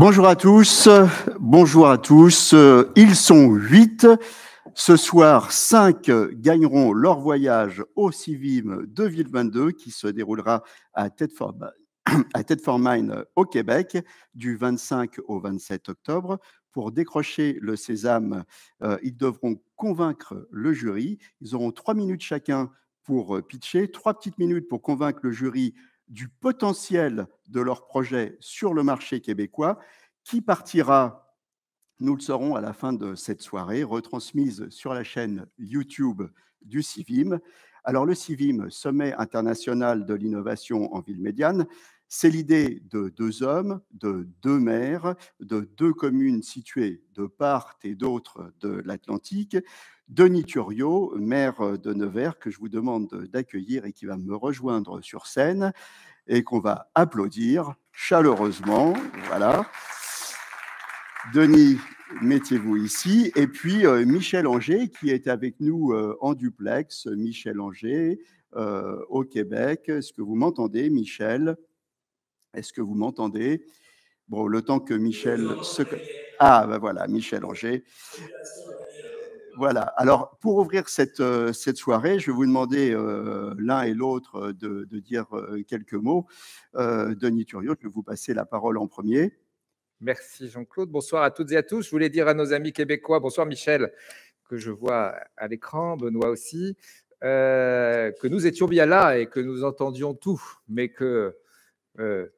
Bonjour à tous, bonjour à tous. Ils sont 8. Ce soir, 5 gagneront leur voyage au Civim 2022 qui se déroulera à Thetford Mine au Québec du 25 au 27 octobre. Pour décrocher le sésame, ils devront convaincre le jury. Ils auront 3 minutes chacun pour pitcher, 3 petites minutes pour convaincre le jury du potentiel de leur projet sur le marché québécois. Qui partira? Nous le saurons à la fin de cette soirée, retransmise sur la chaîne YouTube du Civim. Alors, le Civim, Sommet international de l'innovation en ville médiane, c'est l'idée de 2 hommes, de 2 maires, de 2 communes situées de part et d'autre de l'Atlantique. Denis Thuriot, maire de Nevers, que je vous demande d'accueillir et qui va me rejoindre sur scène et qu'on va applaudir chaleureusement. Voilà. Denis, mettez-vous ici. Et puis, Michel Anger, qui est avec nous en duplex. Michel Anger, au Québec. Est-ce que vous m'entendez, Michel? Est-ce que vous m'entendez? Bon, le temps que Michel se... Ah, ben voilà, Michel Anger. Voilà. Alors, pour ouvrir cette soirée, je vais vous demander l'un et l'autre de dire quelques mots. Denis Thuriot, je vais vous passer la parole en premier. Merci Jean-Claude. Bonsoir à toutes et à tous. Je voulais dire à nos amis québécois, bonsoir Michel, que je vois à l'écran, Benoît aussi, que nous étions bien là et que nous entendions tout, mais que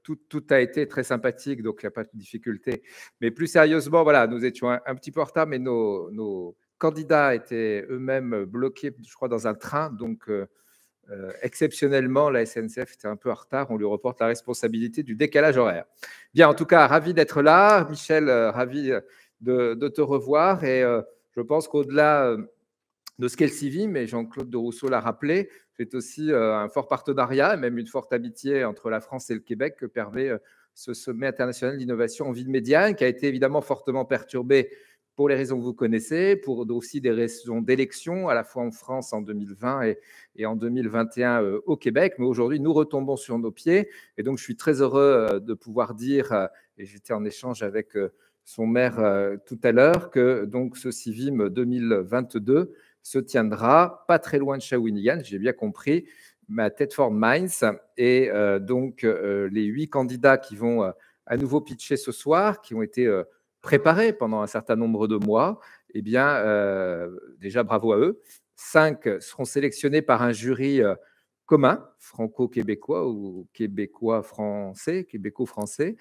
tout a été très sympathique, donc il n'y a pas de difficulté. Mais plus sérieusement, voilà, nous étions un petit peu en retard, mais nos candidats étaient eux-mêmes bloqués, je crois, dans un train, donc exceptionnellement, la SNCF était un peu en retard. On lui reporte la responsabilité du décalage horaire. Bien, en tout cas, ravi d'être là. Michel, ravi de te revoir. Et je pense qu'au-delà de ce qu'est le Civim, et Jean-Claude de Rousseau l'a rappelé, c'est aussi un fort partenariat, même une forte amitié entre la France et le Québec que permet ce sommet international d'innovation en ville médiane, qui a été évidemment fortement perturbé pour les raisons que vous connaissez, pour aussi des raisons d'élection, à la fois en France en 2020 et en 2021 au Québec. Mais aujourd'hui, nous retombons sur nos pieds. Et donc, je suis très heureux de pouvoir dire, et j'étais en échange avec son maire tout à l'heure, que donc, ce Civim 2022 se tiendra pas très loin de Shawinigan, j'ai bien compris, mais à Thetford Mines. Et donc, les 8 candidats qui vont à nouveau pitcher ce soir, qui ont été préparés pendant un certain nombre de mois, eh bien, déjà bravo à eux. 5 seront sélectionnés par un jury commun, franco-québécois ou québécois-français, québéco-français,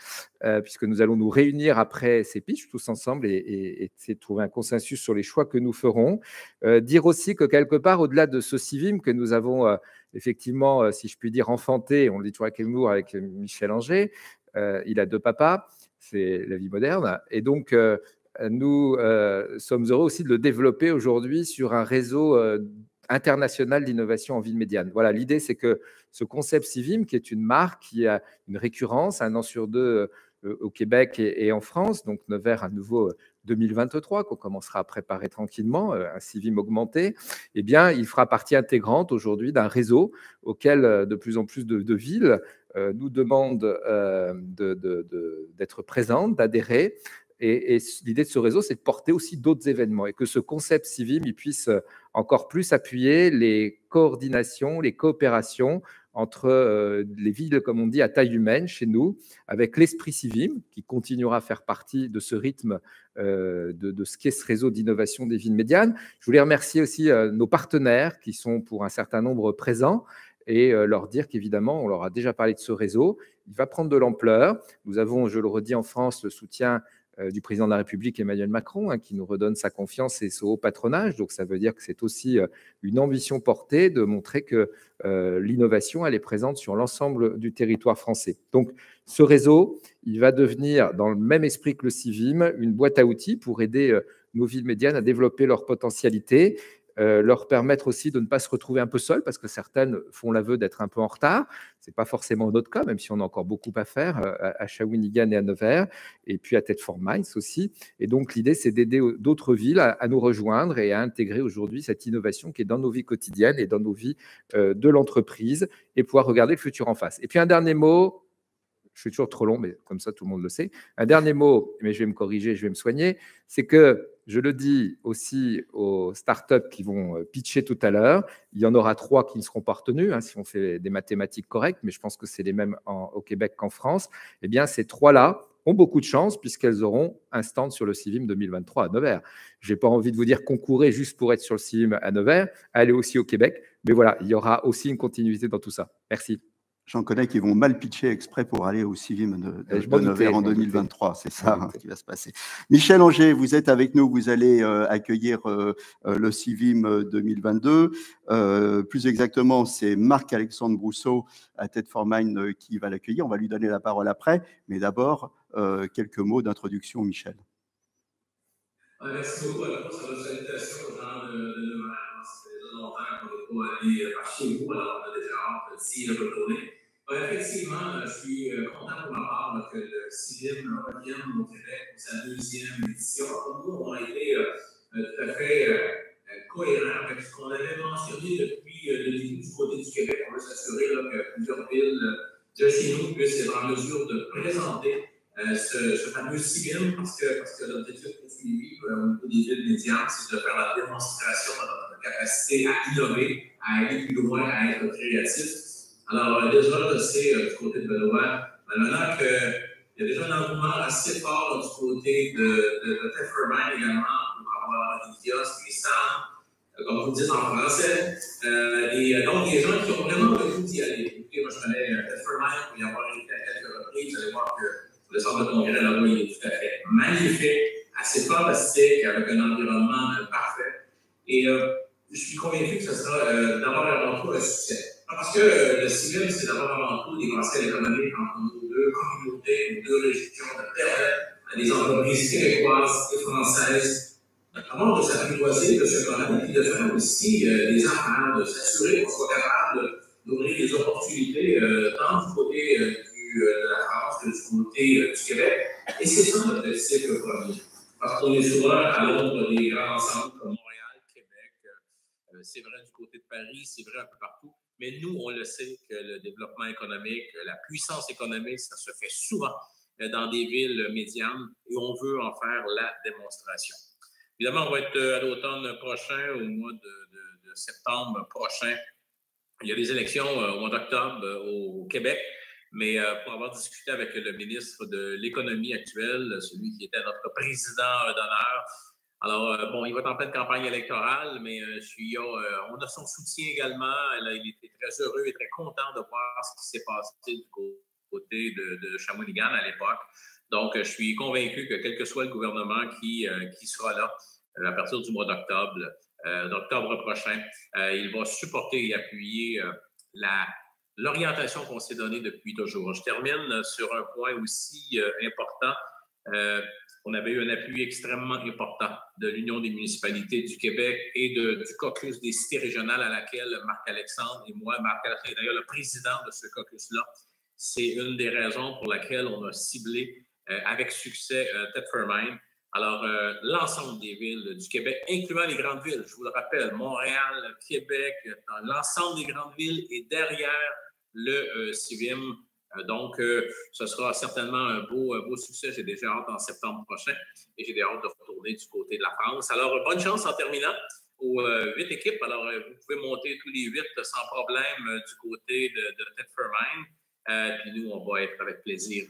puisque nous allons nous réunir après ces pitchs tous ensemble et essayer de trouver un consensus sur les choix que nous ferons. Dire aussi que quelque part, au-delà de ce Civim que nous avons effectivement, si je puis dire, enfanté, on le dit toujours avec humour, avec Michel Anger, il a 2 papas, c'est la vie moderne. Et donc, nous sommes heureux aussi de le développer aujourd'hui sur un réseau international d'innovation en ville médiane. Voilà, l'idée, c'est que ce concept Civim, qui est une marque, qui a une récurrence, 1 an sur 2 au Québec et en France, donc Nevers à nouveau 2023, qu'on commencera à préparer tranquillement, un Civim augmenté, eh bien, il fera partie intégrante aujourd'hui d'un réseau auquel de plus en plus de villes nous demandent d'être présentes, d'adhérer. Et l'idée de ce réseau, c'est de porter aussi d'autres événements et que ce concept Civim il puisse encore plus appuyer les coordinations, les coopérations entre les villes, comme on dit, à taille humaine chez nous, avec l'esprit Civim qui continuera à faire partie de ce rythme de ce qu'est ce réseau d'innovation des villes médianes. Je voulais remercier aussi nos partenaires qui sont pour un certain nombre présents et leur dire qu'évidemment, on leur a déjà parlé de ce réseau. Il va prendre de l'ampleur. Nous avons, je le redis, en France, le soutien du président de la République Emmanuel Macron, qui nous redonne sa confiance et ce haut patronage. Donc ça veut dire que c'est aussi une ambition portée de montrer que l'innovation, elle est présente sur l'ensemble du territoire français. Donc ce réseau, il va devenir, dans le même esprit que le Civim, une boîte à outils pour aider nos villes médianes à développer leur potentialité, leur permettre aussi de ne pas se retrouver un peu seuls, parce que certaines font l'aveu d'être un peu en retard. Ce n'est pas forcément notre cas, même si on a encore beaucoup à faire à Shawinigan et à Nevers, et puis à Thetford Mines aussi. Et donc, l'idée, c'est d'aider d'autres villes à nous rejoindre et à intégrer aujourd'hui cette innovation qui est dans nos vies quotidiennes et dans nos vies de l'entreprise et pouvoir regarder le futur en face. Et puis, un dernier mot, je suis toujours trop long, mais comme ça, tout le monde le sait. Un dernier mot, mais je vais me corriger, je vais me soigner, c'est que je le dis aussi aux startups qui vont pitcher tout à l'heure, il y en aura 3 qui ne seront pas retenus, si on fait des mathématiques correctes, mais je pense que c'est les mêmes au Québec qu'en France. Eh bien, ces 3-là ont beaucoup de chance puisqu'elles auront un stand sur le CIVIM 2023 à Nevers. Je n'ai pas envie de vous dire concourez juste pour être sur le CIVIM à Nevers, allez aussi au Québec, mais voilà, il y aura aussi une continuité dans tout ça. Merci. J'en connais qui vont mal pitcher exprès pour aller au CIVIM de Nevers en 2023. C'est ça qui va se passer. Michel Anger, vous êtes avec nous. Vous allez accueillir le CIVIM 2022. Plus exactement, c'est Marc-Alexandre Brousseau à TED for Mind qui va l'accueillir. On va lui donner la parole après. Mais d'abord, quelques mots d'introduction, Michel. Merci beaucoup à tous. Salutations aux gens de Nevers. Ça fait longtemps qu'on n'est pas allé par chez vous, alors on a déjà hâte d'y retourner. Effectivement, je suis content pour ma part que le CIVIM revienne au Québec pour sa 2e édition. Pour nous, on a été tout à fait cohérents avec ce qu'on avait mentionné depuis le début du côté du Québec. On veut s'assurer que plusieurs villes de chez nous puissent être en mesure de présenter ce fameux CIVIM parce que l'objectif poursuivi au niveau des villes médianes, c'est de faire la démonstration de notre capacité à innover, à aller plus loin, à être créatif. Alors, déjà, je sais du côté de Benoît, maintenant qu'il y a déjà un engouement assez fort du côté de TED for Mind également pour avoir des kiosques, des stands, comme vous dites en français. Et donc, des gens qui ont vraiment le goût d'y aller. Écoutez, moi, je connais TED for Mind pour y avoir été à quelques reprises. Vous allez voir que le centre de congrès là-bas, il est tout à fait magnifique, assez fantastique, avec un environnement parfait. Et je suis convaincu que ce sera d'abord et avant tout un succès. Parce que le CIVIM, c'est d'abord avant tout des passerelles économiques entre nos 2 communautés, nos 2 régions de terre, des entreprises québécoises et françaises, notamment de s'apprivoiser, de se connaître et de faire aussi des affaires, de s'assurer qu'on soit capable d'ouvrir des opportunités tant du côté de la France que du côté du Québec. Et c'est ça notre objectif premier. Parce qu'on est souvent à l'ombre des grands ensembles comme Montréal, Québec, c'est vrai du côté de Paris, c'est vrai un peu partout. Mais nous, on le sait que le développement économique, la puissance économique, ça se fait souvent dans des villes médianes et on veut en faire la démonstration. Évidemment, on va être à l'automne prochain, au mois de septembre prochain. Il y a des élections au mois d'octobre au Québec, mais pour avoir discuté avec le ministre de l'Économie actuel, celui qui était notre président d'honneur, alors, bon, il va être en pleine campagne électorale, mais on a son soutien également. Il était très heureux et très content de voir ce qui s'est passé du côté de Shawinigan à l'époque. Donc, je suis convaincu que quel que soit le gouvernement qui sera là à partir du mois d'octobre prochain, il va supporter et appuyer l'orientation qu'on s'est donnée depuis toujours. Je termine sur un point aussi important. On avait eu un appui extrêmement important de l'Union des municipalités du Québec et du caucus des cités régionales à laquelle Marc-Alexandre et moi, Marc-Alexandre est d'ailleurs le président de ce caucus-là. C'est une des raisons pour laquelle on a ciblé avec succès TED for Mind. Alors, l'ensemble des villes du Québec, incluant les grandes villes, je vous le rappelle, Montréal, Québec, l'ensemble des grandes villes est derrière le CIVIM. Donc, ce sera certainement un beau succès. J'ai déjà hâte en septembre prochain et j'ai hâte de retourner du côté de la France. Alors, bonne chance en terminant aux 8 équipes. Alors, vous pouvez monter tous les 8 sans problème du côté de TED for Mind. Puis nous, on va être avec plaisir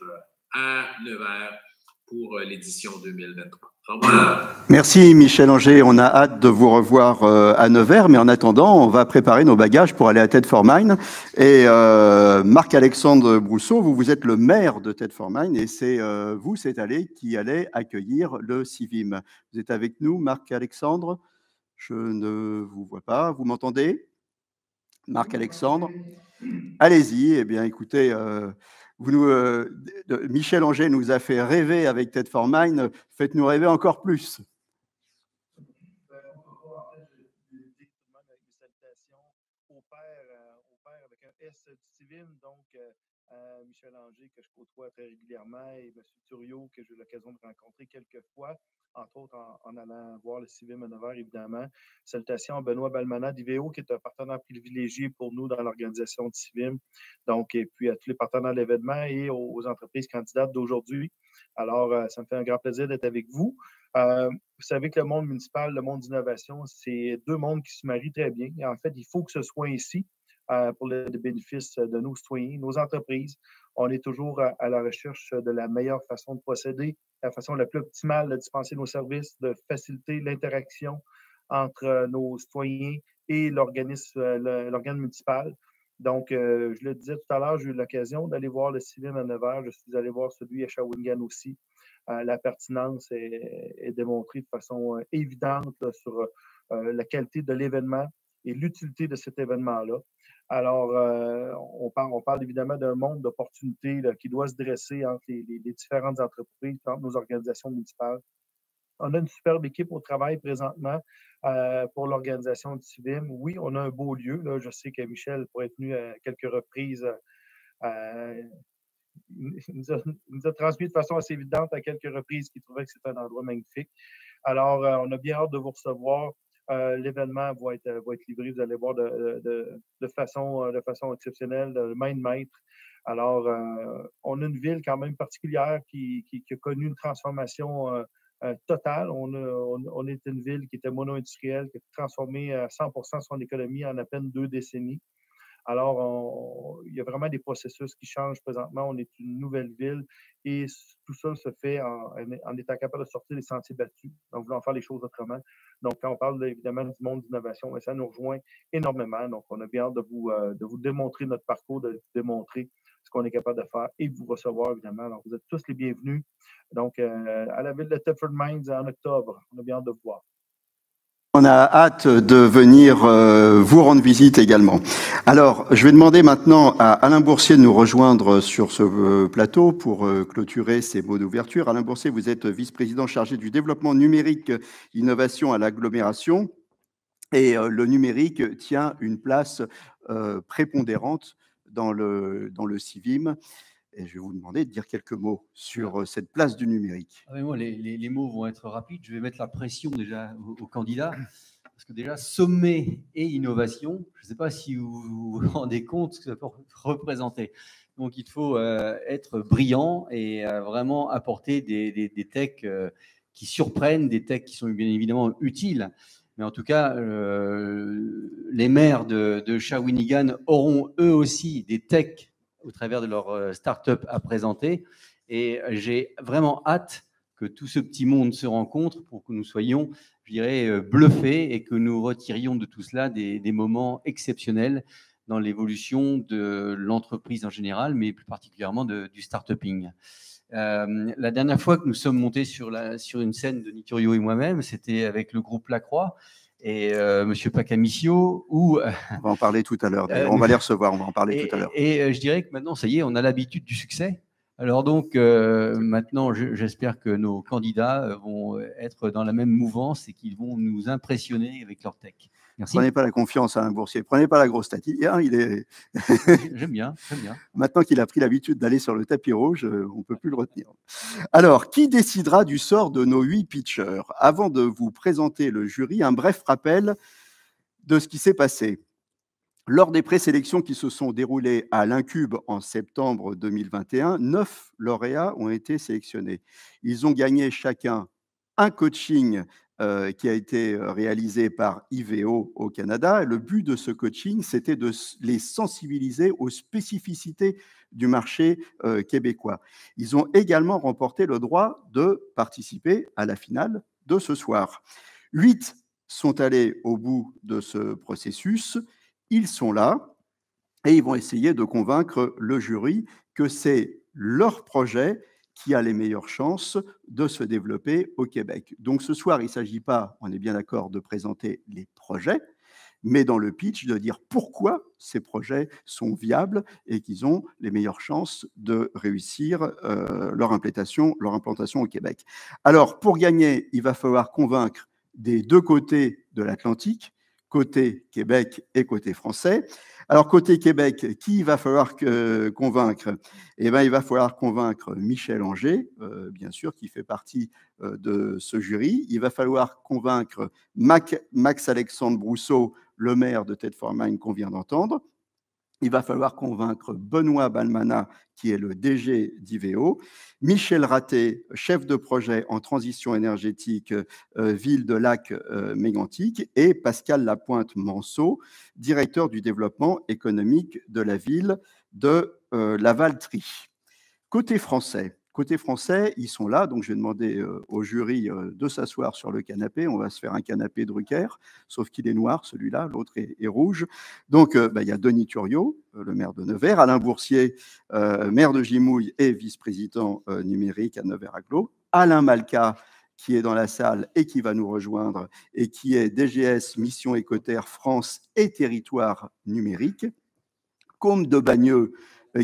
à Nevers pour l'édition 2023. Voilà. Merci Michel Anger, on a hâte de vous revoir à Nevers, mais en attendant, on va préparer nos bagages pour aller à TED for Mind. Et Marc-Alexandre Brousseau, vous êtes le maire de TED for Mind et c'est vous, cette année, qui allez accueillir le CIVIM. Vous êtes avec nous, Marc-Alexandre? Je ne vous vois pas, vous m'entendez? Marc-Alexandre? Allez-y, eh bien écoutez... Michel Anger nous a fait rêver avec TED for Mind, faites-nous rêver encore plus. Directement avec mes salutations au père, au père avec un S du CIVIM, donc Michel Anger, que je côtoie très régulièrement, et M. Thuriot, que j'ai eu l'occasion de rencontrer quelques fois, entre autres en allant voir le CIVIM à Nevers, évidemment. Salutations à Benoît Balmana d'IVEO, qui est un partenaire privilégié pour nous dans l'organisation du CIVIM. Donc, et puis à tous les partenaires de l'événement et aux entreprises candidates d'aujourd'hui. Alors, ça me fait un grand plaisir d'être avec vous. Vous savez que le monde municipal, le monde d'innovation, c'est deux mondes qui se marient très bien. Et en fait, il faut que ce soit ici pour le bénéfice de nos citoyens, nos entreprises. On est toujours à la recherche de la meilleure façon de procéder, la façon la plus optimale de dispenser nos services, de faciliter l'interaction entre nos citoyens et l'organe municipal. Donc, je le disais tout à l'heure, j'ai eu l'occasion d'aller voir le CIVIM à Nevers. Je suis allé voir celui à Shawinigan aussi. La pertinence est démontrée de façon évidente là, sur la qualité de l'événement et l'utilité de cet événement-là. Alors, on parle évidemment d'un monde d'opportunités qui doit se dresser entre les différentes entreprises, entre nos organisations municipales. On a une superbe équipe au travail présentement pour l'organisation du CIVIM. Oui, on a un beau lieu. Là. Je sais que Michel pourrait être venu à quelques reprises. Il nous a transmis de façon assez évidente à quelques reprises qu'il trouvait que c'était un endroit magnifique. Alors, on a bien hâte de vous recevoir. L'événement va être livré, vous allez voir, de façon exceptionnelle, de main de maître. Alors, on a une ville quand même particulière qui a connu une transformation totale. On est une ville qui était mono-industrielle, qui a transformé à 100% son économie en à peine 2 décennies. Alors, il y a vraiment des processus qui changent présentement. On est une nouvelle ville et tout ça se fait en étant capable de sortir des sentiers battus. Donc, voulant faire les choses autrement. Donc, quand on parle évidemment du monde d'innovation, ça nous rejoint énormément. Donc, on a bien hâte de vous démontrer notre parcours, de vous démontrer ce qu'on est capable de faire et de vous recevoir, évidemment. Alors, vous êtes tous les bienvenus. Donc, à la ville de Thetford Mines en octobre. On a bien hâte de vous voir. On a hâte de venir vous rendre visite également. Alors, je vais demander maintenant à Alain Boursier de nous rejoindre sur ce plateau pour clôturer ces mots d'ouverture. Alain Boursier, vous êtes vice-président chargé du développement numérique, innovation à l'agglomération. Et le numérique tient une place prépondérante dans le CIVIM. Et je vais vous demander de dire quelques mots sur cette place du numérique. Ah, mais moi, les mots vont être rapides. Je vais mettre la pression déjà aux candidats. Parce que déjà, sommet et innovation, je ne sais pas si vous vous rendez compte ce que ça peut représenter. Donc, il faut être brillant et vraiment apporter des techs qui surprennent, des techs qui sont bien évidemment utiles. Mais en tout cas, les maires de Shawinigan auront eux aussi des techs au travers de leur start-up à présenter. Et j'ai vraiment hâte que tout ce petit monde se rencontre pour que nous soyons, je dirais, bluffés et que nous retirions de tout cela des moments exceptionnels dans l'évolution de l'entreprise en général, mais plus particulièrement du start-uping. La dernière fois que nous sommes montés sur une scène de Niturio et moi-même, c'était avec le groupe Lacroix et Monsieur Pacamicio, où on va en parler tout à l'heure. On va les recevoir, on va en parler tout à l'heure. Et je dirais que maintenant, ça y est, on a l'habitude du succès. Alors donc, maintenant, j'espère que nos candidats vont être dans la même mouvance et qu'ils vont nous impressionner avec leur tech. Merci. Prenez pas la confiance à un boursier, prenez pas la grosse tête. Il est... J'aime bien. Maintenant qu'il a pris l'habitude d'aller sur le tapis rouge, on ne peut plus le retenir. Alors, qui décidera du sort de nos 8 pitchers? Avant de vous présenter le jury, un bref rappel de ce qui s'est passé. Lors des présélections qui se sont déroulées à l'Incube en septembre 2021, 9 lauréats ont été sélectionnés. Ils ont gagné chacun un coaching qui a été réalisé par IVEO au Canada. Le but de ce coaching, c'était de les sensibiliser aux spécificités du marché québécois. Ils ont également remporté le droit de participer à la finale de ce soir. 8 sont allés au bout de ce processus. Ils sont là et ils vont essayer de convaincre le jury que c'est leur projet qui a les meilleures chances de se développer au Québec. Donc ce soir, il ne s'agit pas, on est bien d'accord, de présenter les projets, mais dans le pitch, de dire pourquoi ces projets sont viables et qu'ils ont les meilleures chances de réussir leur implantation au Québec. Alors, pour gagner, il va falloir convaincre des deux côtés de l'Atlantique, côté Québec et côté français. Alors, côté Québec, qui il va falloir convaincre? Eh bien, il va falloir convaincre Michel Anger, bien sûr, qui fait partie de ce jury. Il va falloir convaincre Max-Alexandre Brousseau, le maire de Ted for Mine qu'on vient d'entendre. Il va falloir convaincre Benoît Balmana, qui est le DG d'Iveo, Michel Raté, chef de projet en transition énergétique ville de Lac-Mégantic, et Pascal Lapointe-Manceau, directeur du développement économique de la ville de Lavaltrie. Côté français, ils sont là, donc je vais demander au jury de s'asseoir sur le canapé. On va se faire un canapé Drucker, sauf qu'il est noir, celui-là, l'autre est rouge. Donc, il y a Denis Thuriot, le maire de Nevers, Alain Boursier, maire de Gimouille et vice-président numérique à Nevers-Aglo, Alain Malka, qui est dans la salle et qui va nous rejoindre, et qui est DGS Mission Écoterre France et Territoire Numérique, Côme de Bagneux,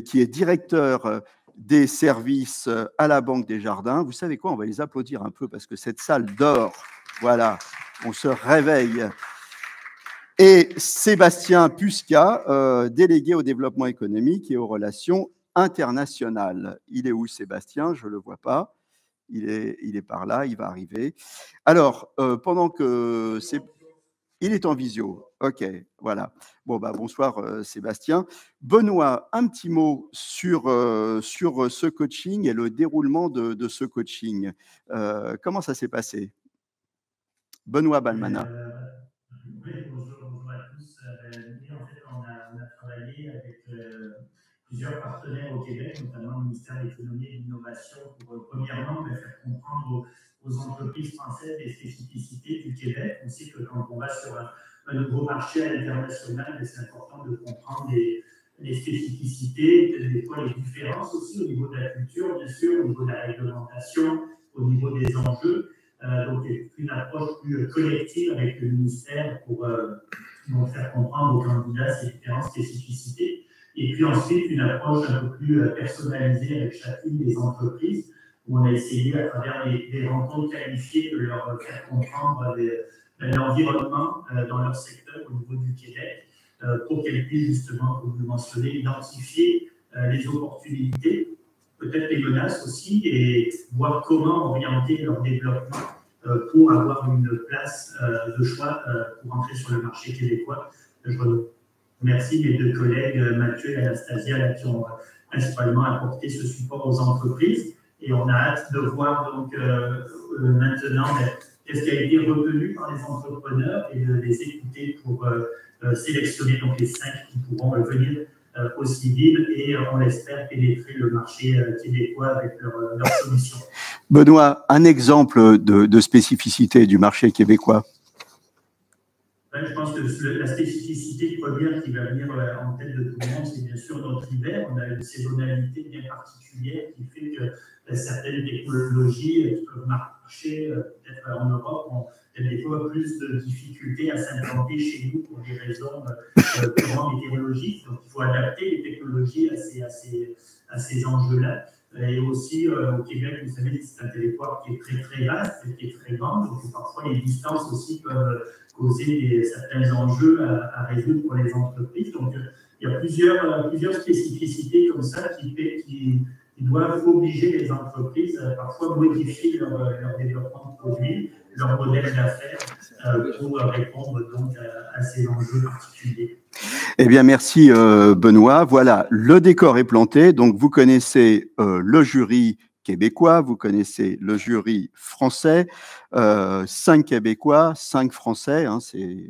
qui est directeur des services à la Banque des Jardins. Vous savez quoi? On va les applaudir un peu parce que cette salle dort. Voilà, on se réveille. Et Sébastien Pusca, délégué au développement économique et aux relations internationales. Il est où, Sébastien? Je ne le vois pas. Il est par là, il va arriver. Alors, pendant que il est en visio. OK, voilà. Bon, bonsoir Sébastien. Benoît, un petit mot sur ce coaching et le déroulement de ce coaching. Comment ça s'est passé? Benoît Balmana. Oui, bonjour à tous. En fait, on a travaillé avec plusieurs partenaires au Québec, notamment le ministère de l'Économie et de l'Innovation, pour premièrement faire comprendre aux entreprises françaises les spécificités du Québec. On sait que quand on va sur un nouveau marché à l'international, c'est important de comprendre les spécificités, des fois les différences aussi au niveau de la culture, bien sûr, au niveau de la réglementation, au niveau des enjeux. Donc, une approche plus collective avec le ministère pour faire comprendre aux candidats ces différentes spécificités. Et puis ensuite, une approche un peu plus personnalisée avec chacune des entreprises, où on a essayé, à travers des rencontres qualifiées, de leur faire comprendre l'environnement dans leur secteur au niveau du Québec, pour qu'elles puissent justement, comme vous le mentionnez, identifier les opportunités, peut-être les menaces aussi, et voir comment orienter leur développement pour avoir une place de choix pour entrer sur le marché québécois. Je remercie mes deux collègues, Mathieu et Anastasia, qui ont principalement apporté ce support aux entreprises. Et on a hâte de voir donc maintenant qu'est-ce qui a été retenu par les entrepreneurs et de les écouter pour sélectionner donc les 5 qui pourront venir au civil et on espère pénétrer le marché québécois avec leurs solutions. Benoît, un exemple de spécificité du marché québécois? Je pense que la spécificité première qui va venir en tête de tout le monde, c'est bien sûr notre hiver. On a une saisonnalité bien particulière qui fait que certaines technologies qui peuvent marcher peut-être en Europe ont des fois plus de difficultés à s'implanter chez nous pour des raisons purement météorologiques. Donc, il faut adapter les technologies à ces enjeux-là. Et aussi, au Québec, vous savez, c'est un territoire qui est très, très vaste et qui est très grand. Donc, parfois, les distances aussi peuvent causer certains enjeux à résoudre pour les entreprises. Donc, il y a plusieurs spécificités comme ça qui doivent obliger les entreprises à parfois modifier leur développement de produits, leur modèle d'affaires pour répondre donc à ces enjeux particuliers. Eh bien, merci Benoît. Voilà, le décor est planté. Donc, vous connaissez le jury québécois, vous connaissez le jury français, 5 Québécois, 5 Français, hein, c'est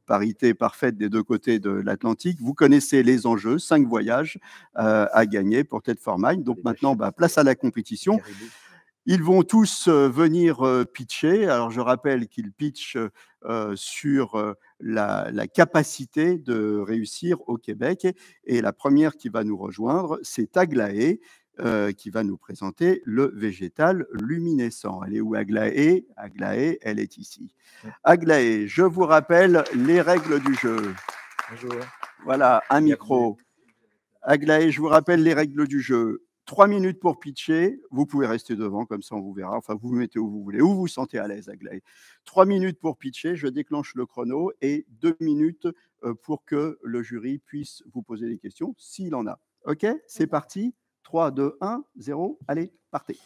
parité parfaite des deux côtés de l'Atlantique. Vous connaissez les enjeux, 5 voyages à gagner pour Ted for Mine. Donc maintenant, place à la compétition. Ils vont tous venir pitcher. Alors, je rappelle qu'ils pitchent sur la capacité de réussir au Québec. Et la première qui va nous rejoindre, c'est Aglaé, qui va nous présenter le végétal luminescent. Elle est où, Aglaé? Aglaé, elle est ici. Aglaé, je vous rappelle les règles du jeu. Bonjour. Voilà, un micro. Aglaé, je vous rappelle les règles du jeu. 3 minutes pour pitcher. Vous pouvez rester devant, comme ça on vous verra. Enfin, vous vous mettez où vous voulez, où vous vous sentez à l'aise, Aglaé. 3 minutes pour pitcher, je déclenche le chrono et 2 minutes pour que le jury puisse vous poser des questions, s'il en a. OK, c'est parti. 3, 2, 1, 0. Allez, partez.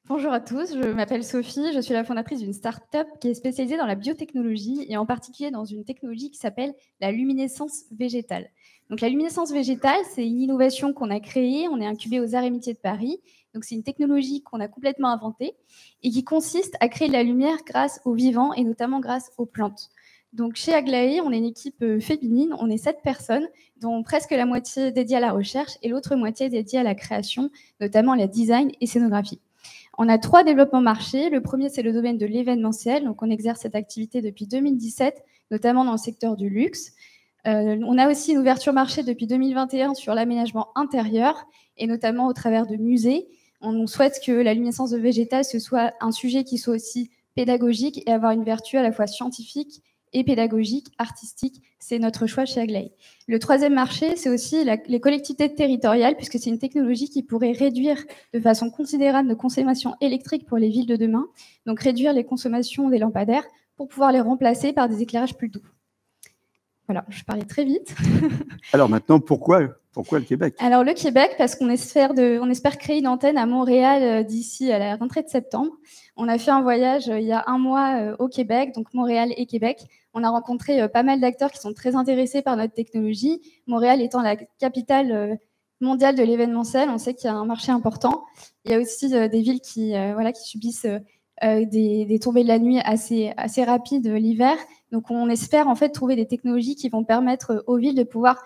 Bonjour à tous, je m'appelle Sophie, je suis la fondatrice d'une start-up qui est spécialisée dans la biotechnologie et en particulier dans une technologie qui s'appelle la luminescence végétale. Donc la luminescence végétale, c'est une innovation qu'on a créée, on est incubé aux Arts et Métiers de Paris. Donc c'est une technologie qu'on a complètement inventée et qui consiste à créer de la lumière grâce aux vivants et notamment grâce aux plantes. Donc chez Aglaé, on est une équipe féminine, on est 7 personnes, dont presque la moitié dédiée à la recherche et l'autre moitié dédiée à la création, notamment à la design et scénographie. On a 3 développements marchés. Le premier, c'est le domaine de l'événementiel. Donc, on exerce cette activité depuis 2017, notamment dans le secteur du luxe. On a aussi une ouverture marché depuis 2021 sur l'aménagement intérieur et notamment au travers de musées. On souhaite que la luminescence végétale, ce soit un sujet qui soit aussi pédagogique et avoir une vertu à la fois scientifique et pédagogique, artistique. C'est notre choix chez Aglaé. Le troisième marché, c'est aussi les collectivités territoriales, puisque c'est une technologie qui pourrait réduire de façon considérable nos consommations électriques pour les villes de demain, donc réduire les consommations des lampadaires pour pouvoir les remplacer par des éclairages plus doux. Voilà, je parlais très vite. Alors maintenant, pourquoi le Québec? Alors le Québec, parce qu'on espère créer une antenne à Montréal d'ici à la rentrée de septembre. On a fait un voyage il y a un mois au Québec, donc Montréal et Québec. On a rencontré pas mal d'acteurs qui sont très intéressés par notre technologie. Montréal étant la capitale mondiale de l'événementiel, on sait qu'il y a un marché important. Il y a aussi des villes qui subissent des tombées de la nuit assez rapides l'hiver. Donc on espère en fait trouver des technologies qui vont permettre aux villes de pouvoir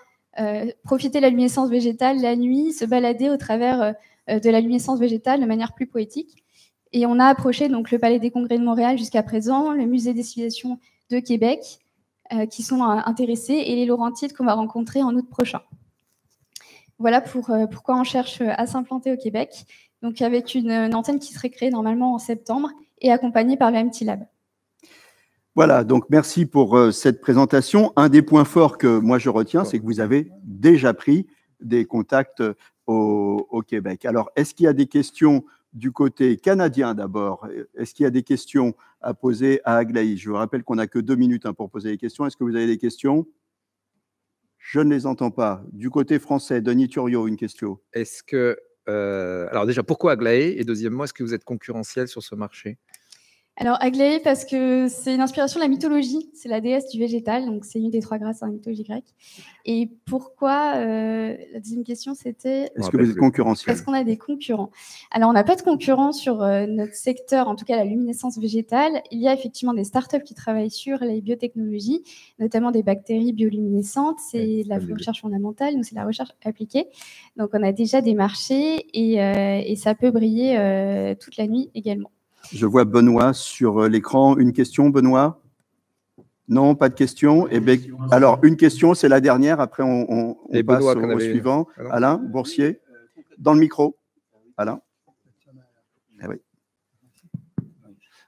profiter de la luminescence végétale la nuit, se balader au travers de la luminescence végétale de manière plus poétique. Et on a approché donc le Palais des Congrès de Montréal jusqu'à présent, le Musée des civilisations de Québec, qui sont intéressés, et les Laurentides qu'on va rencontrer en août prochain. Voilà pourquoi on cherche à s'implanter au Québec, donc avec une antenne qui serait créée normalement en septembre et accompagnée par le MT Lab. Voilà, donc merci pour cette présentation. Un des points forts que moi je retiens, c'est que vous avez déjà pris des contacts au Québec. Alors, est-ce qu'il y a des questions du côté canadien d'abord? Est-ce qu'il y a des questions à poser à Aglaé? Je vous rappelle qu'on n'a que 2 minutes pour poser les questions. Est-ce que vous avez des questions? Je ne les entends pas. Du côté français, Denis Thuriot, une question. Est-ce que, alors déjà, pourquoi Aglaé? Et deuxièmement, est-ce que vous êtes concurrentiel sur ce marché? Alors, Aglaé, parce que c'est une inspiration de la mythologie. C'est la déesse du végétal, donc c'est une des 3 grâces dans la mythologie grecque. Et pourquoi la deuxième question, c'était... Est-ce que vous êtes concurrentiel? Est-ce qu'on a des concurrents? Alors, on n'a pas de concurrents sur notre secteur, en tout cas la luminescence végétale. Il y a effectivement des startups qui travaillent sur les biotechnologies, notamment des bactéries bioluminescentes. C'est de la recherche fondamentale, nous, c'est de la recherche appliquée. Donc, on a déjà des marchés et ça peut briller toute la nuit également. Je vois Benoît sur l'écran. Une question, Benoît? Non, pas de question. Eh bien, alors, une question, c'est la dernière. Après, on passe au suivant. Alain Boursier, dans le micro. Alain. Eh oui.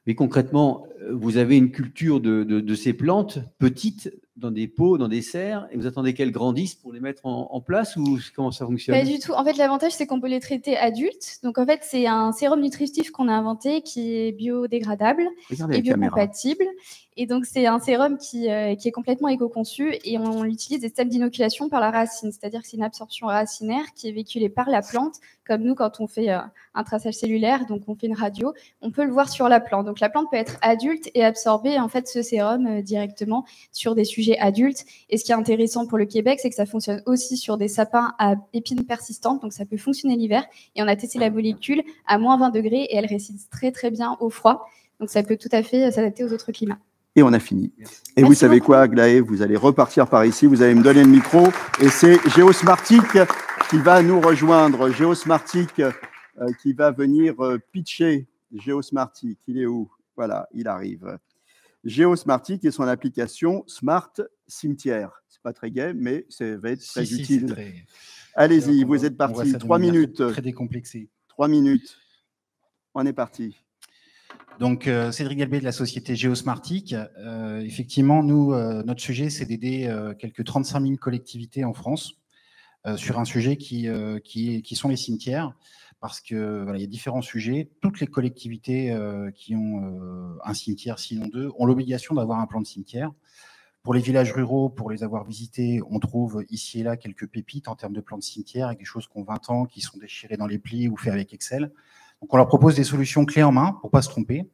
Mais concrètement, vous avez une culture de ces plantes petites dans des pots, dans des serres, et vous attendez qu'elles grandissent pour les mettre en place, ou comment ça fonctionne? Pas du tout. En fait, l'avantage, c'est qu'on peut les traiter adultes. Donc, en fait, c'est un sérum nutritif qu'on a inventé qui est biodégradable et biocompatible. Et donc, c'est un sérum qui est complètement éco-conçu et on utilise des systèmes d'inoculation par la racine. C'est-à-dire que c'est une absorption racinaire qui est véhiculée par la plante, comme nous, quand on fait un traçage cellulaire, donc on fait une radio, on peut le voir sur la plante. Donc, la plante peut être adulte et absorber, en fait, ce sérum directement sur des sujets adultes. Et ce qui est intéressant pour le Québec, c'est que ça fonctionne aussi sur des sapins à épines persistantes, donc ça peut fonctionner l'hiver. Et on a testé la molécule à moins 20 degrés et elle résiste très très bien au froid. Donc ça peut tout à fait s'adapter aux autres climats. Et on a fini. Et Merci vous savez beaucoup. quoi, Aglaé, vous allez repartir par ici, vous allez me donner le micro, et c'est Geosmartic qui va nous rejoindre. Geosmartic qui va venir pitcher. Geosmartic, il est où? Voilà, il arrive. Geosmartic et son application Smart Cimetière. C'est pas très gai, mais ça va être très utile. Allez-y, vous êtes parti. 3 minutes. Très décomplexé. 3 minutes. On est parti. Donc, Cédric Galbet de la société Geosmartic. Effectivement, nous, notre sujet, c'est d'aider quelques 35 000 collectivités en France sur un sujet qui sont les cimetières, parce que voilà, il y a différents sujets. Toutes les collectivités qui ont un cimetière, sinon deux, ont l'obligation d'avoir un plan de cimetière. Pour les villages ruraux, pour les avoir visités, on trouve ici et là quelques pépites en termes de plans de cimetière, avec des choses qui ont 20 ans, qui sont déchirées dans les plis ou faits avec Excel. Donc on leur propose des solutions clés en main pour ne pas se tromper.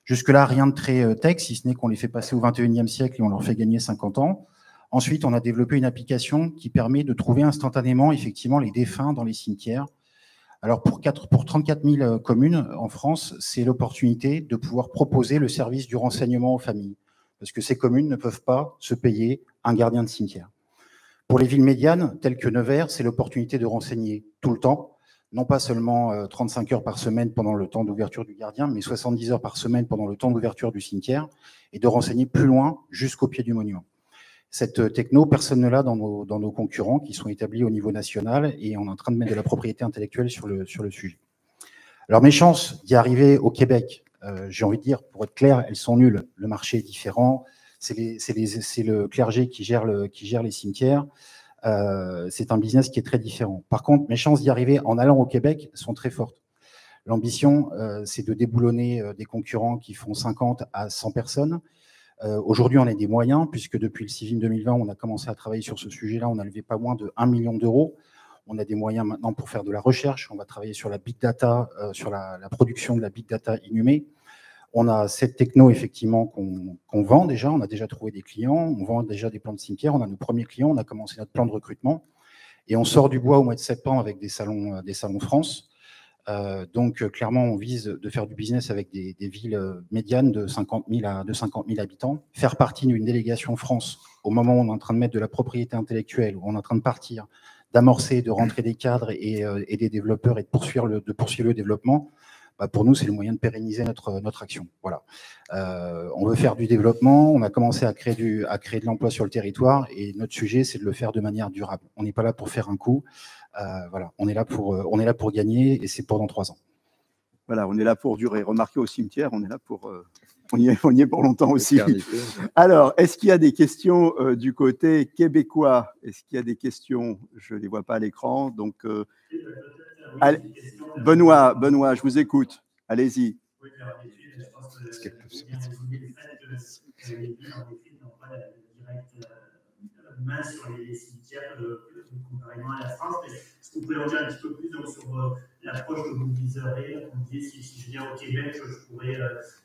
Jusque-là, rien de très tech, si ce n'est qu'on les fait passer au 21e siècle et on leur fait gagner 50 ans. Ensuite, on a développé une application qui permet de trouver instantanément, effectivement, les défunts dans les cimetières. Alors, pour 34 000 communes en France, c'est l'opportunité de pouvoir proposer le service du renseignement aux familles, parce que ces communes ne peuvent pas se payer un gardien de cimetière. Pour les villes médianes, telles que Nevers, c'est l'opportunité de renseigner tout le temps, non pas seulement 35 heures par semaine pendant le temps d'ouverture du gardien, mais 70 heures par semaine pendant le temps d'ouverture du cimetière, et de renseigner plus loin jusqu'au pied du monument. Cette techno, personne ne l'a dans nos concurrents qui sont établis au niveau national, et on est en train de mettre de la propriété intellectuelle sur le sujet. Alors mes chances d'y arriver au Québec, j'ai envie de dire, pour être clair, elles sont nulles. Le marché est différent, c'est le clergé qui gère les cimetières. C'est un business qui est très différent. Par contre, mes chances d'y arriver en allant au Québec sont très fortes. L'ambition, c'est de déboulonner des concurrents qui font 50 à 100 personnes. Aujourd'hui, on a des moyens, puisque depuis le CIVIM 2020, on a commencé à travailler sur ce sujet-là. On a levé pas moins de 1 million d'euros. On a des moyens maintenant pour faire de la recherche. On va travailler sur la big data, sur la production de la big data inhumée. On a cette techno, effectivement, qu'on vend déjà. On a déjà trouvé des clients. On vend déjà des plans de cimetière. On a nos premiers clients. On a commencé notre plan de recrutement. Et on sort du bois au mois de septembre avec des salons France. Donc, clairement, on vise de faire du business avec des villes médianes de 50 000 habitants. Faire partie d'une délégation France au moment où on est en train de mettre de la propriété intellectuelle, où on est en train de partir, d'amorcer, de rentrer des cadres et des développeurs et de poursuivre le développement, bah pour nous, c'est le moyen de pérenniser notre action. Voilà. On veut faire du développement, on a commencé à créer de l'emploi sur le territoire, et notre sujet, c'est de le faire de manière durable. On n'est pas là pour faire un coup. Voilà, on est là pour gagner, et c'est pour dans 3 ans. Voilà, on est là pour durer. Remarquez, au cimetière, on est là pour... on y est pour longtemps aussi. Alors, est-ce qu'il y a des questions du côté québécois? Est-ce qu'il y a des questions? Je ne les vois pas à l'écran. Donc, allez, Benoît, je vous écoute. Allez-y. Oui, alors, je pense que vous le fait que les villes, en effet, n'ont pas la directe main sur les cimetières comparément à la France. Mais est-ce que vous pouvez en dire un petit peu plus donc, sur l'approche que vous viserez? Vous disiez, si je viens au Québec, je pourrais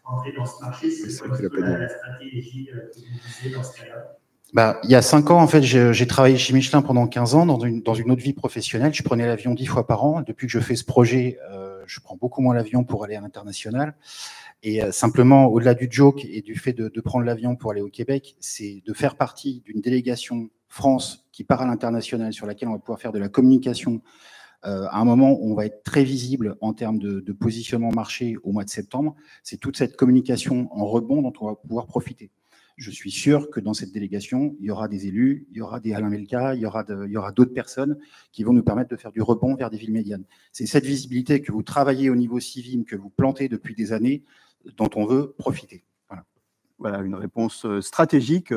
entrer dans ce marché. C'est quoi la stratégie que vous visez dans ce cas-là? Bah, il y a 5 ans, en fait, j'ai travaillé chez Michelin pendant 15 ans dans une autre vie professionnelle. Je prenais l'avion 10 fois par an. Depuis que je fais ce projet, je prends beaucoup moins l'avion pour aller à l'international. Et simplement, au-delà du joke et du fait de prendre l'avion pour aller au Québec, c'est de faire partie d'une délégation France qui part à l'international, sur laquelle on va pouvoir faire de la communication à un moment où on va être très visible en termes de positionnement marché au mois de septembre. C'est toute cette communication en rebond dont on va pouvoir profiter. Je suis sûr que dans cette délégation, il y aura des élus, il y aura des Alain Melka, il y aura d'autres personnes qui vont nous permettre de faire du rebond vers des villes médianes. C'est cette visibilité que vous travaillez au niveau CIVIM, que vous plantez depuis des années, dont on veut profiter. Voilà, une réponse stratégique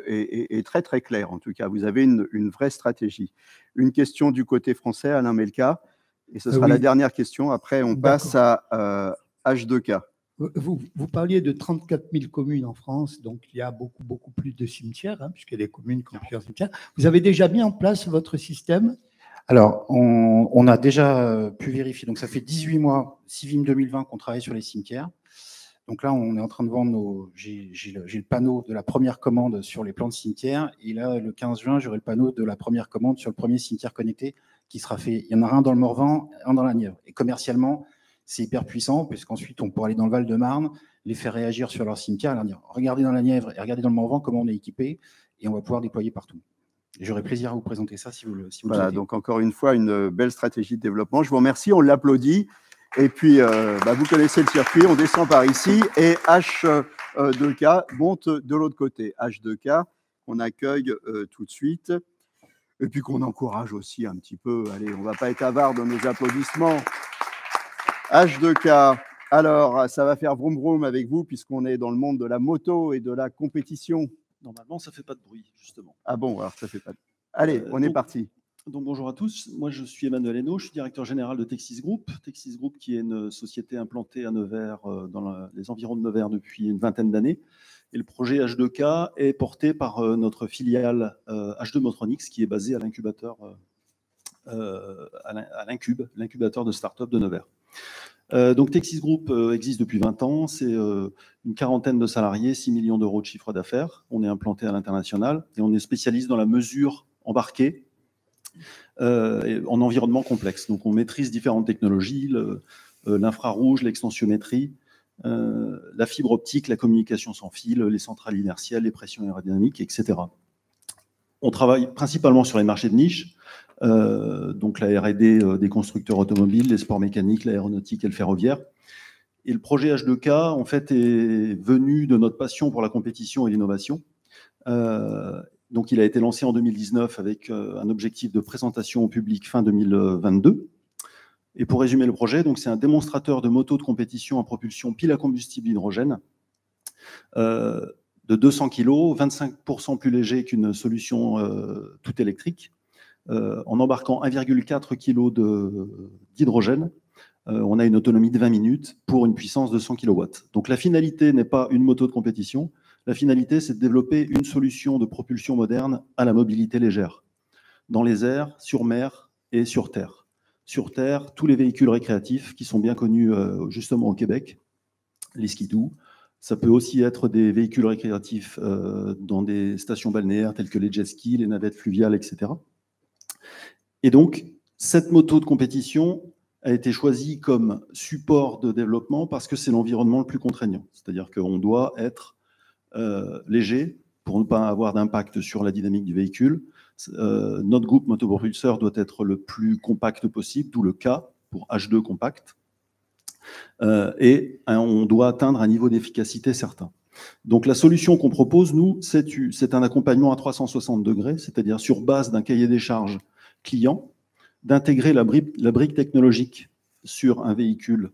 et très très claire. En tout cas, vous avez une vraie stratégie. Une question du côté français, Alain Melka, et ce sera la dernière question. Après, on passe à H2K. Vous parliez de 34 000 communes en France, donc il y a beaucoup plus de cimetières, hein, puisqu'il y a des communes qui ont plusieurs cimetières. Vous avez déjà mis en place votre système? Alors, on a déjà pu vérifier. Donc, ça fait 18 mois, CIVIM 2020, qu'on travaille sur les cimetières. Donc là, on est en train de vendre j'ai le panneau de la première commande sur les plans de cimetière. Et là, le 15 juin, j'aurai le panneau de la première commande sur le premier cimetière connecté qui sera fait. Il y en aura un dans le Morvan, un dans la Nièvre. Et commercialement, c'est hyper puissant, puisqu'ensuite, on pourra aller dans le Val-de-Marne, les faire réagir sur leur cimetière, et leur dire, regardez dans la Nièvre et regardez dans le Morvan comment on est équipé, et on va pouvoir déployer partout. J'aurai plaisir à vous présenter ça si vous le voilà, donc encore une fois, une belle stratégie de développement. Je vous remercie, on l'applaudit. Et puis, vous connaissez le circuit, on descend par ici, et H2K monte de l'autre côté. H2K, on accueille tout de suite, et puis qu'on encourage aussi un petit peu. Allez, on ne va pas être avare de nos applaudissements. H2K, alors ça va faire vroom vroom avec vous puisqu'on est dans le monde de la moto et de la compétition. Normalement, ça ne fait pas de bruit, justement. Ah bon, alors ça ne fait pas de bruit. Allez, on est parti. Donc, bonjour à tous. Moi, je suis Emmanuel Hainaut, je suis directeur général de Texis Group. Texis Group, qui est une société implantée à Nevers, dans les environs de Nevers depuis une vingtaine d'années. Et le projet H2K est porté par notre filiale H2 Motronics, qui est basée à l'incubateur, l'incubateur de start-up de Nevers. Donc, Texis Group existe depuis 20 ans. C'est une quarantaine de salariés, 6 millions d'euros de chiffre d'affaires. On est implanté à l'international et on est spécialiste dans la mesure embarquée en environnement complexe. Donc, on maîtrise différentes technologies, l'infrarouge, l'extensiométrie, la fibre optique, la communication sans fil, les centrales inertielles, les pressions aérodynamiques, etc. On travaille principalement sur les marchés de niche, donc la R&D des constructeurs automobiles, les sports mécaniques, l'aéronautique et le ferroviaire. Et le projet H2K, en fait, est venu de notre passion pour la compétition et l'innovation. Donc, il a été lancé en 2019 avec un objectif de présentation au public fin 2022. Et pour résumer le projet, c'est un démonstrateur de moto de compétition à propulsion pile à combustible hydrogène de 200 kg, 25% plus léger qu'une solution tout électrique, en embarquant 1,4 kg d'hydrogène. On a une autonomie de 20 minutes pour une puissance de 100 kW. Donc, la finalité n'est pas une moto de compétition. La finalité, c'est de développer une solution de propulsion moderne à la mobilité légère, dans les airs, sur mer et sur terre. Sur terre, tous les véhicules récréatifs qui sont bien connus justement au Québec, les skidoo. Ça peut aussi être des véhicules récréatifs dans des stations balnéaires telles que les jet skis, les navettes fluviales, etc. Et donc, cette moto de compétition a été choisie comme support de développement parce que c'est l'environnement le plus contraignant. C'est-à-dire qu'on doit être léger pour ne pas avoir d'impact sur la dynamique du véhicule. Notre groupe motopropulseur doit être le plus compact possible, d'où le K pour H2 compact. Et on doit atteindre un niveau d'efficacité certain. Donc la solution qu'on propose, nous, c'est un accompagnement à 360 degrés, c'est-à-dire sur base d'un cahier des charges client, d'intégrer la brique technologique sur un véhicule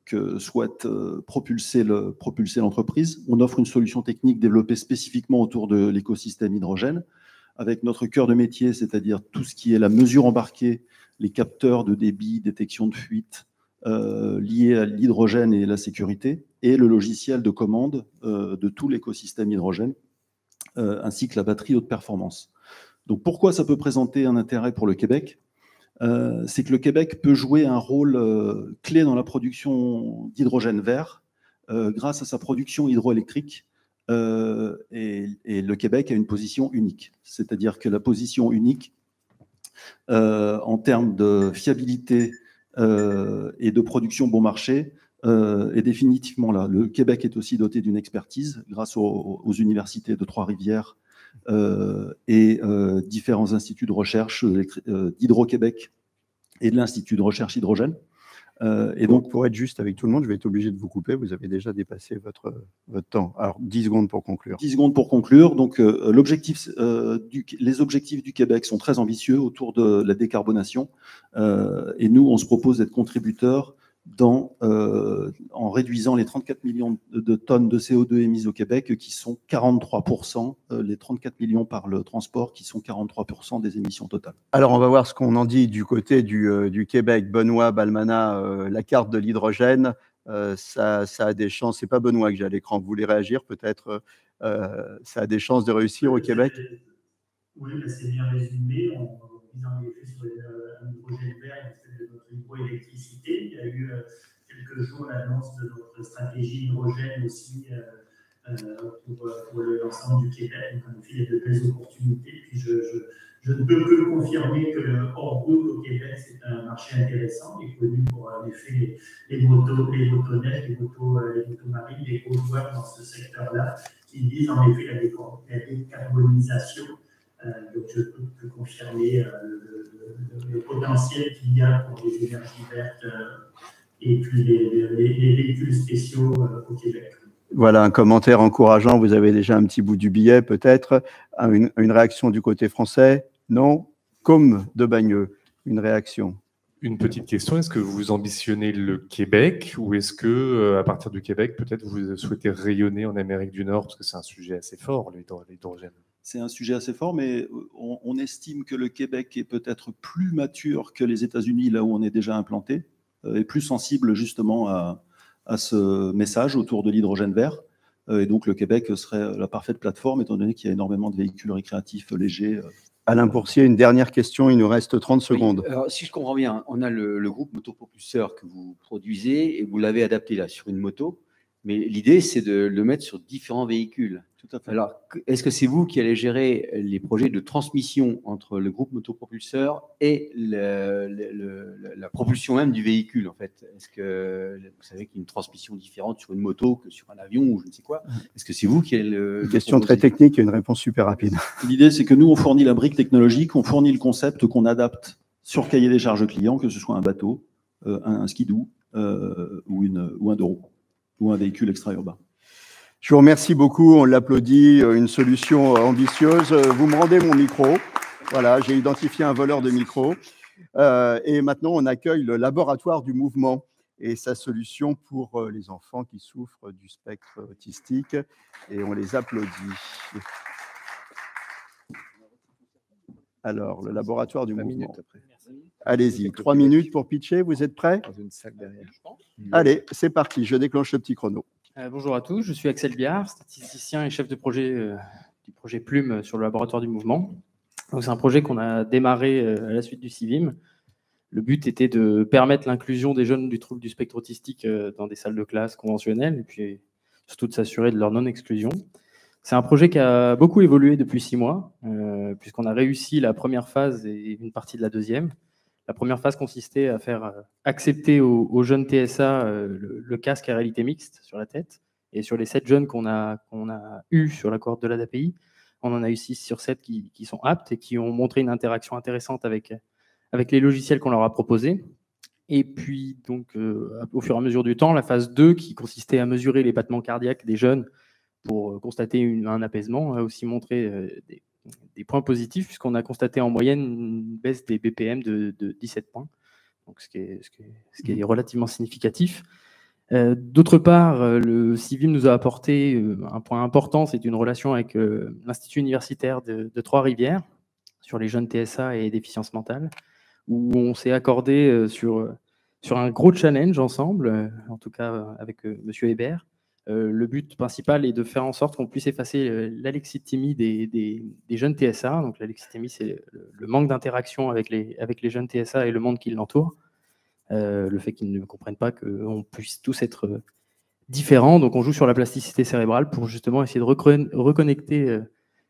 que souhaite propulser l'entreprise. On offre une solution technique développée spécifiquement autour de l'écosystème hydrogène, avec notre cœur de métier, c'est-à-dire tout ce qui est la mesure embarquée, les capteurs de débit, détection de fuite, liés à l'hydrogène et la sécurité, et le logiciel de commande de tout l'écosystème hydrogène, ainsi que la batterie haute performance. Donc pourquoi ça peut présenter un intérêt pour le Québec ? C'est que le Québec peut jouer un rôle clé dans la production d'hydrogène vert grâce à sa production hydroélectrique. Et le Québec a une position unique. C'est-à-dire que la position unique en termes de fiabilité et de production bon marché est définitivement là. Le Québec est aussi doté d'une expertise grâce aux universités de Trois-Rivières et différents instituts de recherche d'Hydro-Québec et de l'Institut de recherche hydrogène. Et donc, pour être juste avec tout le monde, je vais être obligé de vous couper. Vous avez déjà dépassé votre temps. Alors, 10 secondes pour conclure. 10 secondes pour conclure. Donc, les objectifs du Québec sont très ambitieux autour de la décarbonation. Et nous, on se propose d'être contributeurs en réduisant les 34 millions de tonnes de CO2 émises au Québec, qui sont 43%, les 34 millions par le transport, qui sont 43% des émissions totales. Alors, on va voir ce qu'on en dit du côté du Québec. Benoît Balmana, la carte de l'hydrogène, ça a des chances. C'est pas Benoît que j'ai à l'écran. Vous voulez réagir peut-être ça a des chances de réussir au Québec? Oui, c'est bien résumé. On vise en effet sur un hydrogène vert de notre hydroélectricité. Il y a eu quelques jours l'annonce de notre stratégie hydrogène aussi pour l'ensemble du Québec. Donc, en effet, il y a de belles opportunités. Puis je ne peux que confirmer que le hors-route au Québec, c'est un marché intéressant et connu pour en effet les motoneiges, les motomarines, les gros joueurs dans ce secteur-là qui visent en effet la décarbonisation. Donc, je peux confirmer le potentiel qu'il y a pour les énergies vertes et puis les véhicules spéciaux au Québec. Voilà un commentaire encourageant. Vous avez déjà un petit bout du billet, peut-être. Une réaction du côté français? Non? Comme de Bagneux, une réaction. Une petite question, est-ce que vous ambitionnez le Québec ou est-ce que, à partir du Québec, peut-être vous souhaitez rayonner en Amérique du Nord, parce que c'est un sujet assez fort, l'hydrogène? c'est un sujet assez fort, mais on estime que le Québec est peut-être plus mature que les États-Unis, là où on est déjà implanté, et plus sensible justement à ce message autour de l'hydrogène vert. Et donc le Québec serait la parfaite plateforme, étant donné qu'il y a énormément de véhicules récréatifs légers. Alain Pourcier, une dernière question, il nous reste 30 secondes. Oui, alors, si je comprends bien, on a le groupe motopropulseur que vous produisez et vous l'avez adapté là sur une moto, mais l'idée c'est de le mettre sur différents véhicules. Tout à fait. Alors, est-ce que c'est vous qui allez gérer les projets de transmission entre le groupe motopropulseur et la propulsion même du véhicule en fait? Est-ce que vous savez qu'il y a une transmission différente sur une moto que sur un avion ou je ne sais quoi? Est-ce que c'est vous qui allez le question très technique et une réponse super rapide. L'idée, c'est que nous, on fournit la brique technologique, on fournit le concept qu'on adapte sur cahier des charges client, que ce soit un bateau, un skidoo ou un deux roues, ou un véhicule extra-urbain. Je vous remercie beaucoup, on l'applaudit, une solution ambitieuse. Vous me rendez mon micro. Voilà, j'ai identifié un voleur de micro. Et maintenant, on accueille le laboratoire du mouvement et sa solution pour les enfants qui souffrent du spectre autistique. Et on les applaudit. Alors, le laboratoire du mouvement. Allez-y, 3 minutes pour pitcher. Vous êtes prêts? Dans une salle derrière. Allez, c'est parti. Je déclenche le petit chrono. Bonjour à tous, je suis Axel Biard, statisticien et chef de projet du projet Plume sur le laboratoire du mouvement. C'est un projet qu'on a démarré à la suite du CIVIM. Le but était de permettre l'inclusion des jeunes du trouble du spectre autistique dans des salles de classe conventionnelles et puis surtout de s'assurer de leur non-exclusion. C'est un projet qui a beaucoup évolué depuis 6 mois, puisqu'on a réussi la première phase et une partie de la deuxième. La première phase consistait à faire accepter aux jeunes TSA le casque à réalité mixte sur la tête. Et sur les 7 jeunes qu'on a eus sur la cohorte de l'ADAPI, on en a eu 6 sur 7 qui sont aptes et qui ont montré une interaction intéressante avec les logiciels qu'on leur a proposés. Et puis, donc, au fur et à mesure du temps, la phase 2, qui consistait à mesurer les battements cardiaques des jeunes pour constater un apaisement, a aussi montré des points positifs, puisqu'on a constaté en moyenne une baisse des BPM de 17 points, donc ce qui est relativement significatif. D'autre part, le CIVIM nous a apporté un point important, c'est une relation avec l'Institut universitaire de Trois-Rivières sur les jeunes TSA et déficiences mentales, où on s'est accordé sur un gros challenge ensemble, en tout cas avec Monsieur Hébert. Le but principal est de faire en sorte qu'on puisse effacer l'alexithymie des jeunes TSA. Donc l'alexithymie, c'est le manque d'interaction avec les jeunes TSA et le monde qui l'entoure. Le fait qu'ils ne comprennent pas qu'on puisse tous être différents. Donc on joue sur la plasticité cérébrale pour justement essayer de reconnecter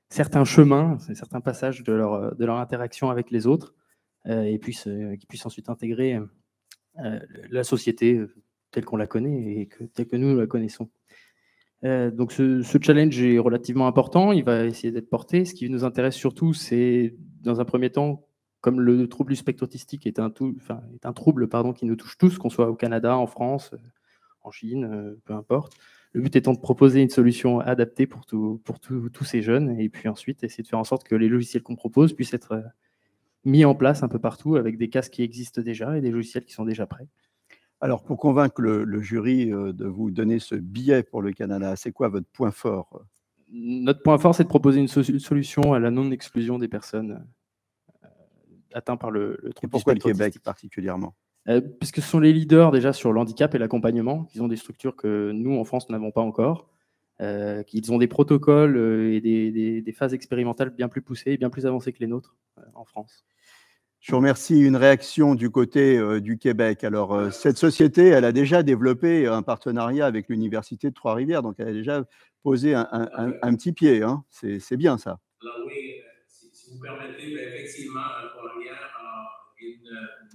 certains chemins, certains passages de leur interaction avec les autres, et qu'ils puissent ensuite intégrer la société telle qu'on la connaît et telle que nous la connaissons. Donc ce challenge est relativement important, il va essayer d'être porté. Ce qui nous intéresse surtout, c'est dans un premier temps, comme le trouble du spectre autistique est un trouble qui nous touche tous, qu'on soit au Canada, en France, en Chine, peu importe. Le but étant de proposer une solution adaptée pour tous ces jeunes, et puis ensuite essayer de faire en sorte que les logiciels qu'on propose puissent être mis en place un peu partout avec des casques qui existent déjà et des logiciels qui sont déjà prêts. Alors, pour convaincre le jury de vous donner ce billet pour le Canada, c'est quoi votre point fort? Notre point fort, c'est de proposer une solution à la non-exclusion des personnes atteintes par le trouble. Et pourquoi le Québec particulièrement? Parce que ce sont les leaders déjà sur l'handicap et l'accompagnement. Ils ont des structures que nous, en France, n'avons pas encore. Qu'ils ont des protocoles et des phases expérimentales bien plus poussées et bien plus avancées que les nôtres en France. Je vous remercie. Une réaction du côté du Québec. Alors, cette société, elle a déjà développé un partenariat avec l'Université de Trois-Rivières, donc elle a déjà posé un petit pied. Hein. C'est bien ça. Alors oui, si vous permettez, effectivement, Trois-Rivières a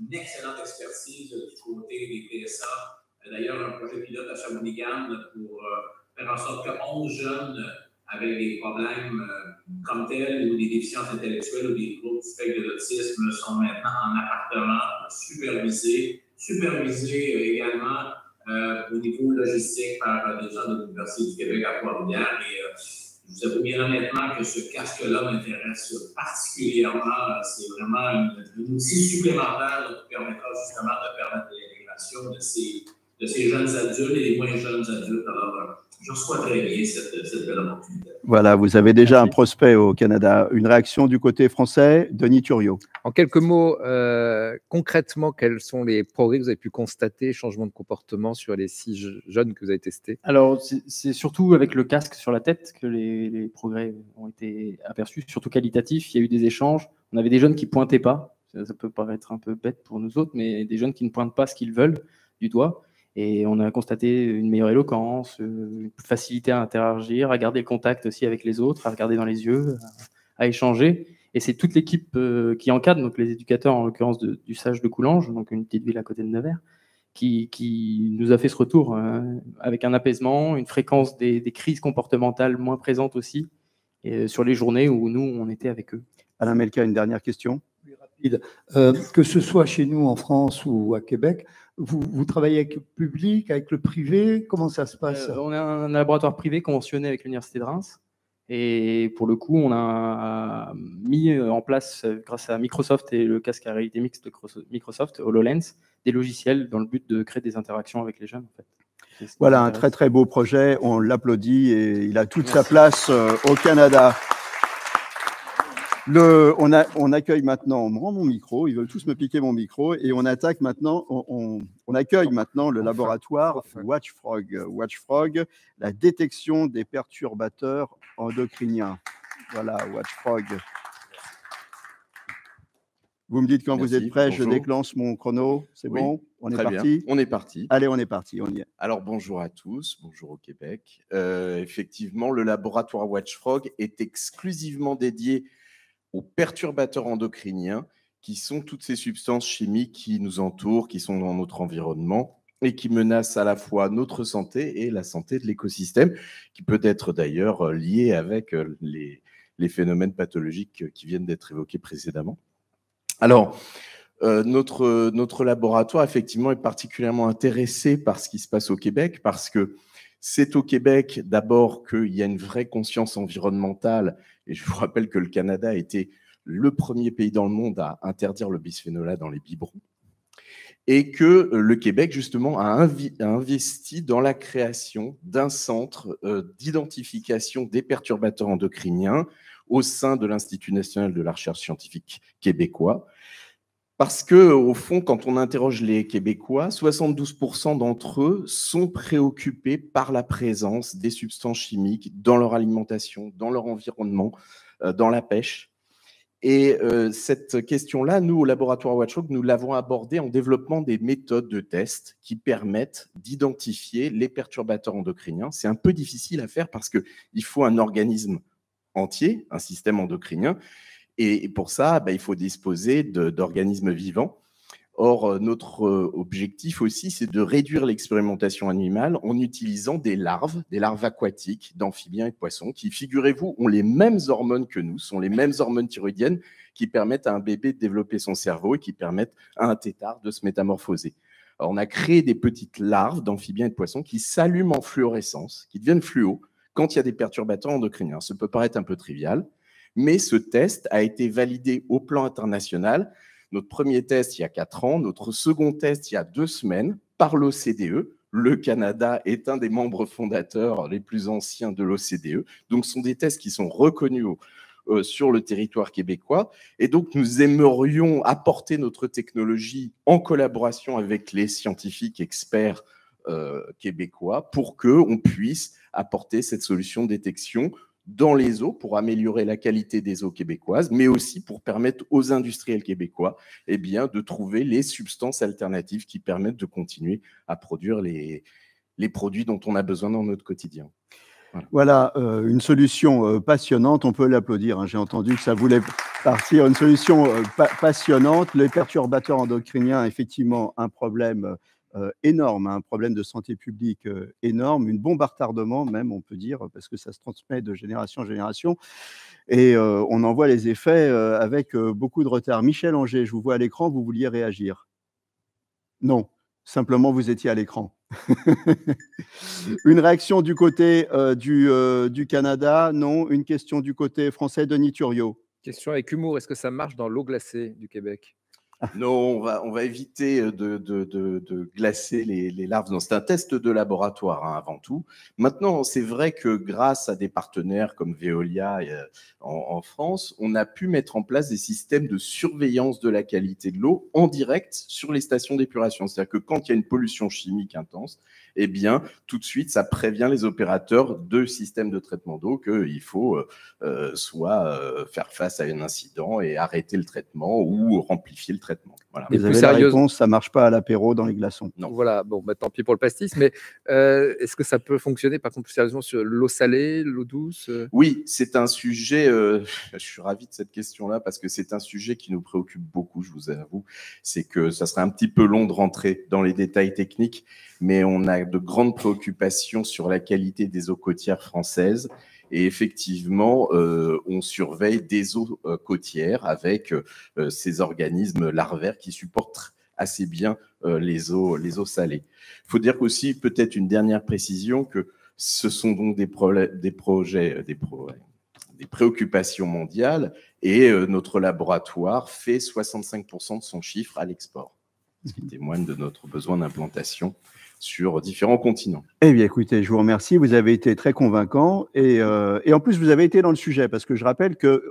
une excellente expertise du côté des TSA. D'ailleurs, un projet pilote à Shawinigan pour faire en sorte que 11 jeunes avec des problèmes comme tels ou des déficiences intellectuelles ou des troubles du spectre de l'autisme sont maintenant en appartement supervisés également au niveau logistique par des gens de l'Université du Québec à Trois-Rivières. Et je vous avoue bien honnêtement que ce casque-là m'intéresse particulièrement. C'est vraiment un outil supplémentaire qui permettra justement de permettre l'intégration de de ces jeunes adultes et les moins jeunes adultes. Alors, je reçois très bien cette belle opportunité. Voilà, vous avez déjà un prospect au Canada. Une réaction du côté français, Denis Thuriot. En quelques mots, concrètement, quels sont les progrès que vous avez pu constater, changements de comportement sur les 6 jeunes que vous avez testés? Alors, c'est surtout avec le casque sur la tête que les progrès ont été aperçus, surtout qualitatifs. Il y a eu des échanges. On avait des jeunes qui ne pointaient pas. Ça peut paraître un peu bête pour nous autres, mais des jeunes qui ne pointent pas ce qu'ils veulent du doigt. Et on a constaté une meilleure éloquence, une facilité à interagir, à garder le contact aussi avec les autres, à regarder dans les yeux, à échanger. Et c'est toute l'équipe qui encadre, donc les éducateurs, en l'occurrence du Sage de Coulanges, donc une petite ville à côté de Nevers, qui nous a fait ce retour avec un apaisement, une fréquence des crises comportementales moins présentes aussi, et sur les journées où nous, on était avec eux. Alain Melka, une dernière question. Que ce soit chez nous en France ou à Québec, vous travaillez avec le public, avec le privé? Comment ça se passe? On a un laboratoire privé conventionné avec l'Université de Reims. Et pour le coup, on a mis en place, grâce à Microsoft et le casque à réalité mixte de Microsoft, HoloLens, des logiciels dans le but de créer des interactions avec les jeunes. En fait. Voilà, un très très beau projet. On l'applaudit et il a toute sa place au Canada. On accueille maintenant, on me rend mon micro, ils veulent tous me piquer mon micro, et on attaque maintenant, on accueille maintenant le laboratoire WatchFrog. WatchFrog, la détection des perturbateurs endocriniens. Voilà, WatchFrog. Vous me dites quand vous êtes prêt, je déclenche mon chrono. C'est bon? On est parti? Bien. On est parti. Allez, on est parti, on y est. Alors, bonjour à tous, bonjour au Québec. Effectivement, le laboratoire WatchFrog est exclusivement dédié aux perturbateurs endocriniens, qui sont toutes ces substances chimiques qui nous entourent, qui sont dans notre environnement et qui menacent à la fois notre santé et la santé de l'écosystème, qui peut être d'ailleurs lié avec les phénomènes pathologiques qui viennent d'être évoqués précédemment. Alors, notre laboratoire, effectivement, est particulièrement intéressé par ce qui se passe au Québec, parce que c'est au Québec, d'abord, qu'il y a une vraie conscience environnementale. Et je vous rappelle que le Canada a été le premier pays dans le monde à interdire le bisphénol A dans les biberons. Et que le Québec, justement, a investi dans la création d'un centre d'identification des perturbateurs endocriniens au sein de l'Institut national de la recherche scientifique québécois. Parce que, au fond, quand on interroge les Québécois, 72% d'entre eux sont préoccupés par la présence des substances chimiques dans leur alimentation, dans leur environnement, dans la pêche. Et cette question-là, nous, au laboratoire WatchFrog, nous l'avons abordée en développant des méthodes de test qui permettent d'identifier les perturbateurs endocriniens. C'est un peu difficile à faire parce qu'il faut un organisme entier, un système endocrinien. Et pour ça, il faut disposer d'organismes vivants. Or, notre objectif aussi, c'est de réduire l'expérimentation animale en utilisant des larves aquatiques d'amphibiens et de poissons qui, figurez-vous, ont les mêmes hormones que nous, sont les mêmes hormones thyroïdiennes qui permettent à un bébé de développer son cerveau et qui permettent à un tétard de se métamorphoser. Alors, on a créé des petites larves d'amphibiens et de poissons qui s'allument en fluorescence, qui deviennent fluo quand il y a des perturbateurs endocriniens. Ça peut paraître un peu trivial, mais ce test a été validé au plan international. Notre premier test, il y a 4 ans. Notre second test, il y a 2 semaines, par l'OCDE. Le Canada est un des membres fondateurs les plus anciens de l'OCDE. Donc, ce sont des tests qui sont reconnus sur le territoire québécois. Et donc, nous aimerions apporter notre technologie en collaboration avec les scientifiques experts québécois pour qu'on puisse apporter cette solution de détection dans les eaux pour améliorer la qualité des eaux québécoises, mais aussi pour permettre aux industriels québécois de trouver les substances alternatives qui permettent de continuer à produire les produits dont on a besoin dans notre quotidien. Voilà, une solution passionnante, on peut l'applaudir, hein. J'ai entendu que ça voulait partir, une solution passionnante. Les perturbateurs endocriniens, effectivement, un problème énorme, un problème de santé publique énorme, une bombe à retardement même, on peut dire, parce que ça se transmet de génération en génération, et on en voit les effets avec beaucoup de retard. Michel Anger, je vous vois à l'écran, vous vouliez réagir? Non, simplement vous étiez à l'écran. Une réaction du côté du Canada? Non. Une question du côté français, Denis Thuriot? Question avec humour, est-ce que ça marche dans l'eau glacée du Québec? Non, on va éviter de glacer les larves. Non, c'est un test de laboratoire hein, avant tout. Maintenant, c'est vrai que grâce à des partenaires comme Veolia en France, on a pu mettre en place des systèmes de surveillance de la qualité de l'eau en direct sur les stations d'épuration. C'est-à-dire que quand il y a une pollution chimique intense, eh bien, tout de suite, ça prévient les opérateurs de systèmes de traitement d'eau qu'il faut soit faire face à un incident et arrêter le traitement ou amplifier le traitement. Voilà. Vous avez la réponse, ça ne marche pas à l'apéro dans les glaçons. Non. Voilà, bon, bah, tant pis pour le pastis, mais est-ce que ça peut fonctionner, par contre, plus sérieusement, sur l'eau salée, l'eau douce Oui, c'est un sujet, je suis ravi de cette question-là, parce que c'est un sujet qui nous préoccupe beaucoup, je vous avoue. C'est que ça serait un petit peu long de rentrer dans les détails techniques, mais on a de grandes préoccupations sur la qualité des eaux côtières françaises. Et effectivement, on surveille des eaux côtières avec ces organismes larvaires qui supportent assez bien les eaux salées. Il faut dire aussi, peut-être une dernière précision, que ce sont donc des préoccupations mondiales et notre laboratoire fait 65% de son chiffre à l'export, ce qui témoigne de notre besoin d'implantation sur différents continents. Eh bien, écoutez, je vous remercie. Vous avez été très convaincant et en plus, vous avez été dans le sujet parce que je rappelle que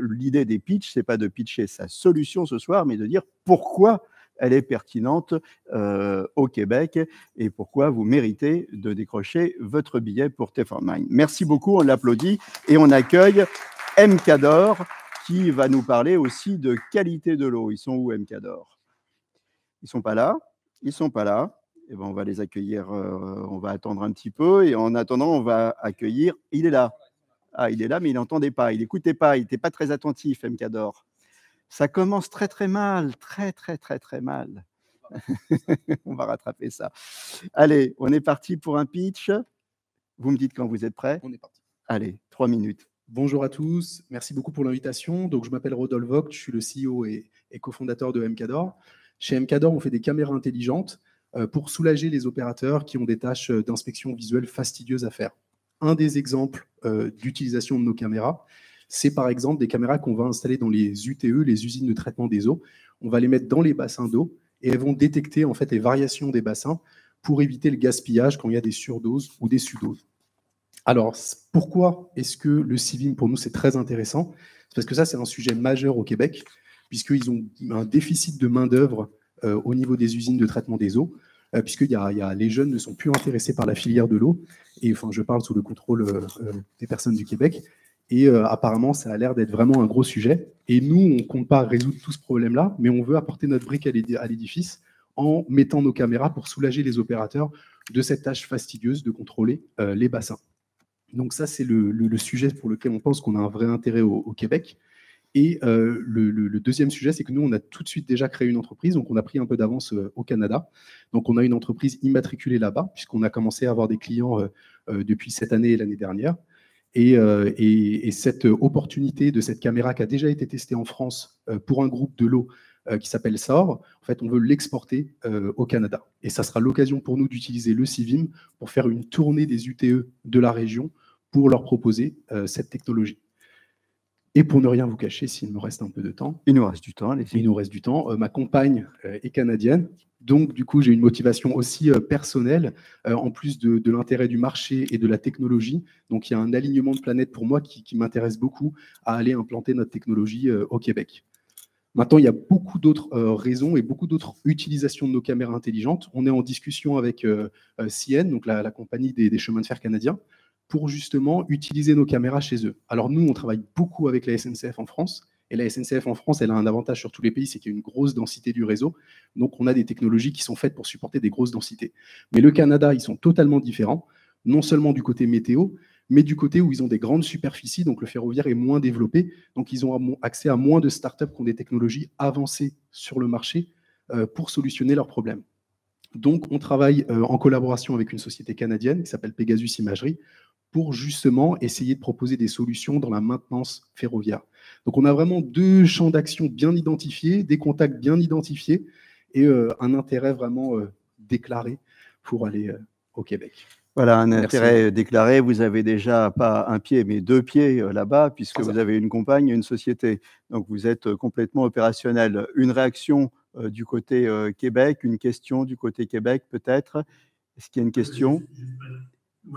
l'idée des pitchs, c'est pas de pitcher sa solution ce soir, mais de dire pourquoi elle est pertinente au Québec et pourquoi vous méritez de décrocher votre billet pour T4Mine. Merci beaucoup, on l'applaudit et on accueille MKdor qui va nous parler aussi de qualité de l'eau. Ils sont où, MKdor? Ils sont pas là? Ils sont pas là. Eh ben, on va les accueillir, on va attendre un petit peu et en attendant, on va accueillir. Il est là. Ah, il est là, mais il n'entendait pas, il n'écoutait pas, il n'était pas très attentif, MKdor. Ça commence très, très mal, très, très, très, très mal. On va rattraper ça. Allez, on est parti pour un pitch. Vous me dites quand vous êtes prêts. On est parti. Allez, 3 minutes. Bonjour à tous, merci beaucoup pour l'invitation. Donc, je m'appelle Rodolphe Vogt, je suis le CEO et cofondateur de MKdor. Chez MKdor, on fait des caméras intelligentes pour soulager les opérateurs qui ont des tâches d'inspection visuelle fastidieuses à faire. Un des exemples d'utilisation de nos caméras, c'est par exemple des caméras qu'on va installer dans les UTE, les usines de traitement des eaux. On va les mettre dans les bassins d'eau et elles vont détecter en fait les variations des bassins pour éviter le gaspillage quand il y a des surdoses ou des sous-doses. Alors, pourquoi est-ce que le CIVIM, pour nous, c'est très intéressant? C'est parce que ça, c'est un sujet majeur au Québec, puisqu'ils ont un déficit de main-d'œuvre au niveau des usines de traitement des eaux, les jeunes ne sont plus intéressés par la filière de l'eau, et enfin, je parle sous le contrôle des personnes du Québec, et apparemment, ça a l'air d'être vraiment un gros sujet. Et nous, on ne compte pas résoudre tout ce problème-là, mais on veut apporter notre brique à l'édifice en mettant nos caméras pour soulager les opérateurs de cette tâche fastidieuse de contrôler les bassins. Donc ça, c'est le sujet pour lequel on pense qu'on a un vrai intérêt au Québec. Et le deuxième sujet, c'est que nous, on a tout de suite déjà créé une entreprise, donc on a pris un peu d'avance au Canada. Donc on a une entreprise immatriculée là-bas, puisqu'on a commencé à avoir des clients depuis cette année et l'année dernière. Et cette opportunité de cette caméra qui a déjà été testée en France pour un groupe de l'eau qui s'appelle SAOR, en fait, on veut l'exporter au Canada. Et ça sera l'occasion pour nous d'utiliser le CIVIM pour faire une tournée des UTE de la région pour leur proposer cette technologie. Et pour ne rien vous cacher, s'il me reste un peu de temps. Il nous reste du temps, allez-y. Il nous reste du temps. Ma compagne est canadienne. Donc, du coup, j'ai une motivation aussi personnelle, en plus de l'intérêt du marché et de la technologie. Donc, il y a un alignement de planète pour moi qui m'intéresse beaucoup à aller implanter notre technologie au Québec. Maintenant, il y a beaucoup d'autres raisons et beaucoup d'autres utilisations de nos caméras intelligentes. On est en discussion avec CN, donc la compagnie des chemins de fer canadiens, pour justement utiliser nos caméras chez eux. Alors nous, on travaille beaucoup avec la SNCF en France, et la SNCF en France, elle a un avantage sur tous les pays, c'est qu'il y a une grosse densité du réseau, donc on a des technologies qui sont faites pour supporter des grosses densités. Mais le Canada, ils sont totalement différents, non seulement du côté météo, mais du côté où ils ont des grandes superficies, donc le ferroviaire est moins développé, donc ils ont accès à moins de startups qui ont des technologies avancées sur le marché pour solutionner leurs problèmes. Donc on travaille en collaboration avec une société canadienne qui s'appelle Pegasus Imagerie, pour justement essayer de proposer des solutions dans la maintenance ferroviaire. Donc on a vraiment deux champs d'action bien identifiés, des contacts bien identifiés et un intérêt vraiment déclaré pour aller au Québec. Voilà, un Merci. intérêt déclaré. Vous avez déjà pas un pied, mais 2 pieds là-bas, puisque C'est ça. vous avez une compagne et une société. Donc, vous êtes complètement opérationnel. Une réaction du côté Québec, une question du côté Québec, peut-être. Est-ce qu'il y a une question?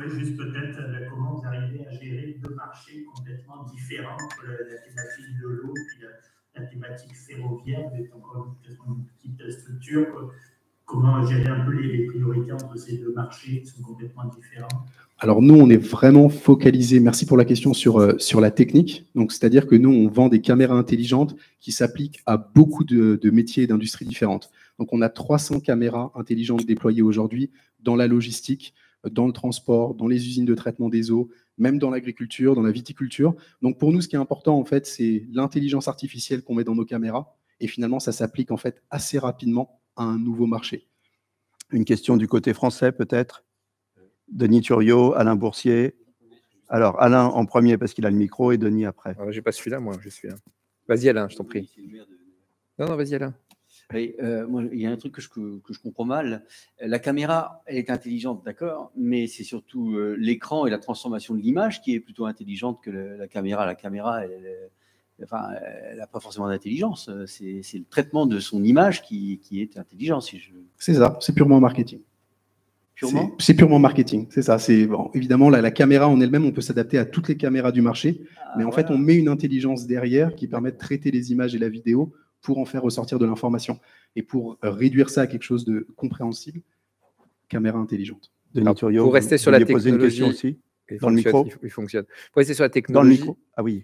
Juste peut-être comment vous arrivez à gérer deux marchés complètement différents, la thématique de l'eau et la thématique ferroviaire. Vous êtes encore une petite structure. Comment gérer un peu les priorités entre ces deux marchés qui sont complètement différents? Alors nous, on est vraiment focalisé, merci pour la question, sur la technique. Donc, c'est-à-dire que nous, on vend des caméras intelligentes qui s'appliquent à beaucoup de métiers et d'industries différentes. Donc, on a 300 caméras intelligentes déployées aujourd'hui dans la logistique, dans le transport, dans les usines de traitement des eaux, même dans l'agriculture, dans la viticulture. Donc, pour nous, ce qui est important, en fait, c'est l'intelligence artificielle qu'on met dans nos caméras. Et finalement, ça s'applique en fait assez rapidement à un nouveau marché. Une question du côté français, peut-être? Denis Thuriot, Alain Boursier. Alors, Alain en premier parce qu'il a le micro et Denis après. Je n'ai pas celui-là, moi, je suis là. Vas-y, Alain, je t'en prie. Non, vas-y, Alain. Oui, moi, il y a un truc que je comprends mal. La caméra, elle est intelligente, d'accord, mais c'est surtout l'écran et la transformation de l'image qui est plutôt intelligente que la caméra. La caméra, elle n'a pas forcément d'intelligence. C'est le traitement de son image qui est intelligent. C'est ça, c'est purement marketing. C'est purement marketing, c'est ça. Bon, évidemment, la caméra en elle-même, on peut s'adapter à toutes les caméras du marché, mais en fait, on met une intelligence derrière qui permet de traiter les images et la vidéo pour en faire ressortir de l'information. Et pour réduire ça à quelque chose de compréhensible, caméra intelligente. Denis Thuriot, pour rester sur la technologie, une question aussi dans le micro. Il fonctionne. Pour rester sur la technologie. Dans le micro. Ah oui.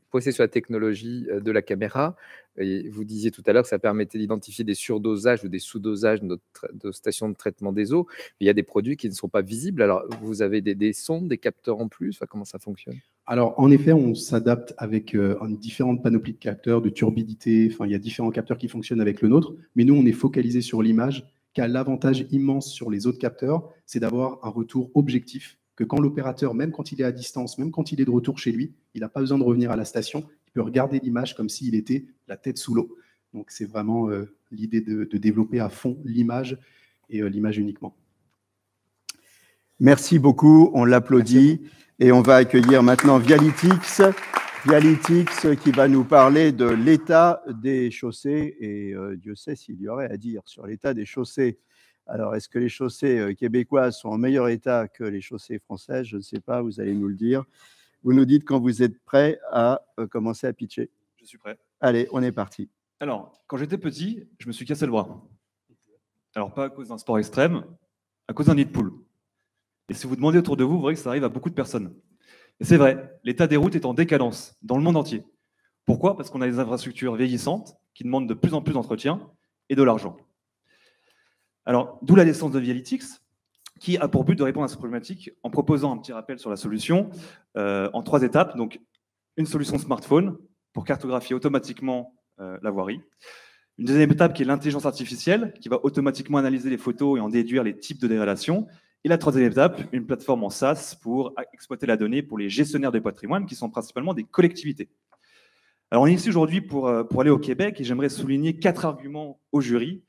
Pour rester sur la technologie de la caméra, et vous disiez tout à l'heure que ça permettait d'identifier des surdosages ou des sous-dosages de stations de traitement des eaux. Il y a des produits qui ne sont pas visibles. Alors, vous avez des sondes, des capteurs en plus. Comment ça fonctionne? Alors, en effet, on s'adapte avec différentes panoplies de capteurs, de turbidité. Il y a différents capteurs qui fonctionnent avec le nôtre. Mais nous, on est focalisé sur l'image, qui a l'avantage immense sur les autres capteurs, c'est d'avoir un retour objectif, que quand l'opérateur, même quand il est à distance, même quand il est de retour chez lui, il n'a pas besoin de revenir à la station. Il peut regarder l'image comme s'il était la tête sous l'eau. Donc, c'est vraiment l'idée de développer à fond l'image et l'image uniquement. Merci beaucoup, on l'applaudit. Et on va accueillir maintenant Vialytix qui va nous parler de l'état des chaussées. Et Dieu sait s'il y aurait à dire sur l'état des chaussées. Alors, est-ce que les chaussées québécoises sont en meilleur état que les chaussées françaises? Je ne sais pas, vous allez nous le dire. Vous nous dites quand vous êtes prêt à commencer à pitcher. Je suis prêt. Allez, on est parti. Alors, quand j'étais petit, je me suis cassé le bras. Alors, pas à cause d'un sport extrême, à cause d'un nid de poule. Et si vous demandez autour de vous, vous verrez que ça arrive à beaucoup de personnes. Et c'est vrai, l'état des routes est en décadence dans le monde entier. Pourquoi? Parce qu'on a des infrastructures vieillissantes qui demandent de plus en plus d'entretien et de l'argent. Alors, d'où la naissance de Vialytix, qui a pour but de répondre à cette problématique en proposant un petit rappel sur la solution en 3 étapes. Donc, une solution smartphone pour cartographier automatiquement la voirie. Une deuxième étape qui est l'intelligence artificielle, qui va automatiquement analyser les photos et en déduire les types de dégradation. Et la troisième étape, une plateforme en SaaS pour exploiter la donnée pour les gestionnaires de patrimoine, qui sont principalement des collectivités. Alors, on est ici aujourd'hui pour aller au Québec et j'aimerais souligner 4 arguments au jury.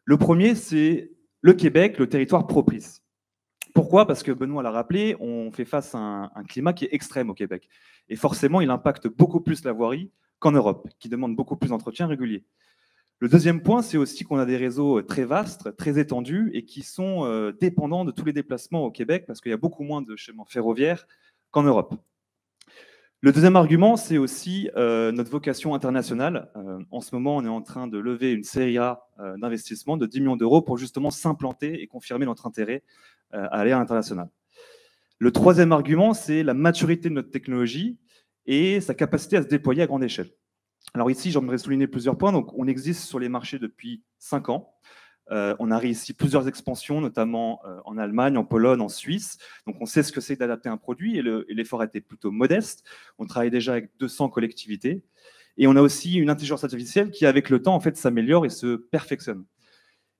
Le premier, c'est le Québec, le territoire propice. Pourquoi? Parce que Benoît l'a rappelé, on fait face à un climat qui est extrême au Québec. Et forcément, il impacte beaucoup plus la voirie qu'en Europe, qui demande beaucoup plus d'entretien régulier. Le deuxième point, c'est aussi qu'on a des réseaux très vastes, très étendus, et qui sont dépendants de tous les déplacements au Québec, parce qu'il y a beaucoup moins de chemins ferroviaires qu'en Europe. Le deuxième argument, c'est aussi notre vocation internationale. En ce moment, on est en train de lever une série A d'investissement de 10 millions d'euros pour justement s'implanter et confirmer notre intérêt à aller à l'international. Le troisième argument, c'est la maturité de notre technologie et sa capacité à se déployer à grande échelle. Alors ici, j'aimerais souligner plusieurs points. Donc, on existe sur les marchés depuis 5 ans. On a réussi plusieurs expansions, notamment en Allemagne, en Pologne, en Suisse. Donc, on sait ce que c'est d'adapter un produit et l'effort a été plutôt modeste. On travaille déjà avec 200 collectivités. Et on a aussi une intelligence artificielle qui, avec le temps, en fait, s'améliore et se perfectionne.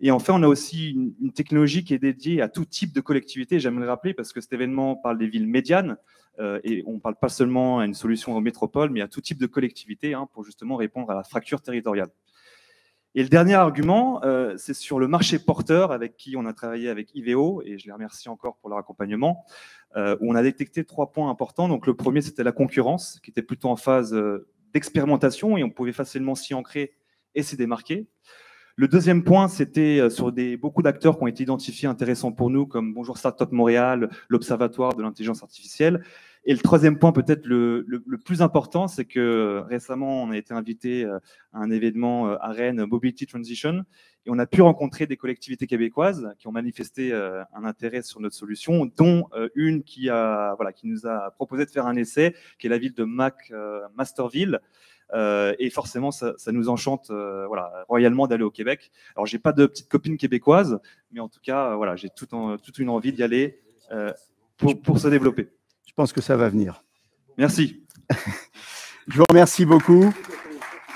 Et enfin, on a aussi une technologie qui est dédiée à tout type de collectivité. J'aimerais le rappeler parce que cet événement parle des villes médianes et on ne parle pas seulement à une solution aux métropoles, mais à tout type de collectivité pour justement répondre à la fracture territoriale. Et le dernier argument, c'est sur le marché porteur avec qui on a travaillé avec IVEO, et je les remercie encore pour leur accompagnement, où on a détecté 3 points importants. Donc le premier, c'était la concurrence, qui était plutôt en phase d'expérimentation, et on pouvait facilement s'y ancrer et s'y démarquer. Le deuxième point, c'était sur beaucoup d'acteurs qui ont été identifiés intéressants pour nous, comme Bonjour Startup Montréal, l'Observatoire de l'intelligence artificielle. Et le troisième point, peut-être le plus important, c'est que récemment, on a été invité à un événement à Rennes, Mobility Transition, et on a pu rencontrer des collectivités québécoises qui ont manifesté un intérêt sur notre solution, dont une qui nous a proposé de faire un essai, qui est la ville de Masterville. Et forcément, ça nous enchante royalement d'aller au Québec. Alors, j'ai pas de petite copine québécoise, mais en tout cas, j'ai toute une envie d'y aller pour se développer. Je pense que ça va venir. Merci. Je vous remercie beaucoup.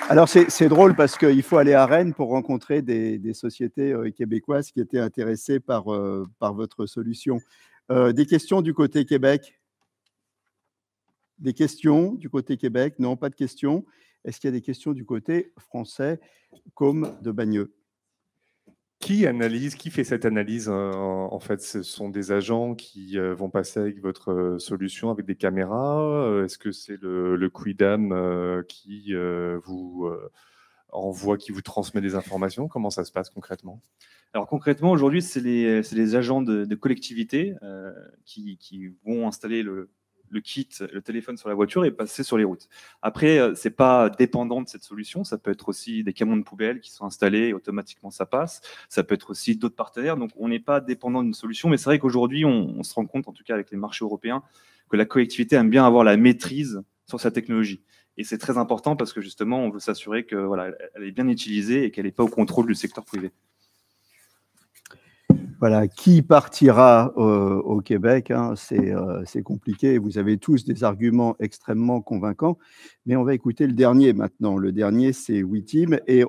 Alors, c'est drôle parce qu'il faut aller à Rennes pour rencontrer des sociétés québécoises qui étaient intéressées par votre solution. Des questions du côté Québec? Des questions du côté Québec? Non, pas de questions. Est-ce qu'il y a des questions du côté français, comme de Bagneux? Qui fait cette analyse? En fait, ce sont des agents qui vont passer avec votre solution avec des caméras. Est-ce que c'est le Quidam qui vous envoie, qui vous transmet des informations? Comment ça se passe concrètement? Alors concrètement, aujourd'hui, c'est les agents de collectivité qui vont installer le kit, le téléphone sur la voiture et passer sur les routes. Après, c'est pas dépendant de cette solution. Ça peut être aussi des camions de poubelle qui sont installés et automatiquement ça passe. Ça peut être aussi d'autres partenaires. Donc, on n'est pas dépendant d'une solution. Mais c'est vrai qu'aujourd'hui, on se rend compte, en tout cas avec les marchés européens, que la collectivité aime bien avoir la maîtrise sur sa technologie. Et c'est très important parce que justement, on veut s'assurer que elle est bien utilisée et qu'elle n'est pas au contrôle du secteur privé. Voilà, qui partira au Québec, hein, c'est compliqué. Vous avez tous des arguments extrêmement convaincants, mais on va écouter le dernier maintenant. Le dernier, c'est WeTeam. Et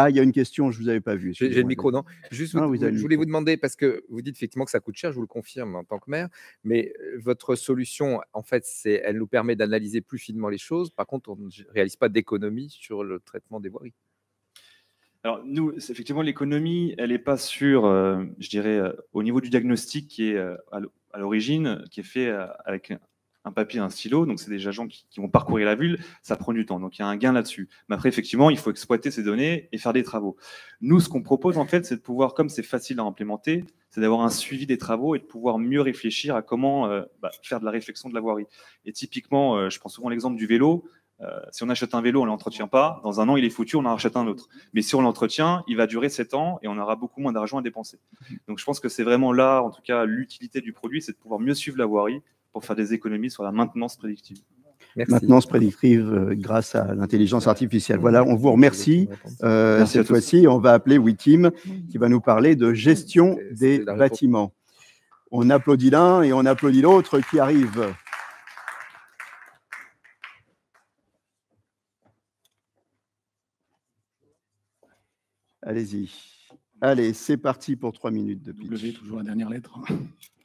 il y a une question, je ne vous avais pas vu. J'ai le micro, non. Juste, je voulais vous demander, parce que vous dites effectivement que ça coûte cher, je vous le confirme en tant que maire, mais votre solution, en fait, elle nous permet d'analyser plus finement les choses. Par contre, on ne réalise pas d'économie sur le traitement des voiries. Alors, nous, effectivement, l'économie, elle n'est pas sur, je dirais, au niveau du diagnostic qui est à l'origine, qui est fait avec un papier et un stylo. Donc, c'est des agents qui vont parcourir la ville. Ça prend du temps. Donc, il y a un gain là-dessus. Mais après, effectivement, il faut exploiter ces données et faire des travaux. Nous, ce qu'on propose, en fait, c'est de pouvoir, comme c'est facile à implémenter, c'est d'avoir un suivi des travaux et de pouvoir mieux réfléchir à comment faire de la réflexion de la voirie. Et typiquement, je prends souvent l'exemple du vélo. Si on achète un vélo, on ne l'entretient pas. Dans un an, il est foutu, on en rachète un autre. Mais si on l'entretient, il va durer 7 ans et on aura beaucoup moins d'argent à dépenser. Donc, je pense que c'est vraiment là, en tout cas, l'utilité du produit, c'est de pouvoir mieux suivre la voirie pour faire des économies sur la maintenance prédictive. Merci. Maintenance prédictive grâce à l'intelligence artificielle. Voilà, on vous remercie. Cette fois-ci, on va appeler WeTeam qui va nous parler de gestion des bâtiments. On applaudit l'un et on applaudit l'autre qui arrive. Allez-y. Allez, c'est parti pour 3 minutes de pitch. W, toujours la dernière lettre.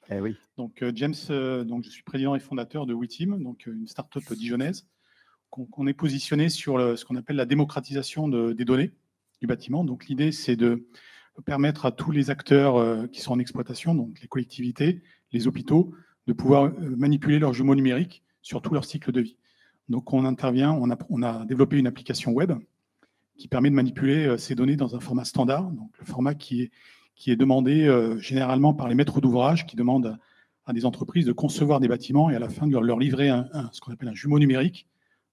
Eh oui. Donc, James, je suis président et fondateur de WeTeam, donc une start-up dijonnaise. On est positionné sur ce qu'on appelle la démocratisation des données du bâtiment. Donc, l'idée, c'est de permettre à tous les acteurs qui sont en exploitation, donc les collectivités, les hôpitaux, de pouvoir manipuler leurs jumeaux numériques sur tout leur cycle de vie. Donc, on intervient, on a développé une application web qui permet de manipuler ces données dans un format standard, donc le format qui est demandé généralement par les maîtres d'ouvrage, qui demandent à des entreprises de concevoir des bâtiments et à la fin de leur livrer ce qu'on appelle un jumeau numérique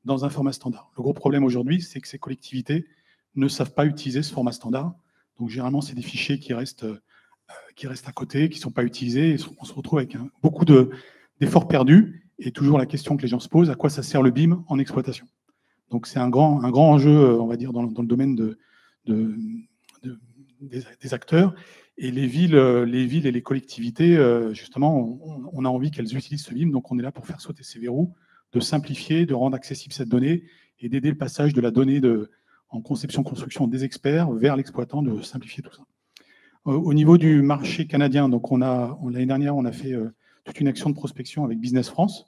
dans un format standard. Le gros problème aujourd'hui, c'est que ces collectivités ne savent pas utiliser ce format standard. Donc généralement, c'est des fichiers qui restent à côté, qui ne sont pas utilisés, et on se retrouve avec beaucoup d'efforts perdus, et toujours la question que les gens se posent, à quoi ça sert le BIM en exploitation? Donc c'est un grand enjeu, on va dire, dans le domaine des acteurs. Et les villes et les collectivités, justement, on a envie qu'elles utilisent ce BIM. Donc on est là pour faire sauter ces verrous, de simplifier, de rendre accessible cette donnée et d'aider le passage de la donnée en conception-construction des experts vers l'exploitant, de simplifier tout ça. Au niveau du marché canadien, donc l'année dernière, on a fait toute une action de prospection avec Business France,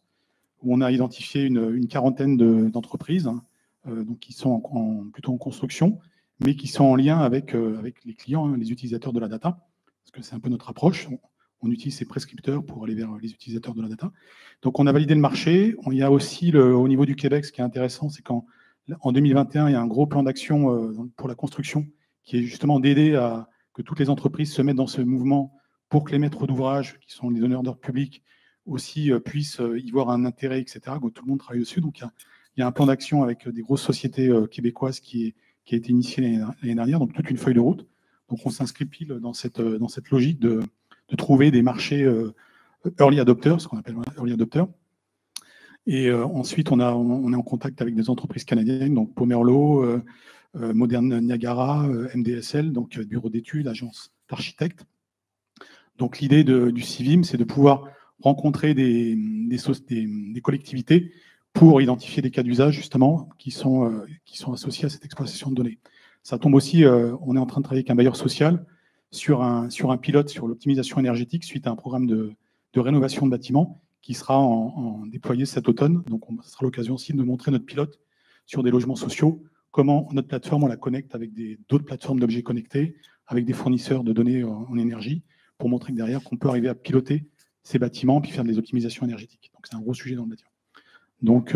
où on a identifié une quarantaine d'entreprises, donc qui sont plutôt en construction, mais qui sont en lien avec les clients, hein, les utilisateurs de la data, parce que c'est un peu notre approche. On utilise ces prescripteurs pour aller vers les utilisateurs de la data. Donc, on a validé le marché. Il y a aussi, au niveau du Québec, ce qui est intéressant, c'est qu'en 2021, il y a un gros plan d'action pour la construction qui est justement d'aider à que toutes les entreprises se mettent dans ce mouvement pour que les maîtres d'ouvrage, qui sont les donneurs d'ordre public, aussi puissent y voir un intérêt, etc. Donc, tout le monde travaille dessus. Donc, il y a un plan d'action avec des grosses sociétés québécoises qui a été initié l'année dernière, donc toute une feuille de route. Donc, on s'inscrit pile dans cette logique de trouver des marchés early adopters, ce qu'on appelle early adopters. Et ensuite, on est en contact avec des entreprises canadiennes, donc Pomerleau, Modern Niagara, MDSL, donc bureau d'études, agence d'architectes. Donc l'idée du CIVIM, c'est de pouvoir rencontrer des collectivités pour identifier des cas d'usage, justement, qui sont associés à cette exploitation de données. Ça tombe aussi, on est en train de travailler avec un bailleur social sur un pilote sur l'optimisation énergétique suite à un programme de rénovation de bâtiments qui sera déployé cet automne. Donc, ce sera l'occasion aussi de montrer notre pilote sur des logements sociaux, comment notre plateforme, on la connecte avec d'autres plateformes d'objets connectés, avec des fournisseurs de données en énergie, pour montrer que derrière, qu'on peut arriver à piloter ces bâtiments puis faire des optimisations énergétiques. Donc, c'est un gros sujet dans le bâtiment. Donc,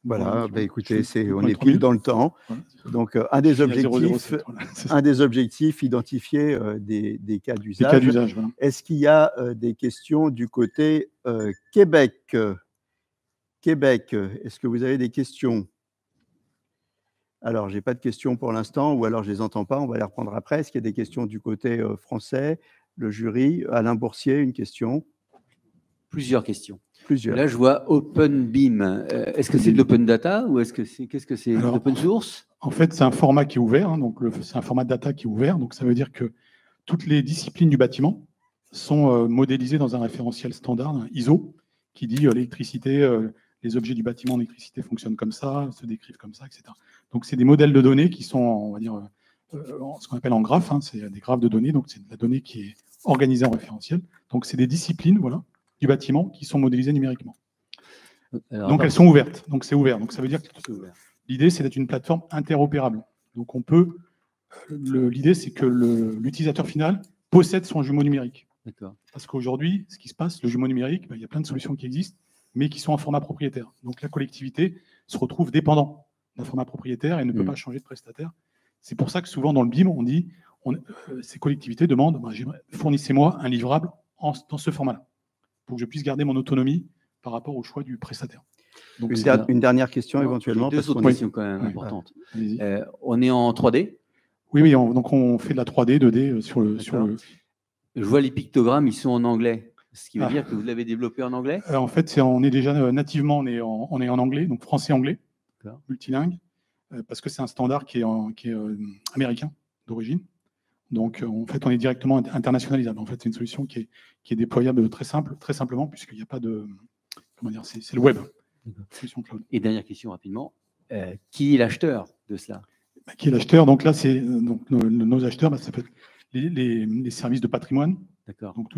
voilà, écoutez, on est pile dans le temps. Voilà. Donc, un des objectifs, identifier des cas d'usage. Voilà. Est-ce qu'il y a des questions du côté Québec? Québec, est-ce que vous avez des questions? Alors, je n'ai pas de questions pour l'instant, ou alors je ne les entends pas, on va les reprendre après. Est-ce qu'il y a des questions du côté français? Le jury, Alain Boursier, une question? Plusieurs questions. Plusieurs. Là, je vois OpenBeam. Est-ce que c'est de l'open data ou qu'est-ce que c'est l'open source? En fait, c'est un format qui est ouvert, hein, donc c'est un format data qui est ouvert. Donc, ça veut dire que toutes les disciplines du bâtiment sont modélisées dans un référentiel standard, un ISO, qui dit l'électricité, les objets du bâtiment d'électricité fonctionnent comme ça, se décrivent comme ça, etc. Donc, c'est des modèles de données qui sont, on va dire, ce qu'on appelle en graphe, hein, c'est des graphes de données, donc c'est de la donnée qui est organisée en référentiel. Donc, c'est des disciplines, voilà, du bâtiment qui sont modélisées numériquement. Donc, elles sont ouvertes. Donc, c'est ouvert. Donc, ça veut dire que l'idée, c'est d'être une plateforme interopérable. Donc, on peut. L'idée, c'est que l'utilisateur final possède son jumeau numérique. Parce qu'aujourd'hui, ce qui se passe, le jumeau numérique, il y a plein de solutions qui existent, mais qui sont en format propriétaire. Donc, la collectivité se retrouve dépendant d'un format propriétaire et ne peut pas changer de prestataire. C'est pour ça que souvent, dans le BIM, on dit ces collectivités demandent fournissez-moi un livrable dans ce format-là, pour que je puisse garder mon autonomie par rapport au choix du prestataire. Donc, une dernière question éventuellement. Deux autres questions quand même importantes. On est en 3D? Oui, donc on fait de la 3D, 2D sur le. Je vois les pictogrammes, ils sont en anglais. Ce qui veut dire que vous l'avez développé en anglais? En fait, on est déjà nativement, on est en anglais, donc français-anglais, multilingue, parce que c'est un standard qui est américain d'origine. Donc, en fait, on est directement internationalisable. En fait, c'est une solution qui est déployable très simplement, puisqu'il n'y a pas de. Comment dire, c'est le web. Solution cloud. Et dernière question rapidement. Qui est l'acheteur de cela? Qui est l'acheteur? Donc là, c'est nos acheteurs, ça peut être les services de patrimoine. D'accord. Donc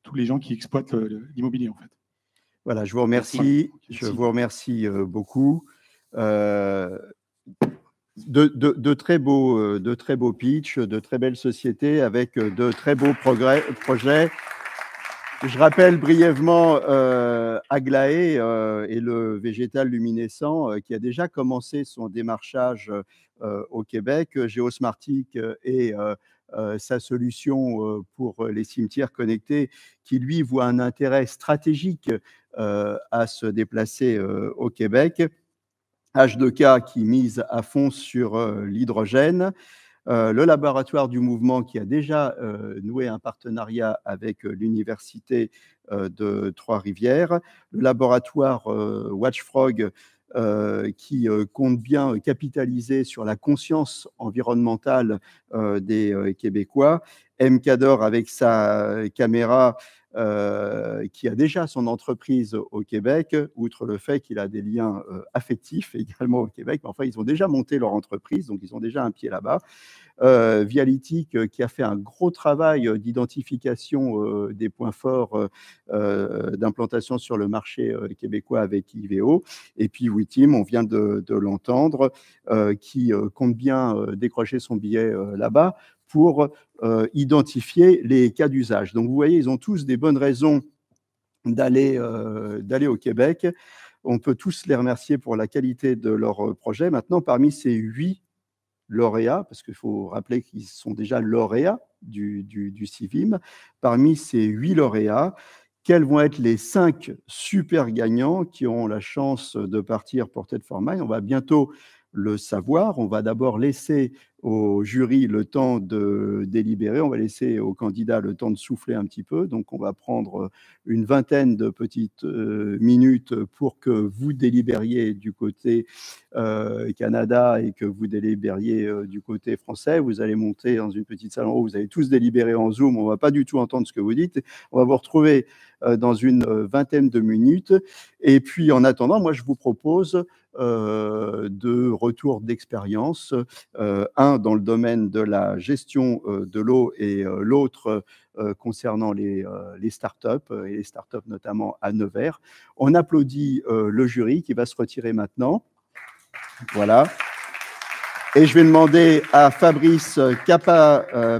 tous les gens qui exploitent l'immobilier, en fait. Voilà, je vous remercie. Je vous remercie beaucoup. De très beaux pitchs, de très belles sociétés avec de très beaux projets. Je rappelle brièvement Aglaé et le végétal luminescent qui a déjà commencé son démarchage au Québec. Geosmartic et sa solution pour les cimetières connectés qui, lui, voit un intérêt stratégique à se déplacer au Québec. H2K qui mise à fond sur l'hydrogène. Le laboratoire du mouvement qui a déjà noué un partenariat avec l'université de Trois-Rivières, le laboratoire Watchfrog qui compte bien capitaliser sur la conscience environnementale des Québécois. MCADOR, avec sa caméra, qui a déjà son entreprise au Québec, outre le fait qu'il a des liens affectifs également au Québec, mais enfin, ils ont déjà monté leur entreprise, donc ils ont déjà un pied là-bas. Vialytic, qui a fait un gros travail d'identification des points forts d'implantation sur le marché québécois avec IVEO. Et puis WeTeam, on vient de l'entendre, qui compte bien décrocher son billet là-bas pour identifier les cas d'usage. Donc vous voyez, ils ont tous des bonnes raisons d'aller au Québec. On peut tous les remercier pour la qualité de leur projet. Maintenant, parmi ces 8 lauréats, parce qu'il faut rappeler qu'ils sont déjà lauréats du CIVIM, parmi ces 8 lauréats, quels vont être les 5 super gagnants qui auront la chance de partir pour Ted for Mine? On va bientôt le savoir. On va d'abord laisser au jury le temps de délibérer. On va laisser aux candidats le temps de souffler un petit peu. Donc, on va prendre une vingtaine de petites minutes pour que vous délibériez du côté Canada et que vous délibériez du côté français. Vous allez monter dans une petite salle en haut. Vous allez tous délibérer en Zoom. On ne va pas du tout entendre ce que vous dites. On va vous retrouver dans une vingtaine de minutes. Et puis, en attendant, moi, je vous propose de retours d'expérience, un dans le domaine de la gestion de l'eau et l'autre concernant les startups, et les startups notamment à Nevers. On applaudit le jury qui va se retirer maintenant. Voilà. Et je vais demander à Fabrice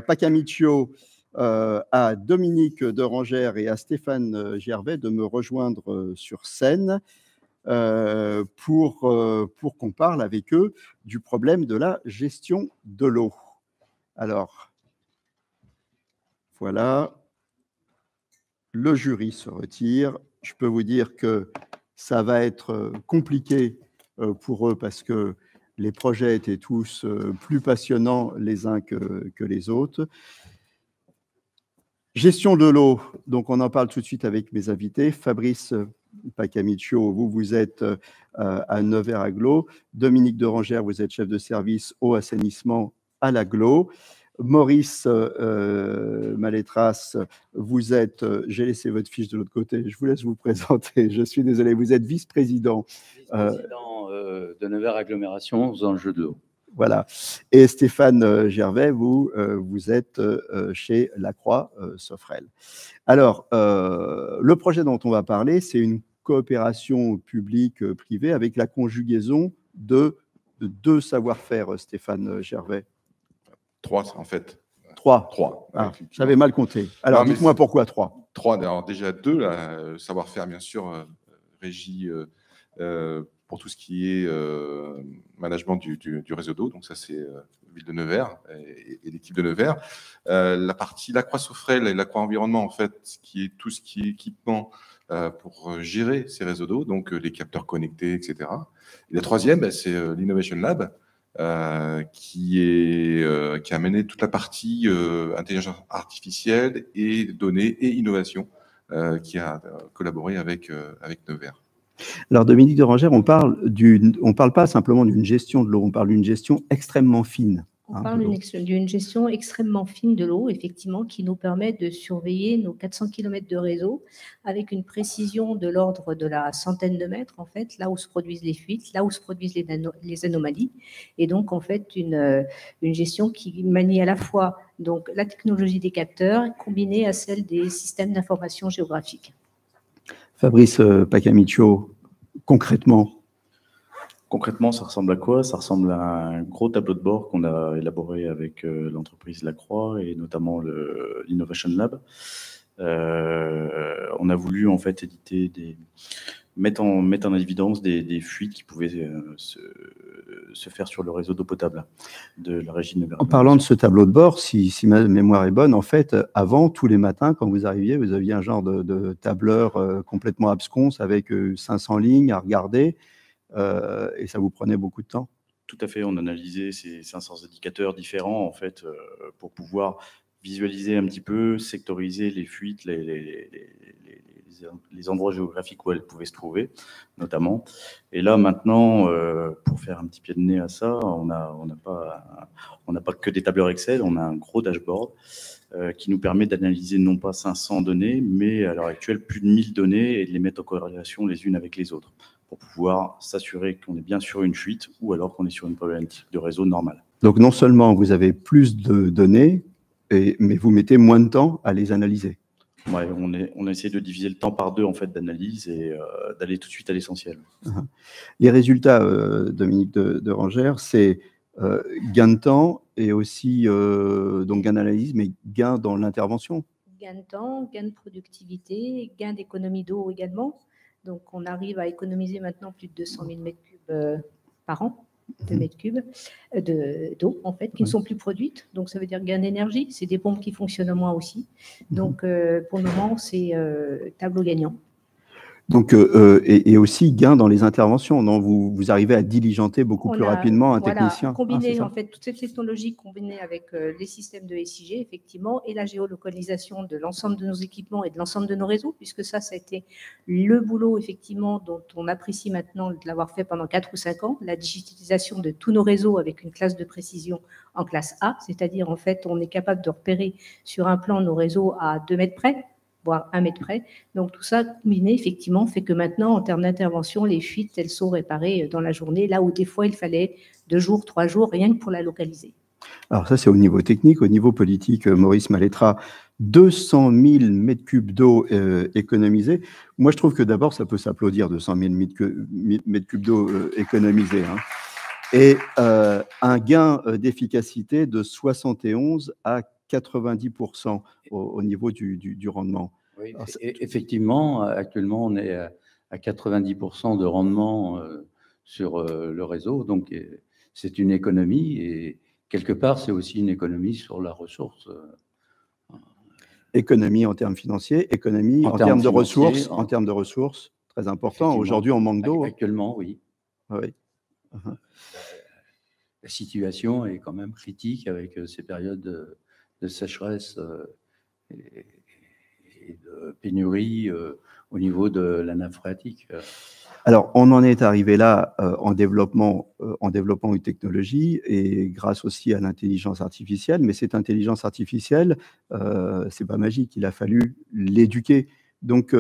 Pacamiccio, à Dominique Derangère et à Stéphane Gervais de me rejoindre sur scène pour qu'on parle avec eux du problème de la gestion de l'eau. Alors, voilà, le jury se retire. Je peux vous dire que ça va être compliqué pour eux parce que les projets étaient tous plus passionnants les uns que les autres. Gestion de l'eau, donc on en parle tout de suite avec mes invités. Fabrice Pacamiccio, vous êtes à Nevers-Agglo. Dominique Derangère, vous êtes chef de service eau assainissement à l'Agglo. Maurice Malétras, vous êtes, j'ai laissé votre fiche de l'autre côté, je vous laisse vous présenter, je suis désolé, vous êtes vice-président. Vice-président de Nevers Agglomération aux enjeux de l'eau. Voilà. Et Stéphane Gervais, vous êtes chez Lacroix Sofrel. Alors, le projet dont on va parler, c'est une coopération publique-privée avec la conjugaison de 2 savoir-faire, Stéphane Gervais. 3, en fait. 3. Ah, j'avais mal compté. Alors, dites-moi pourquoi 3. 3, alors déjà 2, savoir-faire, bien sûr, régie pour tout ce qui est management du réseau d'eau. Donc ça, c'est Ville de Nevers et l'équipe de Nevers. La partie Lacroix Sofrel et Lacroix Environnement, en fait, qui est tout ce qui est équipement pour gérer ces réseaux d'eau, donc les capteurs connectés, etc. Et la troisième, c'est l'Innovation Lab, qui a mené toute la partie intelligence artificielle et données et innovation, qui a collaboré avec Nevers. Alors, Dominique Derangère, on parle pas simplement d'une gestion de l'eau, on parle d'une gestion extrêmement fine. On parle d'une gestion extrêmement fine de l'eau, effectivement, qui nous permet de surveiller nos 400 km de réseau avec une précision de l'ordre de la centaine de mètres, en fait, là où se produisent les fuites, là où se produisent les anomalies. Et donc, en fait, une gestion qui manie à la fois donc, la technologie des capteurs combinée à celle des systèmes d'information géographique. Fabrice Pacamiccio, concrètement? Concrètement, ça ressemble à quoi? Ça ressemble à un gros tableau de bord qu'on a élaboré avec l'entreprise Lacroix et notamment l'Innovation Lab. On a voulu en fait mettre en évidence des fuites qui pouvaient se faire sur le réseau d'eau potable de la région de Nevers. En parlant de ce tableau de bord, si ma mémoire est bonne, en fait, avant, tous les matins, quand vous arriviez, vous aviez un genre de tableur complètement absconce avec 500 lignes à regarder. Et ça vous prenait beaucoup de temps? Tout à fait, on analysait ces 500 indicateurs différents en fait pour pouvoir visualiser un petit peu, sectoriser les fuites, les les endroits géographiques où elles pouvaient se trouver, notamment. Et là, maintenant, pour faire un petit pied de nez à ça, on n'a pas que des tableurs Excel, on a un gros dashboard qui nous permet d'analyser non pas 500 données, mais à l'heure actuelle, plus de 1000 données et de les mettre en corrélation les unes avec les autres pour pouvoir s'assurer qu'on est bien sur une fuite ou alors qu'on est sur une problématique de réseau normale. Donc, non seulement vous avez plus de données, mais vous mettez moins de temps à les analyser. Ouais, on essaie de diviser le temps par 2 en fait, d'analyse et d'aller tout de suite à l'essentiel. Les résultats, Dominique de Rangère, c'est gain de temps et aussi donc gain d'analyse, mais gain dans l'intervention. Gain de temps, gain de productivité, gain d'économie d'eau également. Donc, on arrive à économiser maintenant plus de 200 000 mètres cubes par an de mètres cubes d'eau, en fait, qui ne sont plus produites. Donc, ça veut dire gain d'énergie. C'est des pompes qui fonctionnent moins aussi. Donc, pour le moment, c'est tableau gagnant. Donc, et aussi gain dans les interventions. Non, vous arrivez à diligenter beaucoup plus rapidement un technicien. Combiner en fait toutes ces technologies combinées avec les systèmes de SIG, effectivement, et la géolocalisation de l'ensemble de nos équipements et de l'ensemble de nos réseaux, puisque ça a été le boulot, effectivement, dont on apprécie maintenant de l'avoir fait pendant 4 ou 5 ans, la digitalisation de tous nos réseaux avec une classe de précision en classe A, c'est-à-dire, en fait, on est capable de repérer sur un plan nos réseaux à 2 mètres près, voire 1 mètre près. Donc, tout ça combiné, effectivement, fait que maintenant, en termes d'intervention, les fuites, elles sont réparées dans la journée, là où des fois, il fallait 2 jours, 3 jours, rien que pour la localiser. Alors ça, c'est au niveau technique. Au niveau politique, Maurice Malétra, 200 000 mètres cubes d'eau économisés. Moi, je trouve que d'abord, ça peut s'applaudir, 200 000 mètres cubes d'eau économisés. Hein. Et un gain d'efficacité de 71 à 90% au niveau du rendement. Oui, effectivement, actuellement, on est à 90% de rendement sur le réseau. Donc, c'est une économie et quelque part, c'est aussi une économie sur la ressource. Économie en termes financiers, économie en termes de ressources, en termes de ressources, très important. Aujourd'hui, on manque d'eau. Actuellement, oui. Oui. La situation est quand même critique avec ces périodes de sécheresse et de pénurie au niveau de la nappe phréatique. Alors, on en est arrivé là en développant une technologie et grâce aussi à l'intelligence artificielle. Mais cette intelligence artificielle, c'est pas magique. Il a fallu l'éduquer. Donc,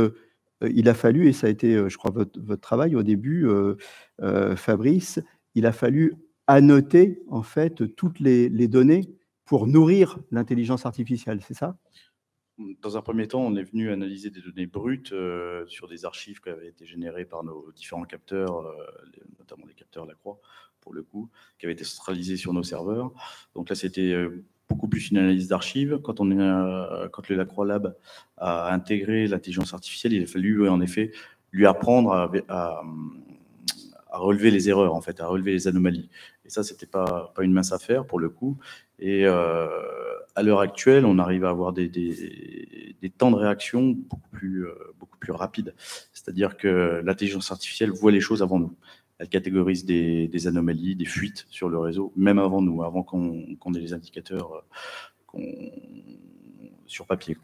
il a fallu, et ça a été, je crois, votre travail au début, Fabrice, il a fallu annoter en fait toutes les données pour nourrir l'intelligence artificielle, c'est ça? Dans un premier temps, on est venu analyser des données brutes sur des archives qui avaient été générées par nos différents capteurs, notamment des capteurs Lacroix, pour le coup, qui avaient été centralisés sur nos serveurs. Donc là, c'était beaucoup plus une analyse d'archives. Quand le Lacroix Lab a intégré l'intelligence artificielle, il a fallu, en effet, lui apprendre à relever les erreurs, en fait, à relever les anomalies. Et ça, c'était pas une mince affaire, pour le coup. Et à l'heure actuelle, on arrive à avoir des temps de réaction beaucoup plus rapides. C'est-à-dire que l'intelligence artificielle voit les choses avant nous. Elle catégorise des anomalies, des fuites sur le réseau, même avant nous, avant qu'on ait les indicateurs sur papier.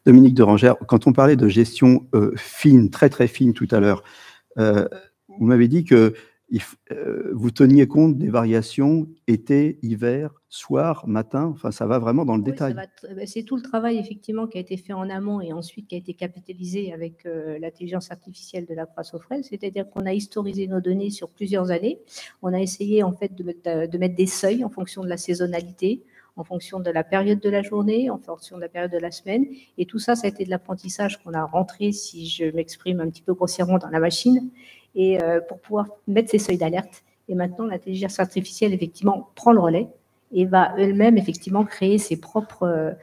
Dominique de Rangère, quand on parlait de gestion fine, très très fine tout à l'heure, vous m'avez dit que vous teniez compte des variations été, hiver, soir, matin, enfin ça va vraiment dans le détail. C'est tout le travail effectivement qui a été fait en amont et ensuite qui a été capitalisé avec l'intelligence artificielle de Lacroix Sofrel, c'est-à-dire qu'on a historisé nos données sur plusieurs années. On a essayé en fait de mettre des seuils en fonction de la saisonnalité, en fonction de la période de la journée, en fonction de la période de la semaine. Et tout ça, ça a été de l'apprentissage qu'on a rentré, si je m'exprime un petit peu grossièrement, dans la machine, et pour pouvoir mettre ces seuils d'alerte. Et maintenant, l'intelligence artificielle, effectivement, prend le relais et va elle-même, effectivement, créer ses propres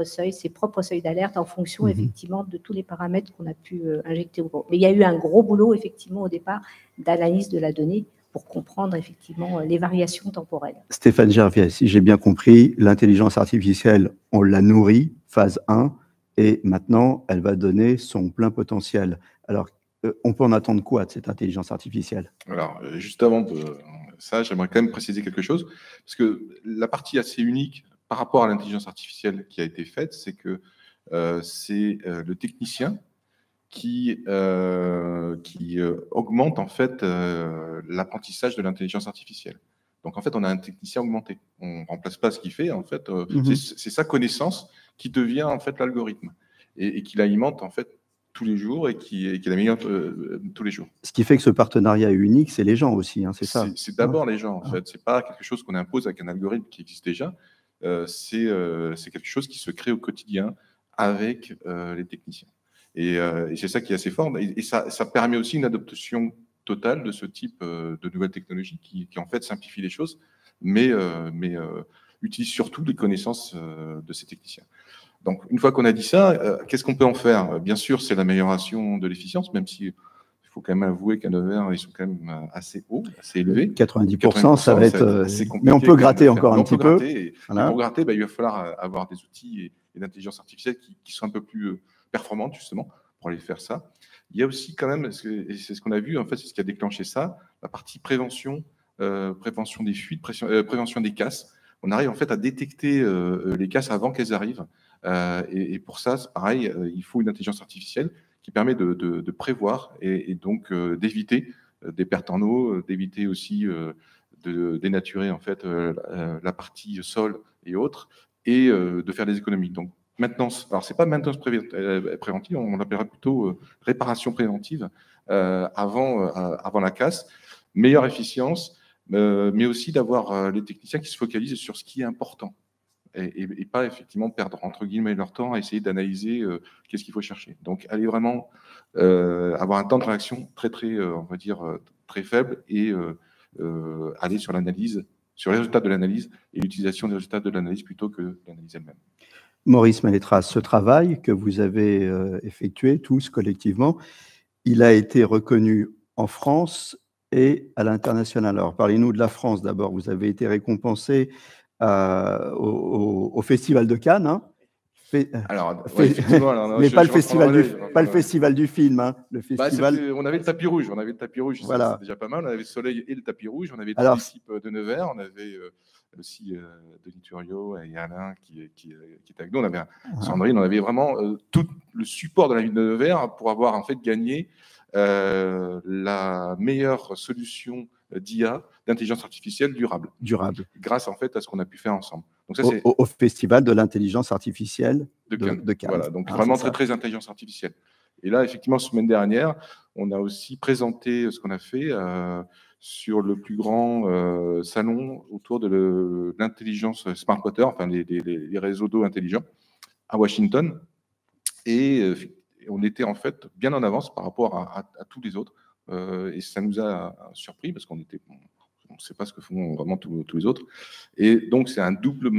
seuils d'alerte en fonction, effectivement, de tous les paramètres qu'on a pu injecter au gros. Mais il y a eu un gros boulot, effectivement, au départ, d'analyse de la donnée pour comprendre, effectivement, les variations temporelles. Stéphane Gervier, si j'ai bien compris, l'intelligence artificielle, on l'a nourrie, phase 1, et maintenant, elle va donner son plein potentiel. Alors, on peut en attendre quoi de cette intelligence artificielle? Alors, juste avant ça, j'aimerais quand même préciser quelque chose, parce que la partie assez unique par rapport à l'intelligence artificielle qui a été faite, c'est que c'est le technicien qui augmente en fait l'apprentissage de l'intelligence artificielle. Donc en fait, on a un technicien augmenté. On ne remplace pas ce qu'il fait. En fait, c'est sa connaissance qui devient en fait l'algorithme et qui l'alimente en fait tous les jours et qui l'améliore tous les jours. Ce qui fait que ce partenariat est unique, c'est les gens aussi, hein, c'est ça. C'est d'abord les gens en fait. C'est pas quelque chose qu'on impose avec un algorithme qui existe déjà. C'est quelque chose qui se crée au quotidien avec les techniciens. Et c'est ça qui est assez fort. Et ça permet aussi une adoption totale de ce type de nouvelles technologies qui en fait simplifient les choses, mais utilise surtout les connaissances de ces techniciens. Donc, une fois qu'on a dit ça, qu'est-ce qu'on peut en faire? Bien sûr, c'est l'amélioration de l'efficience, même si il faut quand même avouer qu'à Nevers, ils sont quand même assez hauts, assez élevés. 90%, ça va être assez compliqué. Mais on peut gratter encore un petit peu. Voilà. Pour gratter, il va falloir avoir des outils et d'intelligence artificielle qui sont un peu plus performantes, justement, pour aller faire ça. Il y a aussi quand même, et c'est ce qu'on a vu, en fait, c'est ce qui a déclenché ça, la partie prévention des fuites, prévention des casses. On arrive en fait à détecter les casses avant qu'elles arrivent. Et pour ça, c'est pareil, il faut une intelligence artificielle qui permet de prévoir et donc d'éviter des pertes en eau, d'éviter aussi de dénaturer en fait la partie sol et autres, et de faire des économies. Donc maintenance, alors c'est pas maintenance préventive, on l'appellera plutôt réparation préventive avant la casse, meilleure efficience, mais aussi d'avoir les techniciens qui se focalisent sur ce qui est important. Et pas effectivement perdre entre guillemets leur temps à essayer d'analyser qu'est-ce qu'il faut chercher. Donc aller vraiment avoir un temps de réaction très on va dire très faible et aller sur l'analyse, sur les résultats de l'analyse et l'utilisation des résultats de l'analyse plutôt que l'analyse elle-même. Maurice Malétras, ce travail que vous avez effectué tous collectivement, il a été reconnu en France et à l'international. Alors parlez-nous de la France d'abord. Vous avez été récompensé au Festival de Cannes, hein. Alors, ouais, mais pas le festival du film, hein. Le festival. On avait le tapis rouge, voilà. C'est déjà pas mal. On avait le soleil et le tapis rouge. On avait toute l'équipe de Nevers, on avait aussi Denis Thurio et Alain qui était avec nous. On avait Sandrine, on avait vraiment tout le support de la ville de Nevers pour avoir en fait gagné la meilleure solution d'IA, d'intelligence artificielle durable. Grâce en fait à ce qu'on a pu faire ensemble. Donc ça, au Festival de l'intelligence artificielle de Cannes. Voilà, donc vraiment très intelligence artificielle. Et là, effectivement, semaine dernière, on a aussi présenté ce qu'on a fait sur le plus grand salon autour de l'intelligence smart water, enfin les réseaux d'eau intelligents à Washington. Et on était en fait bien en avance par rapport à tous les autres. Et ça nous a surpris parce qu'on ne sait pas ce que font vraiment tous les autres. Et donc, c'est un double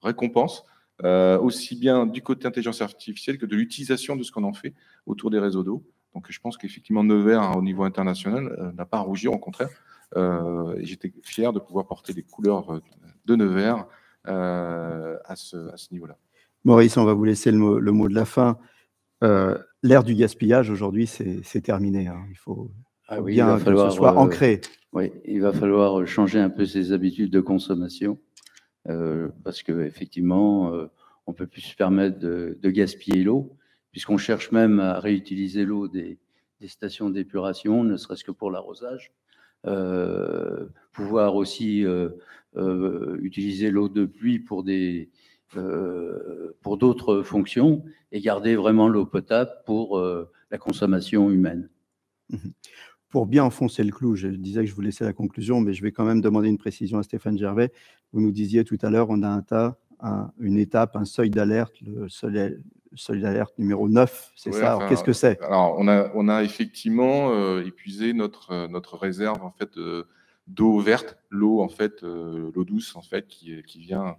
récompense, aussi bien du côté intelligence artificielle que de l'utilisation de ce qu'on en fait autour des réseaux d'eau. Donc, je pense qu'effectivement, Nevers, au niveau international, n'a pas à rougir, au contraire. Et j'étais fier de pouvoir porter les couleurs de Nevers à ce niveau-là. Maurice, on va vous laisser le mot de la fin. L'ère du gaspillage, aujourd'hui, c'est terminé. Hein. Il faut bien que ce soit ancré. Oui, il va falloir changer un peu ses habitudes de consommation parce qu'effectivement, on ne peut plus se permettre de gaspiller l'eau, puisqu'on cherche même à réutiliser l'eau des stations d'épuration, ne serait-ce que pour l'arrosage. Pouvoir aussi utiliser l'eau de pluie pour d'autres fonctions et garder vraiment l'eau potable pour la consommation humaine. Pour bien enfoncer le clou, je disais que je vous laissais la conclusion, mais je vais quand même demander une précision à Stéphane Gervais. Vous nous disiez tout à l'heure, on a une étape, un seuil d'alerte, le seuil d'alerte numéro 9, c'est ça? Alors, qu'est-ce que c'est? Alors, on a effectivement épuisé notre réserve en fait, d'eau verte, l'eau en fait, l'eau douce en fait, qui vient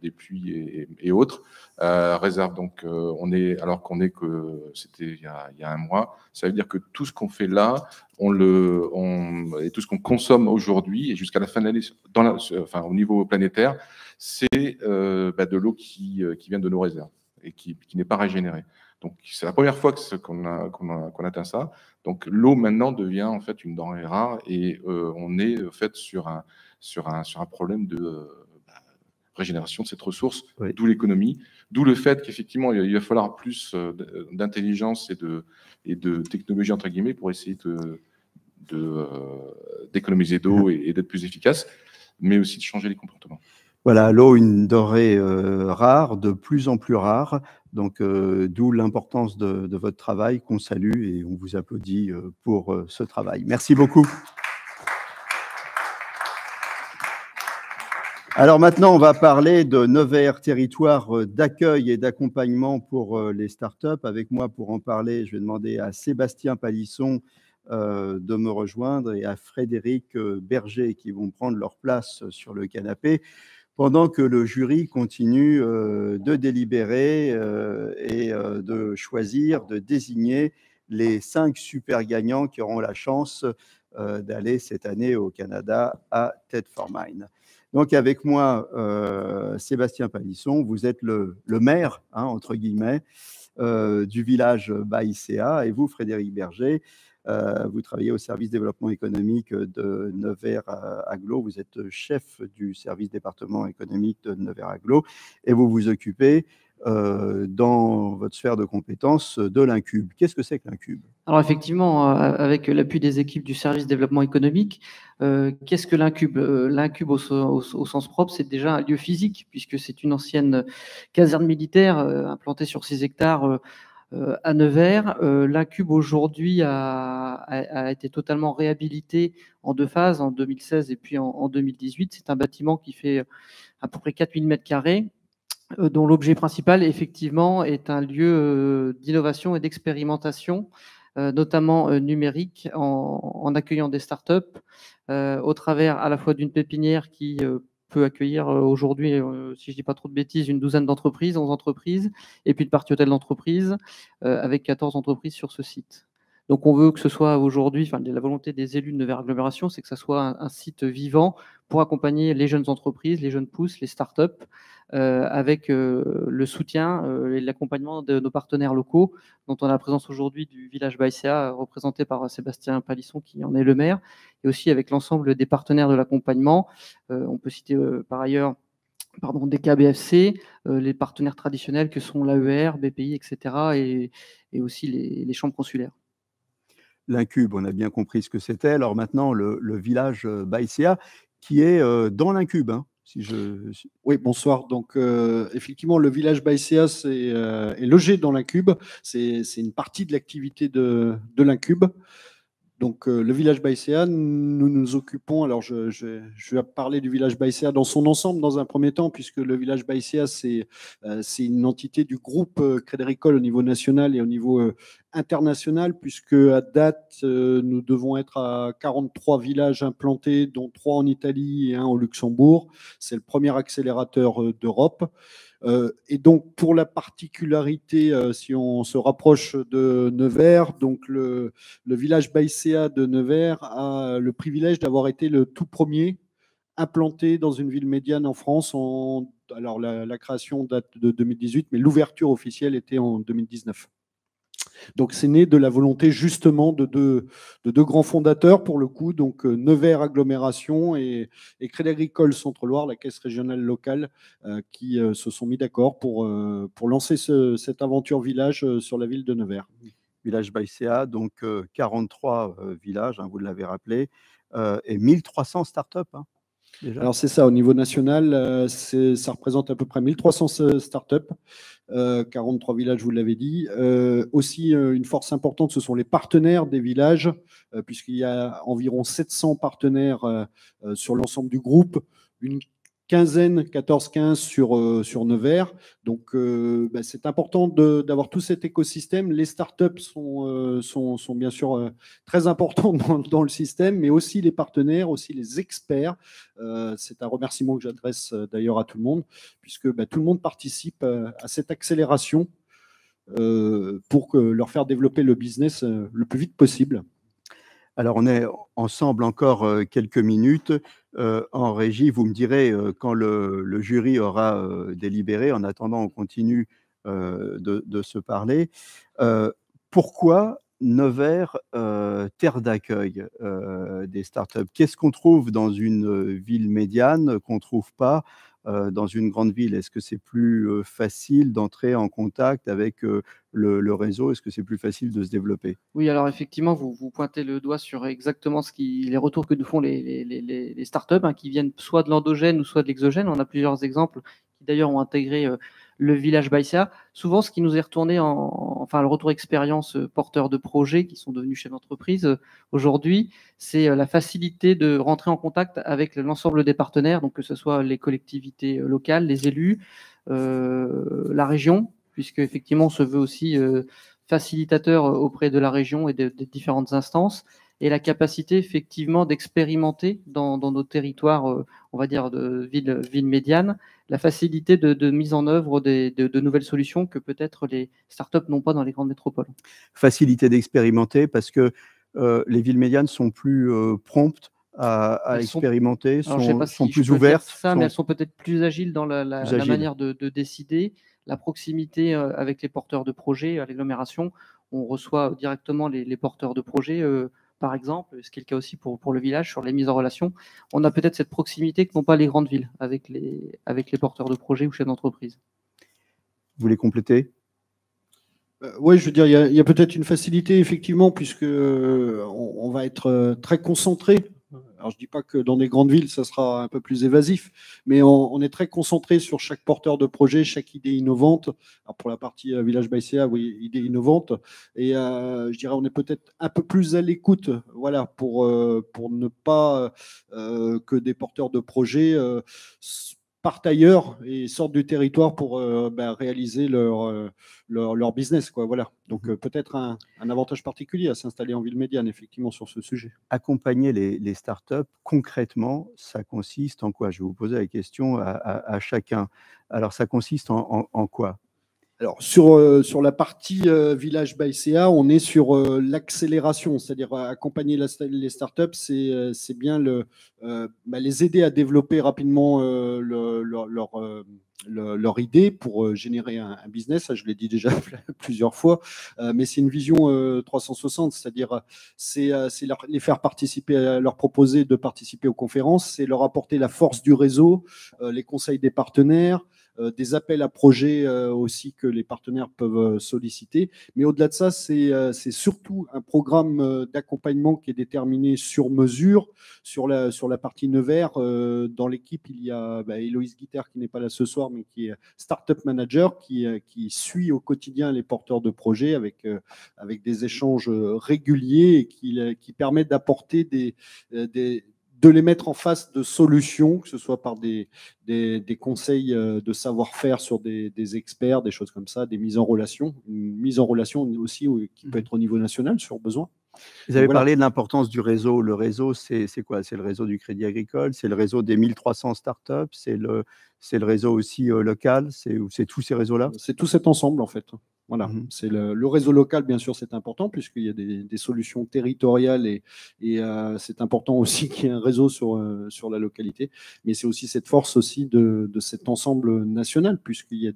des pluies et autres. Réserve, donc, alors qu'on est que c'était il y a un mois, ça veut dire que tout ce qu'on fait là, et tout ce qu'on consomme aujourd'hui et jusqu'à la fin de l'année, au niveau planétaire, c'est de l'eau qui vient de nos réserves et qui n'est pas régénérée. Donc, c'est la première fois qu'on atteint ça. Donc, l'eau maintenant devient en fait une denrée rare et on est en fait sur un problème de régénération de cette ressource, d'où l'économie, d'où le fait qu'effectivement, il va falloir plus d'intelligence et de technologie, entre guillemets, pour essayer d'économiser d'eau et d'être plus efficace, mais aussi de changer les comportements. Voilà, l'eau, une denrée rare, de plus en plus rare, donc d'où l'importance de votre travail qu'on salue et on vous applaudit pour ce travail. Merci beaucoup. Alors maintenant, on va parler de Nevers, territoire d'accueil et d'accompagnement pour les startups. Avec moi, pour en parler, je vais demander à Sébastien Palisson de me rejoindre et à Frédéric Berger qui vont prendre leur place sur le canapé pendant que le jury continue de délibérer et de choisir, de désigner les 5 super gagnants qui auront la chance d'aller cette année au Canada à TED for Mine. Donc avec moi, Sébastien Palisson, vous êtes le maire, hein, entre guillemets, du village Baïséa, et vous, Frédéric Berger, vous travaillez au service développement économique de Nevers Agglo, vous êtes chef du service département économique de Nevers Agglo, et vous vous occupez dans votre sphère de compétences de l'Incube. Qu'est-ce que c'est que l'Incube? Alors effectivement, avec l'appui des équipes du service développement économique, qu'est-ce que l'Incube? L'Incube au sens propre, c'est déjà un lieu physique, puisque c'est une ancienne caserne militaire implantée sur 6 hectares à Nevers. L'Incube aujourd'hui a été totalement réhabilité en 2 phases, en 2016 et puis en 2018. C'est un bâtiment qui fait à peu près 4000 m², dont l'objet principal, effectivement, est un lieu d'innovation et d'expérimentation, notamment numérique, en accueillant des startups, au travers à la fois d'une pépinière qui peut accueillir aujourd'hui, si je ne dis pas trop de bêtises, une douzaine d'entreprises, 11 entreprises, et puis de partie hôtel d'entreprise, avec 14 entreprises sur ce site. Donc on veut que ce soit aujourd'hui, enfin la volonté des élus de Nevers Agglomération, c'est que ça soit un site vivant pour accompagner les jeunes entreprises, les jeunes pousses, les startups, avec le soutien et l'accompagnement de nos partenaires locaux, dont on a la présence aujourd'hui du village Baïséa, représenté par Sébastien Palisson, qui en est le maire, et aussi avec l'ensemble des partenaires de l'accompagnement. On peut citer par ailleurs DKBFC, les partenaires traditionnels que sont l'AER, BPI, etc., et aussi les chambres consulaires. L'Incube, on a bien compris ce que c'était. Alors maintenant, le village Baïséa, qui est dans l'Incube, hein, Oui, bonsoir. Donc, effectivement, le village Baïséa est logé dans l'Incube. C'est une partie de l'activité de l'Incube. Donc, le village Baïséa, nous nous occupons. Alors, je vais parler du village Baïséa dans son ensemble dans un premier temps, puisque le village Baïséa, c'est une entité du groupe Crédit Agricole au niveau national et au niveau international, puisque à date, nous devons être à 43 villages implantés, dont 3 en Italie et 1 au Luxembourg. C'est le premier accélérateur d'Europe. Et donc, pour la particularité, si on se rapproche de Nevers, donc le village Baïséa de Nevers a le privilège d'avoir été le tout premier implanté dans une ville médiane en France. Alors, la création date de 2018, mais l'ouverture officielle était en 2019. Donc, c'est né de la volonté justement de deux grands fondateurs, pour le coup, donc Nevers Agglomération et Crédit Agricole Centre-Loire, la caisse régionale locale, qui se sont mis d'accord pour lancer cette aventure village sur la ville de Nevers. Village Baïséa, donc 43 villages, hein, vous l'avez rappelé, et 1300 startups. Hein, déjà. Alors c'est ça, au niveau national, ça représente à peu près 1300 startups, 43 villages, vous l'avez dit. Aussi, une force importante, ce sont les partenaires des villages, puisqu'il y a environ 700 partenaires sur l'ensemble du groupe, une quinzaine, 14-15 sur Nevers. Donc, c'est important d'avoir tout cet écosystème. Les startups sont bien sûr très importants dans le système, mais aussi les partenaires, aussi les experts. C'est un remerciement que j'adresse d'ailleurs à tout le monde, puisque tout le monde participe à cette accélération pour leur faire développer le business le plus vite possible. Alors, on est ensemble encore quelques minutes. En régie, vous me direz quand le jury aura délibéré. En attendant, on continue de se parler. Pourquoi Nevers, terre d'accueil des startups? Qu'est-ce qu'on trouve dans une ville médiane qu'on ne trouve pas dans une grande ville? Est-ce que c'est plus facile d'entrer en contact avec le réseau? Est-ce que c'est plus facile de se développer? Oui, alors effectivement, vous pointez le doigt sur exactement les retours que nous font les startups, hein, qui viennent soit de l'endogène ou soit de l'exogène. On a plusieurs exemples qui d'ailleurs ont intégré le village ByCA. Souvent, ce qui nous est retourné enfin, le retour expérience porteurs de projets qui sont devenus chefs d'entreprise aujourd'hui, c'est la facilité de rentrer en contact avec l'ensemble des partenaires, donc que ce soit les collectivités locales, les élus, la région, puisque effectivement, on se veut aussi facilitateur auprès de la région et des différentes instances, et la capacité effectivement d'expérimenter dans nos territoires, on va dire de villes médianes, la facilité de mise en œuvre de nouvelles solutions que peut-être les startups n'ont pas dans les grandes métropoles. Facilité d'expérimenter parce que les villes médianes sont plus promptes à expérimenter, sont plus ouvertes. Mais elles sont peut-être plus agiles dans la manière de décider, la proximité avec les porteurs de projets, à l'agglomération. On reçoit directement les porteurs de projets, par exemple, ce qui est le cas aussi pour le village, sur les mises en relation. On a peut-être cette proximité que n'ont pas les grandes villes avec les porteurs de projets ou chefs d'entreprise. Vous voulez compléter? Oui, je veux dire, il y a peut-être une facilité, effectivement, puisque on va être très concentré. Alors, je ne dis pas que dans des grandes villes, ça sera un peu plus évasif, mais on est très concentré sur chaque porteur de projet, chaque idée innovante. Alors, pour la partie Village ByCA, oui, idée innovante. Et je dirais, on est peut-être un peu plus à l'écoute, voilà, pour ne pas que des porteurs de projets partent ailleurs et sortent du territoire pour réaliser leur business, quoi, voilà. Donc peut-être un avantage particulier à s'installer en ville médiane, effectivement, sur ce sujet. Accompagner les startups, concrètement, ça consiste en quoi? Je vais vous poser la question à chacun. Alors, ça consiste en quoi? Alors, sur la partie Village ByCA, on est sur l'accélération, c'est-à-dire accompagner les startups, c'est bien les aider à développer rapidement leur idée pour générer un business. Ça, je l'ai dit déjà plusieurs fois, mais c'est une vision 360, c'est-à-dire les faire participer, leur proposer de participer aux conférences, c'est leur apporter la force du réseau, les conseils des partenaires, des appels à projets aussi que les partenaires peuvent solliciter. Mais au-delà de ça, c'est surtout un programme d'accompagnement qui est déterminé sur mesure. Sur la partie Nevers, dans l'équipe, il y a Héloïse Guiter qui n'est pas là ce soir, mais qui est Startup Manager, qui suit au quotidien les porteurs de projets avec des échanges réguliers et qui permet d'apporter de les mettre en face de solutions, que ce soit par des conseils de savoir-faire sur des experts, des choses comme ça, des mises en relation. Une mise en relation aussi qui peut être au niveau national sur besoin. Vous avez parlé de l'importance du réseau. Le réseau, c'est quoi? C'est le réseau du Crédit Agricole, c'est le réseau des 1300 startups, c'est le réseau aussi local, c'est tous ces réseaux-là? C'est tout cet ensemble, en fait. Voilà, c'est le réseau local, bien sûr, c'est important puisqu'il y a des solutions territoriales et c'est important aussi qu'il y ait un réseau sur la localité. Mais c'est aussi cette force aussi de cet ensemble national puisqu'il y a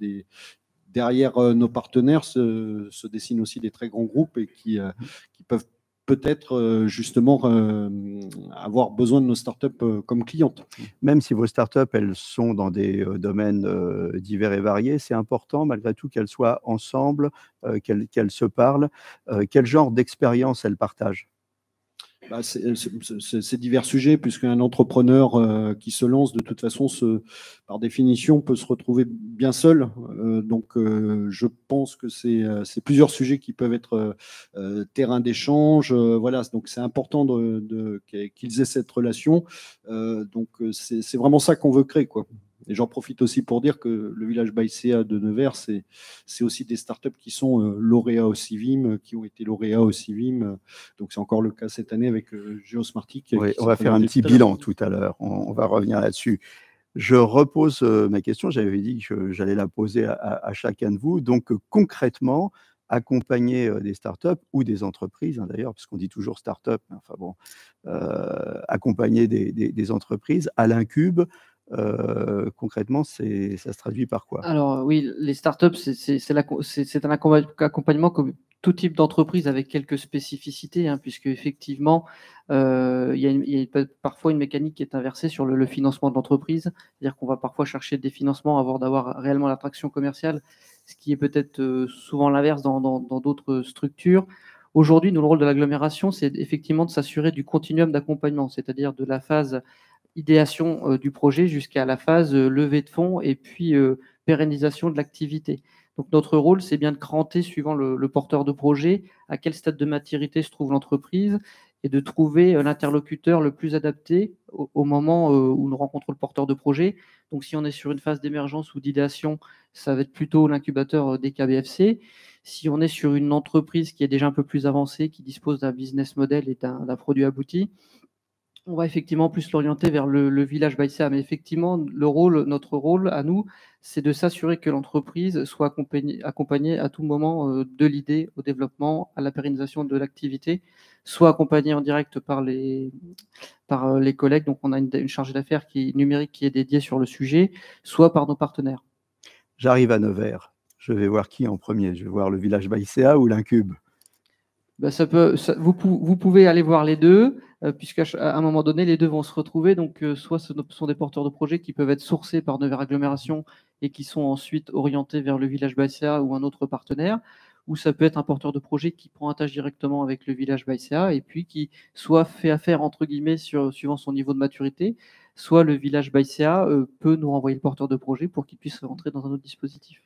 derrière nos partenaires se dessinent aussi des très grands groupes et qui peuvent peut-être justement avoir besoin de nos startups comme clientes. Même si vos startups, elles sont dans des domaines divers et variés, c'est important malgré tout qu'elles soient ensemble, qu'elles se parlent. Quel genre d'expérience elles partagent? C'est divers sujets, puisqu'un entrepreneur qui se lance, de toute façon, par définition, peut se retrouver bien seul. Donc, je pense que c'est plusieurs sujets qui peuvent être terrain d'échange. Voilà, donc c'est important qu'ils aient cette relation. Donc, c'est vraiment ça qu'on veut créer, quoi. Et j'en profite aussi pour dire que le village ByCA de Nevers, c'est aussi des startups qui sont lauréats au CIVIM, qui ont été lauréats au CIVIM. Donc, c'est encore le cas cette année avec Geosmartic. Oui, on va faire un petit bilan tout à l'heure. On va revenir là-dessus. Je repose ma question. J'avais dit que j'allais la poser à chacun de vous. Donc, concrètement, accompagner des startups ou des entreprises, hein, d'ailleurs, parce qu'on dit toujours startup, enfin bon, accompagner des entreprises à l'incube. Concrètement, ça se traduit par quoi? Alors oui, les startups, c'est un accompagnement tout type d'entreprise avec quelques spécificités, hein, puisque effectivement, il y a parfois une mécanique qui est inversée sur le financement de l'entreprise, c'est-à-dire qu'on va parfois chercher des financements avant d'avoir réellement l'attraction commerciale, ce qui est peut-être souvent l'inverse dans d'autres structures. Aujourd'hui, nous, le rôle de l'agglomération, c'est effectivement de s'assurer du continuum d'accompagnement, c'est-à-dire de la phase idéation du projet jusqu'à la phase levée de fonds et puis pérennisation de l'activité. Donc notre rôle, c'est bien de cranter, suivant le porteur de projet, à quel stade de maturité se trouve l'entreprise et de trouver l'interlocuteur le plus adapté au moment où nous rencontrons le porteur de projet. Donc si on est sur une phase d'émergence ou d'idéation, ça va être plutôt l'incubateur des KBFC. Si on est sur une entreprise qui est déjà un peu plus avancée, qui dispose d'un business model et d'un produit abouti, on va effectivement plus l'orienter vers le village BayCA. Mais effectivement, notre rôle à nous, c'est de s'assurer que l'entreprise soit accompagnée à tout moment de l'idée au développement, à la pérennisation de l'activité, soit accompagnée en direct par les collègues. Donc, on a une chargée d'affaires numérique qui est dédiée sur le sujet, soit par nos partenaires. J'arrive à Nevers. Je vais voir qui en premier? Je vais voir le village BayCA ou l'Incube? Ben, vous pouvez aller voir les deux, puisqu'à un moment donné, les deux vont se retrouver. Donc, soit ce sont des porteurs de projets qui peuvent être sourcés par Nevers Agglomération et qui sont ensuite orientés vers le village BayCA ou un autre partenaire, ou ça peut être un porteur de projet qui prend un tâche directement avec le village BayCA et puis qui soit fait affaire, entre guillemets, suivant son niveau de maturité, soit le village BayCA peut nous renvoyer le porteur de projet pour qu'il puisse rentrer dans un autre dispositif.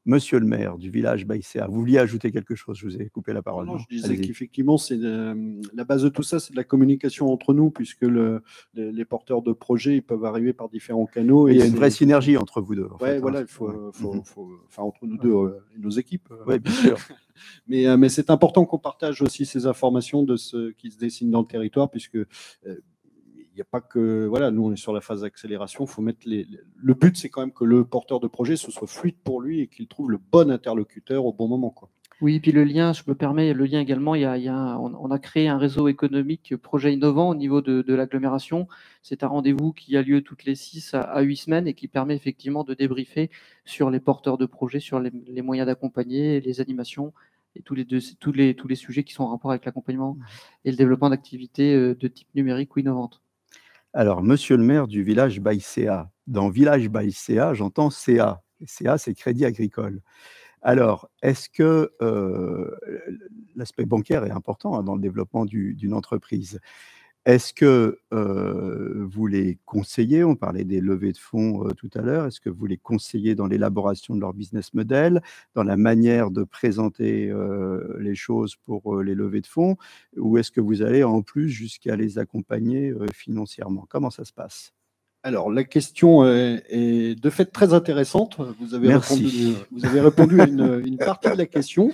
Monsieur le maire du village BayCA, vous vouliez ajouter quelque chose? Je vous ai coupé la parole. Non, je disais qu'effectivement, la base de tout ça, c'est de la communication entre nous, puisque les porteurs de projets ils peuvent arriver par différents canaux. Il y a une vraie synergie entre vous deux. Oui, voilà, il faut, enfin, entre nous deux et nos équipes. Oui, bien sûr. Mais c'est important qu'on partage aussi ces informations de ce qui se dessine dans le territoire, puisque il n'y a pas que, voilà, nous on est sur la phase d'accélération, faut mettre le but c'est quand même que le porteur de projet ce soit fluide pour lui et qu'il trouve le bon interlocuteur au bon moment, quoi. Oui, et puis le lien, je me permets, le lien également, on a créé un réseau économique projet innovant au niveau de l'agglomération. C'est un rendez-vous qui a lieu toutes les 6 à 8 semaines et qui permet effectivement de débriefer sur les porteurs de projets, sur les moyens d'accompagner, les animations et tous les sujets qui sont en rapport avec l'accompagnement et le développement d'activités de type numérique ou innovantes. Alors, monsieur le maire du village BayCA, dans village BayCA, j'entends CA. Et CA, c'est Crédit Agricole. Alors, est-ce que l'aspect bancaire est important dans le développement d'une entreprise? Est-ce que vous les conseillez? On parlait des levées de fonds tout à l'heure. Est-ce que vous les conseillez dans l'élaboration de leur business model, dans la manière de présenter les choses pour les levées de fonds? Ou est-ce que vous allez en plus jusqu'à les accompagner financièrement? Comment ça se passe? Alors, la question est de fait très intéressante. Vous avez répondu à une partie de la question,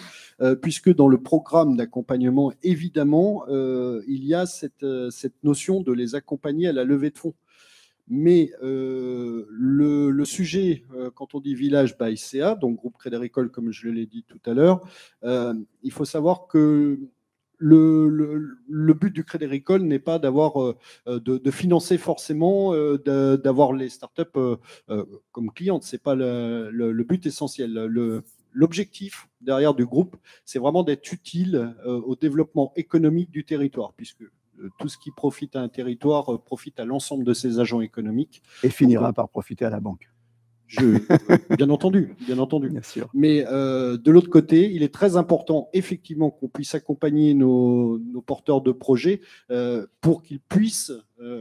puisque dans le programme d'accompagnement, évidemment, il y a cette notion de les accompagner à la levée de fonds. Mais le sujet, quand on dit village BayCA, donc groupe Crédit Agricole, comme je l'ai dit tout à l'heure, il faut savoir que le but du Crédit Agricole n'est pas d'avoir de financer forcément, d'avoir les startups comme clientes. C'est pas le but essentiel. L'objectif derrière du groupe, c'est vraiment d'être utile au développement économique du territoire, puisque tout ce qui profite à un territoire profite à l'ensemble de ses agents économiques. Et finira par profiter à la banque. Bien entendu. Bien sûr. Mais de l'autre côté, il est très important effectivement qu'on puisse accompagner nos porteurs de projets pour qu'ils puissent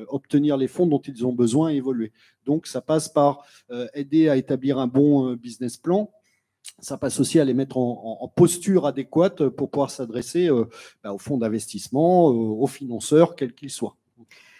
obtenir les fonds dont ils ont besoin et évoluer. Donc ça passe par aider à établir un bon business plan. Ça passe aussi à les mettre en posture adéquate pour pouvoir s'adresser aux fonds d'investissement, aux financeurs, quels qu'ils soient.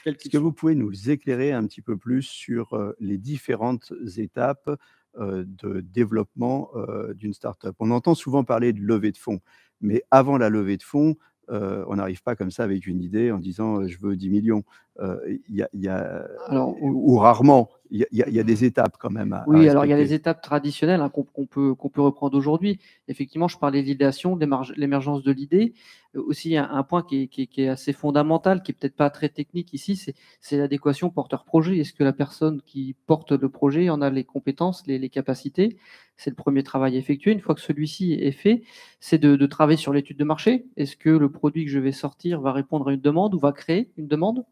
Est-ce que vous pouvez nous éclairer un petit peu plus sur les différentes étapes de développement d'une start-up? On entend souvent parler de levée de fonds, mais avant la levée de fonds, on n'arrive pas comme ça avec une idée en disant je veux 10 millions. ou rarement, il y a des étapes quand même à Oui, alors il y a les respecter. étapes traditionnelles qu'on peut reprendre aujourd'hui. Effectivement, je parlais de l'idéation, de l'émergence de l'idée. Aussi, un point qui est assez fondamental, qui est peut-être pas très technique ici, c'est l'adéquation porteur-projet. Est-ce que la personne qui porte le projet en a les compétences, les capacités? C'est le premier travail effectué. Une fois que celui-ci est fait, c'est de travailler sur l'étude de marché. Est-ce que le produit que je vais sortir va répondre à une demande ou va créer une demande?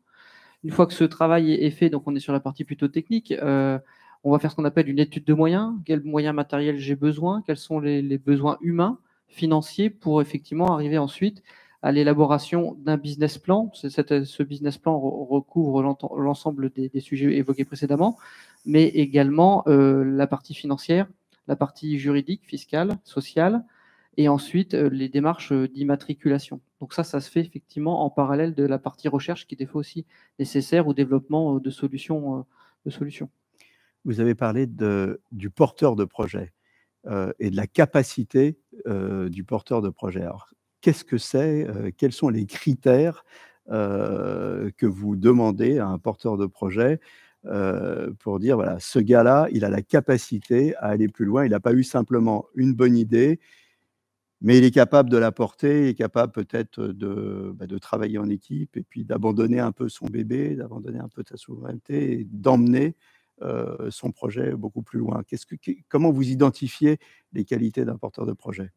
Une fois que ce travail est fait, donc on est sur la partie plutôt technique, on va faire ce qu'on appelle une étude de moyens. Quels moyens matériels j'ai besoin? Quels sont les besoins humains, financiers, pour effectivement arriver ensuite à l'élaboration d'un business plan. Ce business plan recouvre l'ensemble des sujets évoqués précédemment, mais également la partie financière, la partie juridique, fiscale, sociale, et ensuite les démarches d'immatriculation. Donc ça se fait effectivement en parallèle de la partie recherche qui est des fois aussi nécessaire au développement de solutions. Vous avez parlé du porteur de projet et de la capacité du porteur de projet. Alors, qu'est-ce que c'est? Quels sont les critères que vous demandez à un porteur de projet pour dire, voilà, ce gars-là, il a la capacité à aller plus loin. Il n'a pas eu simplement une bonne idée, mais il est capable de la porter, il est capable peut-être de travailler en équipe et puis d'abandonner un peu son bébé, d'abandonner un peu sa souveraineté et d'emmener son projet beaucoup plus loin. Comment vous identifiez les qualités d'un porteur de projet?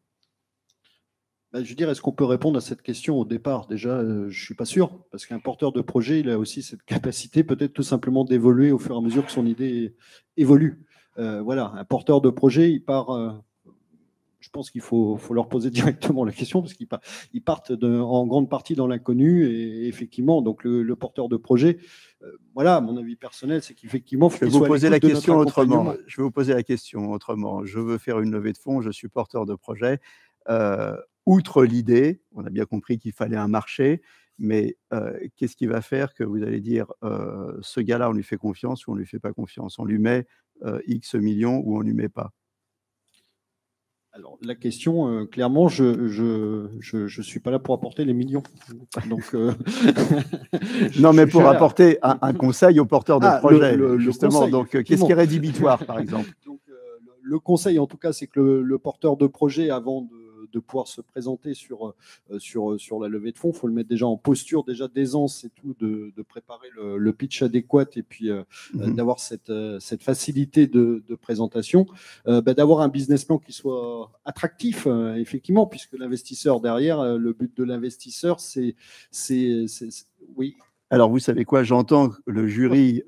Je veux dire, est-ce qu'on peut répondre à cette question au départ? Déjà, je ne suis pas sûr, parce qu'un porteur de projet, il a aussi cette capacité peut-être tout simplement d'évoluer au fur et à mesure que son idée évolue. Voilà, un porteur de projet, il part... je pense qu'il faut leur poser directement la question, parce qu'ils partent en grande partie dans l'inconnu, et effectivement, donc le porteur de projet, voilà, mon avis personnel, c'est qu'effectivement, je vais vous poser la question autrement. Je vais vous poser la question autrement. Je veux faire une levée de fonds, je suis porteur de projet. Outre l'idée, on a bien compris qu'il fallait un marché, mais qu'est-ce qui va faire que vous allez dire ce gars-là, on lui fait confiance ou on ne lui fait pas confiance? On lui met X millions ou on ne lui met pas? Alors, la question, clairement, je suis pas là pour apporter les millions. Donc, non, mais pour apporter un conseil au porteur de projet, justement. Conseil, donc, qu'est-ce qui est rédhibitoire, par exemple? Donc, le conseil, en tout cas, c'est que le porteur de projet, avant de pouvoir se présenter sur la levée de fonds, il faut le mettre déjà en posture, déjà d'aisance et tout, de préparer le pitch adéquat et puis d'avoir cette facilité de présentation, d'avoir un business plan qui soit attractif, effectivement, puisque l'investisseur derrière, le but de l'investisseur, c'est oui. Alors, vous savez quoi, j'entends le jury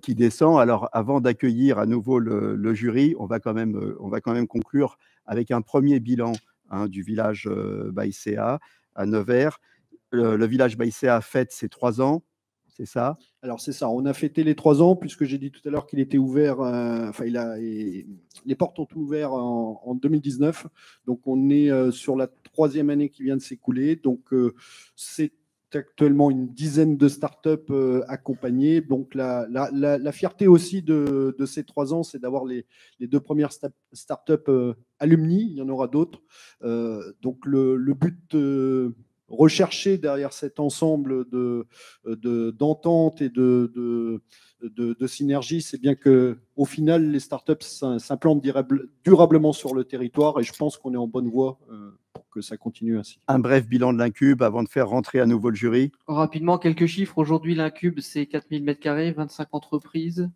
qui descend. Alors, avant d'accueillir à nouveau le jury, on va quand même conclure avec un premier bilan du village Baïséa à Nevers. Le village Baïséa fête ses 3 ans, c'est ça? Alors, c'est ça. On a fêté les 3 ans, puisque j'ai dit tout à l'heure qu'il était ouvert. Les portes ont ouvert en 2019. Donc, on est sur la 3e année qui vient de s'écouler. Donc, c'est actuellement une dizaine de startups accompagnées. Donc, la fierté aussi de ces 3 ans, c'est d'avoir les 2 premières startups alumni. Il y en aura d'autres. Donc, le but recherché derrière cet ensemble d'entente et de synergie, c'est bien qu'au final, les startups s'implantent durablement sur le territoire, et je pense qu'on est en bonne voie pour que ça continue ainsi. Un bref bilan de l'Incube avant de faire rentrer à nouveau le jury. Rapidement, quelques chiffres. Aujourd'hui, l'Incube, c'est 4000 m², 25 entreprises,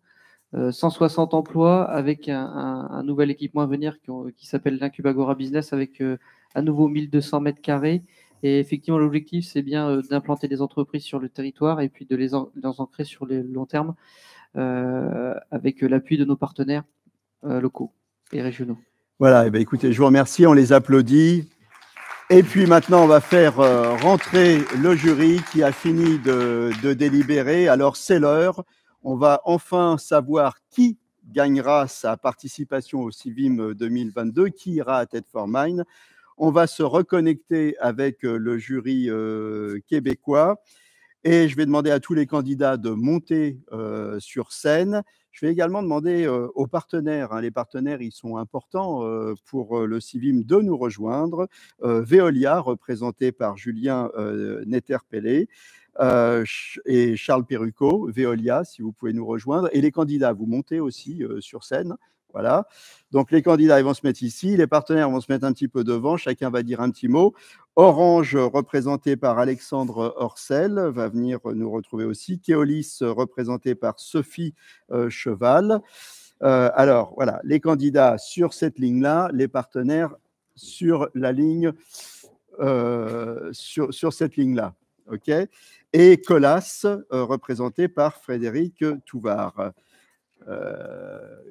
160 emplois, avec un nouvel équipement à venir qui s'appelle l'Incube Agora Business, avec à nouveau 1200 m². Et effectivement, l'objectif, c'est bien d'implanter des entreprises sur le territoire et puis de les ancrer sur le long terme avec l'appui de nos partenaires locaux et régionaux. Voilà, écoutez, je vous remercie, on les applaudit. Et puis maintenant, on va faire rentrer le jury qui a fini de délibérer. Alors, c'est l'heure. On va enfin savoir qui gagnera sa participation au CIVIM 2022, qui ira à Tête for Mind. On va se reconnecter avec le jury québécois et je vais demander à tous les candidats de monter sur scène. Je vais également demander aux partenaires, les partenaires, ils sont importants pour le CIVIM, de nous rejoindre. Veolia, représenté par Julien Netterpellé, et Charles Perrucot, Veolia, si vous pouvez nous rejoindre. Et les candidats, vous montez aussi sur scène. Voilà. Donc, les candidats, ils vont se mettre ici. Les partenaires vont se mettre un petit peu devant. Chacun va dire un petit mot. Orange, représenté par Alexandre Orcel, va venir nous retrouver aussi. Keolis, représenté par Sophie Cheval. Alors, voilà, les candidats sur cette ligne-là, les partenaires sur la ligne, sur cette ligne-là. OK ? Et Colas, représenté par Frédéric Touvard.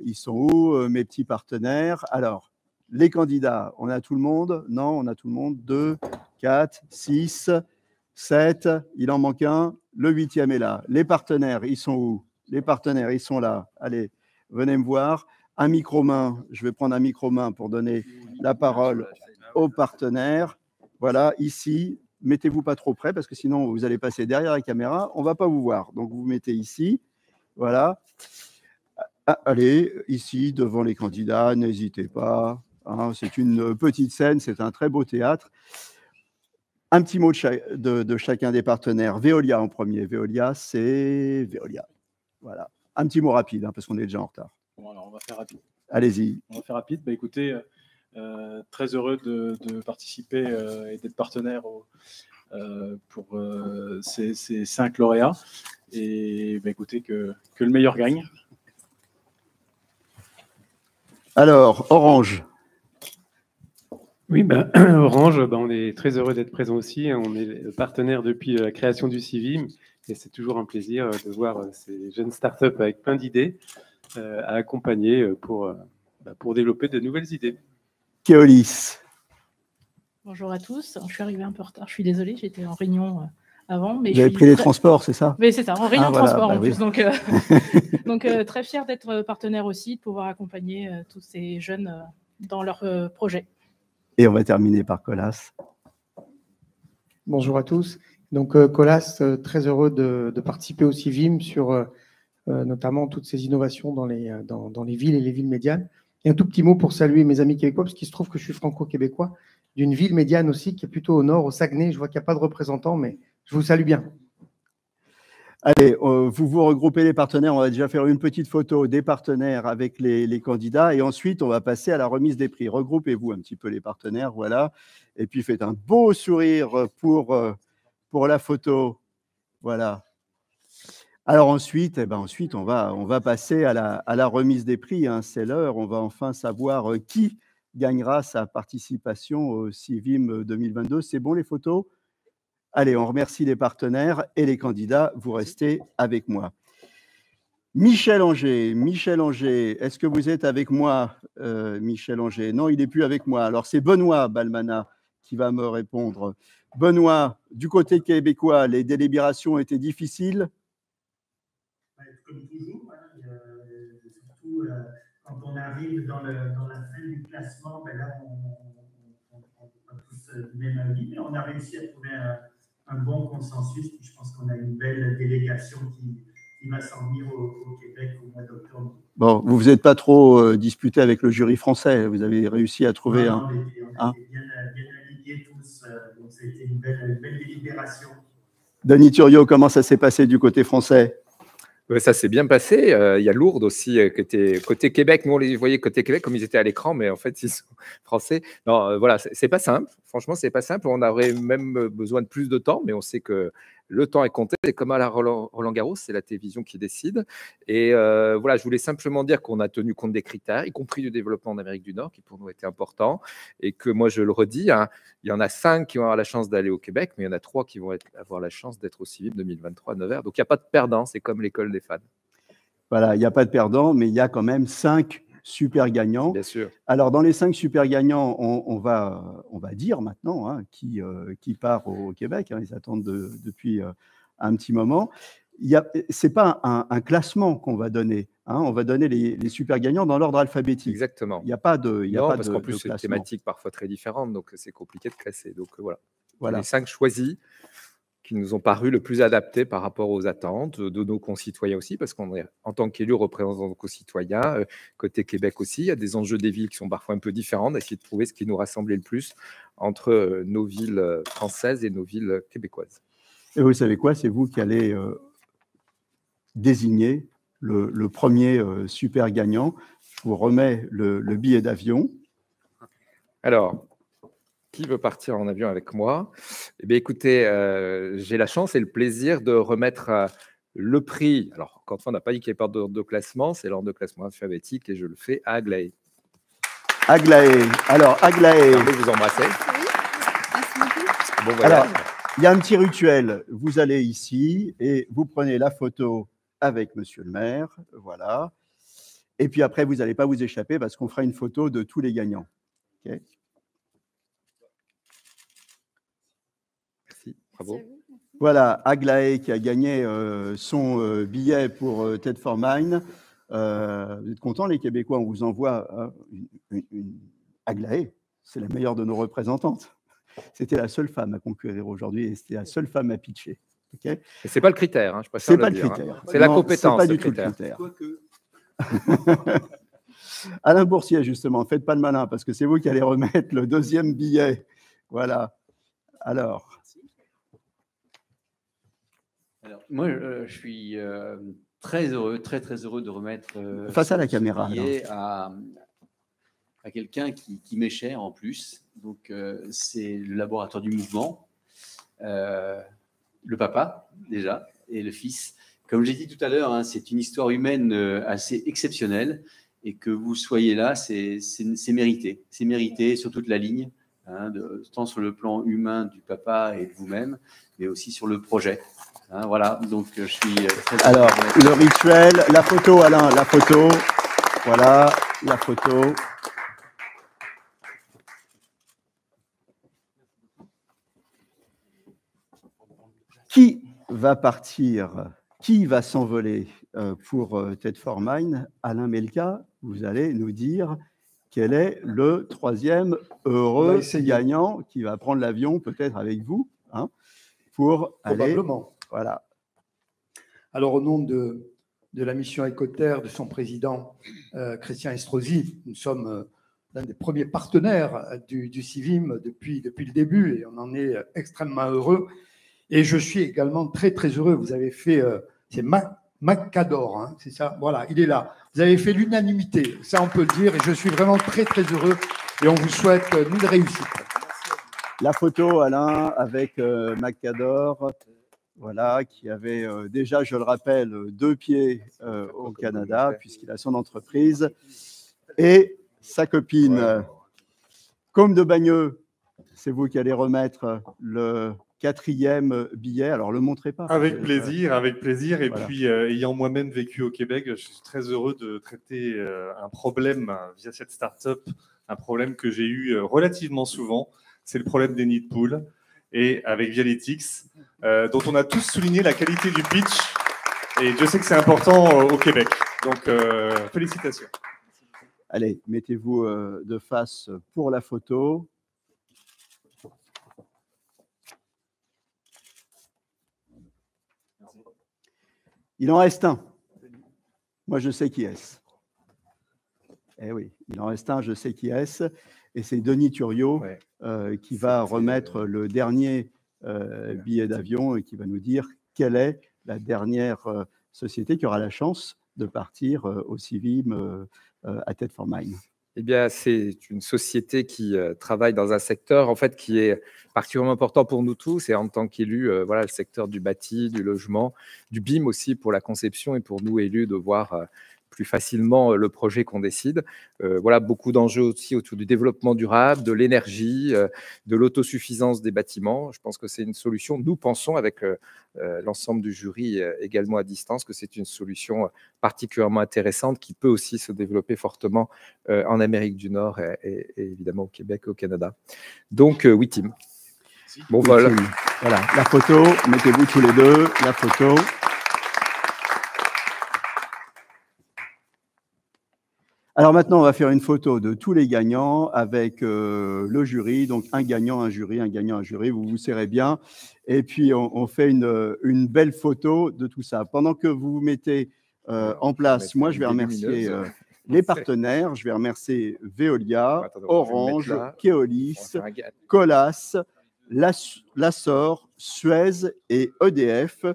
Ils sont où, mes petits partenaires? Alors, les candidats, on a tout le monde? Non, on a tout le monde. 2, 4, 6, 7, il en manque un. Le 8e est là. Les partenaires, ils sont où? Les partenaires, ils sont là. Allez, venez me voir. Un micro-main, je vais prendre un micro-main pour donner la parole aux partenaires. Voilà, ici, mettez-vous pas trop près parce que sinon, vous allez passer derrière la caméra. On ne va pas vous voir. Donc, vous vous mettez ici. Voilà. Allez, ici, devant les candidats, n'hésitez pas. Hein, c'est une petite scène, c'est un très beau théâtre. Un petit mot de chacun des partenaires. Veolia en premier. Veolia, c'est Veolia. Voilà. Un petit mot rapide, hein, parce qu'on est déjà en retard. Bon, alors on va faire rapide. Allez-y. On va faire rapide. Bah, écoutez, très heureux de participer et d'être partenaire pour ces 5 lauréats. Et bah, écoutez, que le meilleur gagne. Alors, Orange. Oui, Orange, on est très heureux d'être présent aussi. On est partenaire depuis la création du CIVIM et c'est toujours un plaisir de voir ces jeunes startups avec plein d'idées à accompagner pour développer de nouvelles idées. Keolis. Bonjour à tous. Je suis arrivée un peu en retard. Je suis désolée, j'étais en réunion avant. Mais vous avez pris les transports, c'est ça? Oui, c'est ça, en réunion de transport en plus. Oui. Donc très fière d'être partenaire aussi, de pouvoir accompagner tous ces jeunes dans leurs projets. Et on va terminer par Colas. Bonjour à tous. Donc Colas, très heureux de participer au CIVIM sur notamment toutes ces innovations dans les villes et les villes médianes. Et un tout petit mot pour saluer mes amis québécois, parce qu'il se trouve que je suis franco-québécois, d'une ville médiane aussi qui est plutôt au nord, au Saguenay. Je vois qu'il n'y a pas de représentants, mais je vous salue bien. Allez, vous regroupez les partenaires. On va déjà faire une petite photo des partenaires avec les candidats. Et ensuite, on va passer à la remise des prix. Regroupez-vous un petit peu les partenaires. Voilà. Et puis, faites un beau sourire pour la photo. Voilà. Alors ensuite, on va passer à la remise des prix. Hein. C'est l'heure. On va enfin savoir qui gagnera sa participation au CIVIM 2022. C'est bon, les photos? Allez, on remercie les partenaires et les candidats. Vous restez avec moi. Michel Anger, est-ce que vous êtes avec moi, Michel Anger? Non, il n'est plus avec moi. Alors, c'est Benoît Balmana qui va me répondre. Benoît, du côté québécois, les délibérations étaient difficiles? Comme toujours, hein, surtout quand on arrive dans la fin du classement, là, on a tous le même avis, mais on a réussi à trouver un bon consensus. Puis je pense qu'on a une belle délégation qui va s'en venir au Québec au mois d'octobre. Bon, vous vous êtes pas trop disputé avec le jury français. Vous avez réussi à trouver on était bien alignés tous, donc c'était une belle délibération. Denis Thuriot, comment ça s'est passé du côté français? Ça s'est bien passé. Il y a Lourdes aussi qui était côté Québec. Nous, on les voyait côté Québec comme ils étaient à l'écran, mais en fait, ils sont français. Non, voilà, c'est pas simple. Franchement, c'est pas simple. On aurait même besoin de plus de temps, mais on sait que le temps est compté. Et comme à la Roland-Garros, c'est la télévision qui décide. Et voilà, je voulais simplement dire qu'on a tenu compte des critères, y compris du développement en Amérique du Nord, qui pour nous était important. Et que moi, je le redis, hein, il y en a 5 qui vont avoir la chance d'aller au Québec, mais il y en a 3 qui vont avoir la chance d'être au CIVIM 2023 à Nevers. Donc, il n'y a pas de perdant. C'est comme l'école des fans. Voilà, il n'y a pas de perdant, mais il y a quand même 5 super gagnants. Bien sûr. Alors, dans les 5 super gagnants, on va dire maintenant hein, qui part au Québec. Hein, ils attendent depuis un petit moment. Ce n'est pas un classement qu'on va donner. Hein, on va donner les super gagnants dans l'ordre alphabétique. Exactement. Il n'y a pas de parce qu'en plus, c'est une thématique parfois très différente, donc c'est compliqué de classer. Donc voilà. Les 5 choisis qui nous ont paru le plus adaptés par rapport aux attentes de nos concitoyens aussi, parce qu'on est, en tant qu'élus, représentants nos concitoyens. Côté Québec aussi, il y a des enjeux des villes qui sont parfois un peu différents, d'essayer de trouver ce qui nous rassemblait le plus entre nos villes françaises et nos villes québécoises. Et vous savez quoi? C'est vous qui allez désigner le premier super gagnant. Je vous remets le billet d'avion. Alors, qui veut partir en avion avec moi? Eh bien, écoutez, j'ai la chance et le plaisir de remettre le prix. Alors, encore une fois, on n'a pas dit qu'il y ait pas d'ordre de classement, c'est l'ordre de classement alphabétique et je le fais à Aglaé. Aglaé. Alors, Aglaé. Je vais vous embrasser. Bon voyage. Alors, il y a un petit rituel. Vous allez ici et vous prenez la photo avec monsieur le maire. Voilà. Et puis après, vous n'allez pas vous échapper parce qu'on fera une photo de tous les gagnants. Okay. Merci. Bravo. Voilà, Aglaé qui a gagné son billet pour TED for Mine. Vous êtes contents, les Québécois? On vous envoie une Aglaé. C'est la meilleure de nos représentantes. C'était la seule femme à concourir aujourd'hui et c'était la seule femme à pitcher. Okay. Et ce n'est pas le critère, hein, je préfère le dire. Hein. C'est la compétence. Ce n'est pas du tout le critère. Alain Boursier, justement, faites pas le malin parce que c'est vous qui allez remettre le deuxième billet. Voilà. Alors. Moi, je suis très heureux de remettre face à la caméra billet à quelqu'un qui m'est cher en plus. Donc, c'est le laboratoire du mouvement, le papa déjà et le fils. Comme j'ai dit tout à l'heure, hein, c'est une histoire humaine assez exceptionnelle et que vous soyez là, c'est mérité. C'est mérité sur toute la ligne, hein, tant sur le plan humain du papa et de vous-même, mais aussi sur le projet. Hein, voilà, donc je suis très Alors, le rituel, la photo, Alain, la photo. Voilà, la photo. Qui va partir? Qui va s'envoler pour TED for Mine? Alain Melka, vous allez nous dire quel est le troisième heureux gagnant qui va prendre l'avion, peut-être avec vous, hein, pour Probablement. aller... Voilà. Alors, au nom de la mission Écoterre, de son président Christian Estrosi, nous sommes l'un des premiers partenaires du CIVIM depuis le début et on en est extrêmement heureux. Et je suis également très, très heureux. Vous avez fait, c'est Macador, hein, c'est ça? Voilà, il est là. Vous avez fait l'unanimité, ça on peut le dire, et je suis vraiment très, très heureux et on vous souhaite mille réussites. La photo, Alain, avec Macador, voilà, qui avait déjà, je le rappelle, 2 pieds au Canada, puisqu'il a son entreprise, et sa copine, Côme de Bagneux, c'est vous qui allez remettre le 4e billet. Alors, le montrez pas. Avec plaisir, avec plaisir. Et voilà. puis, ayant moi-même vécu au Québec, je suis très heureux de traiter un problème via cette start-up, un problème que j'ai eu relativement souvent. C'est le problème des nids de poules. Et avec Vialytics, dont on a tous souligné la qualité du pitch. Et je sais que c'est important au Québec. Donc, félicitations. Allez, mettez-vous de face pour la photo. Il en reste un. Moi, je sais qui est-ce. Eh oui, il en reste un, je sais qui est-ce. Et c'est Denis Thuriot qui va remettre le dernier billet d'avion et qui va nous dire quelle est la dernière société qui aura la chance de partir au CIVIM à TED for Mine. Eh bien, c'est une société qui travaille dans un secteur en fait, qui est particulièrement important pour nous tous. Et en tant qu'élus, voilà, le secteur du bâti, du logement, du BIM aussi pour la conception et pour nous élus de voir plus facilement le projet qu'on décide. Voilà, beaucoup d'enjeux aussi autour du développement durable, de l'énergie, de l'autosuffisance des bâtiments. Je pense que c'est une solution. Nous pensons avec l'ensemble du jury également à distance que c'est une solution particulièrement intéressante qui peut aussi se développer fortement en Amérique du Nord et évidemment au Québec et au Canada. Donc, oui, Tim. Bon vol. Voilà, la photo, mettez-vous tous les deux, la photo. Alors maintenant, on va faire une photo de tous les gagnants avec le jury. Donc un gagnant, un jury, un gagnant, un jury. Vous vous serrez bien. Et puis, on fait une belle photo de tout ça. Pendant que vous vous mettez en place, moi, je vais remercier les partenaires. Je vais remercier Veolia, Orange, Keolis, Colas, Lassor, Suez et EDF.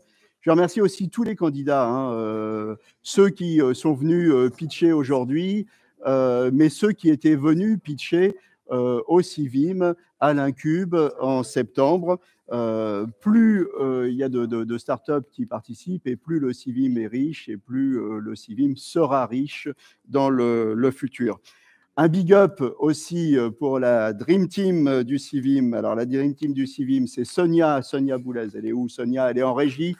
Je remercie aussi tous les candidats, ceux qui sont venus pitcher aujourd'hui, mais ceux qui étaient venus pitcher au CIVIM, à l'Incube en septembre. Plus il y a de startups qui participent et plus le CIVIM est riche et plus le CIVIM sera riche dans le futur. Un big up aussi pour la Dream Team du CIVIM. Alors, la Dream Team du CIVIM, c'est Sonia Boulez. Elle est où, Sonia? Elle est en régie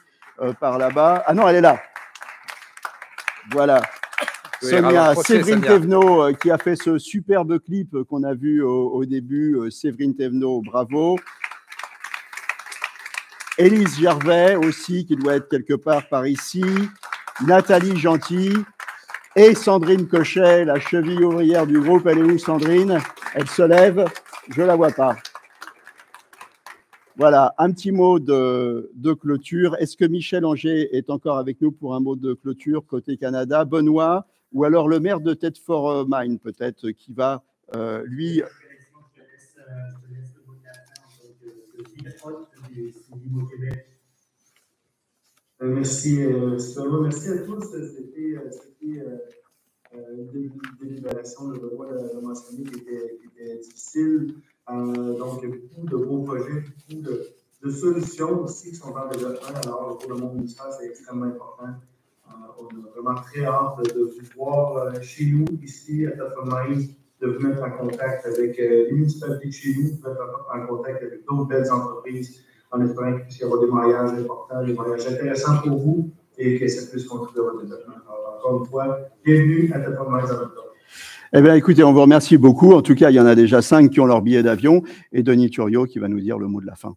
par là-bas. Ah non, elle est là. Voilà. Oui, Sonia, Séverine Sonia. Thévenot qui a fait ce superbe clip qu'on a vu au début. Séverine Thévenot, bravo. Élise Gervais aussi, qui doit être quelque part par ici. Nathalie Gentil. Et Sandrine Cochet, la cheville ouvrière du groupe. Elle est où, Sandrine? Elle se lève. Je ne la vois pas. Voilà, un petit mot de clôture. Est-ce que Michel Anger est encore avec nous pour un mot de clôture côté Canada? Benoît, ou alors le maire de Thetford Mines, peut-être, qui va, lui... Merci, merci à tous. C'était une délibération, je dois le mentionner, qui était difficile. Donc, il y a beaucoup de beaux projets, beaucoup de solutions aussi qui sont en développement. Alors, pour le monde ministère, c'est extrêmement important. On a vraiment très hâte de vous voir chez nous, ici, à Thetford Mines, de vous mettre en contact avec les municipalités de chez nous, de vous mettre en contact avec d'autres belles entreprises, en espérant qu'il puisse y avoir des mariages importants, des mariages intéressants pour vous et que ça puisse contribuer à votre développement. Alors, encore une fois, bienvenue à Thetford Mines en octobre. Eh bien, écoutez, on vous remercie beaucoup. En tout cas, il y en a déjà 5 qui ont leur billet d'avion. Et Denis Thuriot qui va nous dire le mot de la fin.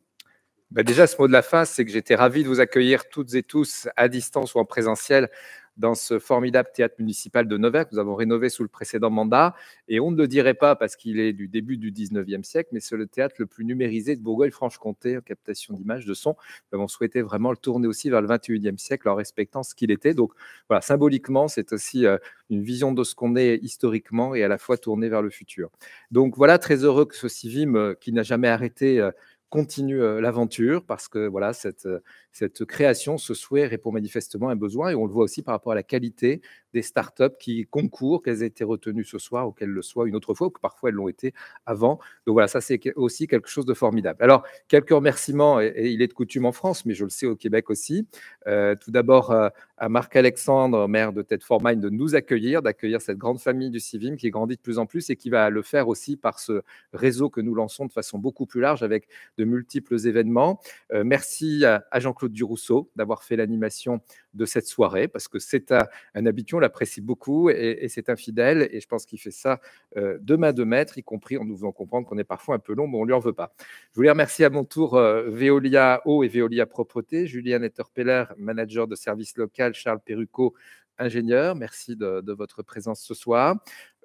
Déjà, ce mot de la fin, c'est que j'étais ravi de vous accueillir toutes et tous à distance ou en présentiel dans ce formidable théâtre municipal de Nevers que nous avons rénové sous le précédent mandat. Et on ne le dirait pas parce qu'il est du début du 19e siècle, mais c'est le théâtre le plus numérisé de Bourgogne-Franche-Comté en captation d'images, de son. Nous avons souhaité vraiment le tourner aussi vers le 21e siècle en respectant ce qu'il était. Donc voilà, symboliquement, c'est aussi une vision de ce qu'on est historiquement et à la fois tourné vers le futur. Donc voilà, très heureux que ce CIVIM, qui n'a jamais arrêté, continue l'aventure parce que voilà, cette création, ce souhait répond manifestement à un besoin et on le voit aussi par rapport à la qualité des startups qui concourent, qu'elles aient été retenues ce soir ou qu'elles le soient une autre fois ou que parfois elles l'ont été avant. Donc voilà, ça c'est aussi quelque chose de formidable. Alors, quelques remerciements, et il est de coutume en France, mais je le sais au Québec aussi. Tout d'abord à Marc-Alexandre, maire de Thetford Mines, de nous accueillir, d'accueillir cette grande famille du CIVIM qui grandit de plus en plus et qui va le faire aussi par ce réseau que nous lançons de façon beaucoup plus large avec de multiples événements. Merci à Jean-Claude Durousseau d'avoir fait l'animation de cette soirée parce que c'est un habitué, on l'apprécie beaucoup et c'est un fidèle et je pense qu'il fait ça de main de maître, y compris en nous faisant comprendre qu'on est parfois un peu long, mais on ne lui en veut pas. Je voulais remercier à mon tour Veolia Eau et Veolia Propreté, Julien Etterpeller, manager de service local, Charles Perrucot, ingénieur, merci de votre présence ce soir.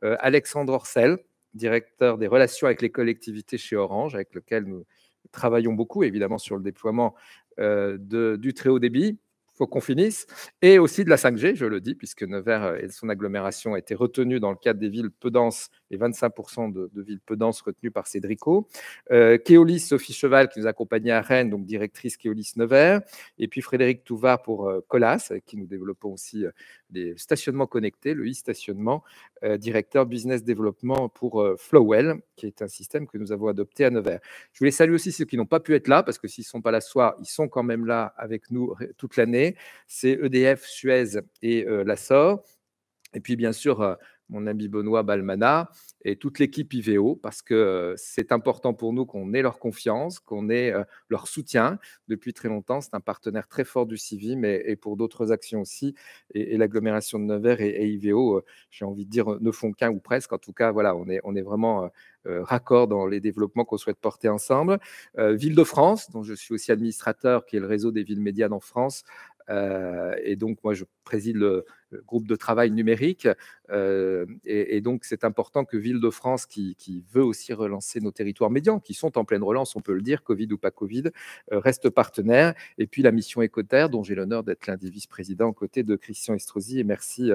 Alexandre Orcel, directeur des relations avec les collectivités chez Orange, avec lequel nous travaillons beaucoup, évidemment, sur le déploiement du très haut débit. Il faut qu'on finisse. Et aussi de la 5G, je le dis, puisque Nevers et son agglomération a été retenue dans le cadre des villes peu denses, les 25% de villes peu denses retenues par Cédrico. Keolis Sophie Cheval, qui nous accompagnait à Rennes, donc directrice Keolis Nevers. Et puis Frédéric Touvard pour Colas, avec qui nous développons aussi les stationnements connectés, le e-stationnement, directeur business développement pour Flowell, qui est un système que nous avons adopté à Nevers. Je voulais saluer aussi ceux qui n'ont pas pu être là, parce que s'ils ne sont pas là ce soir, ils sont quand même là avec nous toute l'année. C'est EDF, Suez et l'Assor. Et puis, bien sûr, mon ami Benoît Balmana et toute l'équipe IVEO, parce que c'est important pour nous qu'on ait leur confiance, qu'on ait leur soutien. Depuis très longtemps, c'est un partenaire très fort du CIVIM et pour d'autres actions aussi. Et l'agglomération de Nevers et IVEO, j'ai envie de dire, ne font qu'un ou presque. En tout cas, voilà, on est vraiment raccord dans les développements qu'on souhaite porter ensemble. Ville de France, dont je suis aussi administrateur, qui est le réseau des villes médianes en France. Et donc, moi, je préside groupe de travail numérique. Et donc, c'est important que Ville-de-France, qui veut aussi relancer nos territoires médians, qui sont en pleine relance, on peut le dire, Covid ou pas Covid, reste partenaire. Et puis, la mission Écoterre, dont j'ai l'honneur d'être l'un des vice-présidents aux côtés de Christian Estrosi. Et merci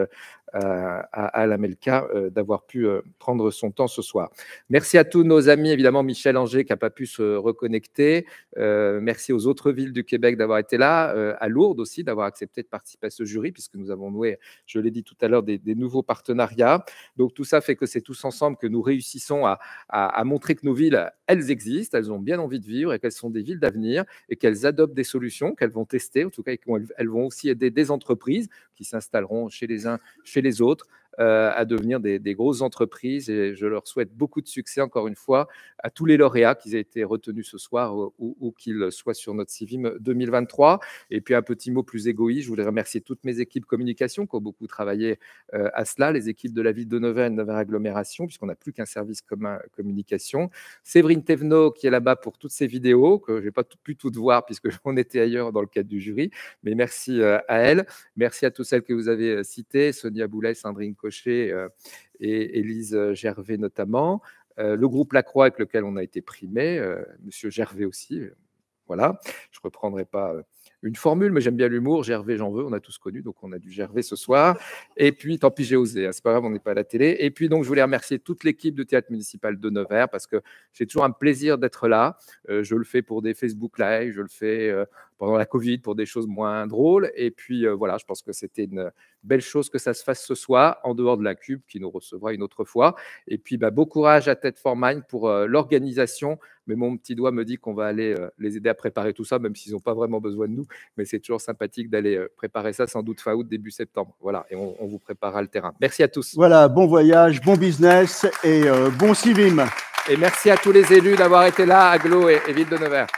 à Alain Melka d'avoir pu prendre son temps ce soir. Merci à tous nos amis, évidemment, Michel Anger qui n'a pas pu se reconnecter. Merci aux autres villes du Québec d'avoir été là, à Lourdes aussi, d'avoir accepté de participer à ce jury, puisque nous avons noué, je l'ai dit tout à l'heure, des nouveaux partenariats. Donc tout ça fait que c'est tous ensemble que nous réussissons à montrer que nos villes, elles existent, elles ont bien envie de vivre et qu'elles sont des villes d'avenir et qu'elles adoptent des solutions, qu'elles vont tester, en tout cas, elles vont aussi aider des entreprises qui s'installeront chez les uns, chez les autres, à devenir des grosses entreprises. Et je leur souhaite beaucoup de succès, encore une fois, à tous les lauréats qui aient été retenus ce soir ou qu'ils soient sur notre Civim 2023. Et puis un petit mot plus égoïste, je voudrais remercier toutes mes équipes communication qui ont beaucoup travaillé à cela, les équipes de la ville de Nevers et de Nevers Agglomération, puisqu'on n'a plus qu'un service commun communication. Séverine Thévenot qui est là-bas pour toutes ces vidéos, que je n'ai pas pu toutes voir puisque on était ailleurs dans le cadre du jury, mais merci à elle. Merci à toutes celles que vous avez citées, Sonia Boulet, Sandrine Cochet et Élise Gervais notamment. Le groupe Lacroix avec lequel on a été primé, Monsieur Gervais aussi. Voilà, je ne reprendrai pas une formule, mais j'aime bien l'humour. Gervais, j'en veux, on a tous connu, donc on a du Gervais ce soir. Et puis, tant pis, j'ai osé, hein, c'est pas grave, on n'est pas à la télé. Et puis, donc, je voulais remercier toute l'équipe de Théâtre Municipal de Nevers parce que c'est toujours un plaisir d'être là. Je le fais pour des Facebook Live, je le fais pendant la Covid pour des choses moins drôles. Et puis, voilà, je pense que c'était une belle chose que ça se fasse ce soir, en dehors de la Cube, qui nous recevra une autre fois. Et puis, beau courage à Ted for Mind pour l'organisation. Mais mon petit doigt me dit qu'on va aller les aider à préparer tout ça, même s'ils n'ont pas vraiment besoin de nous. Mais c'est toujours sympathique d'aller préparer ça, sans doute fin août, début septembre. Voilà, et on vous préparera le terrain. Merci à tous. Voilà, bon voyage, bon business et bon Civim. Et merci à tous les élus d'avoir été là, Agglo et Ville de Nevers.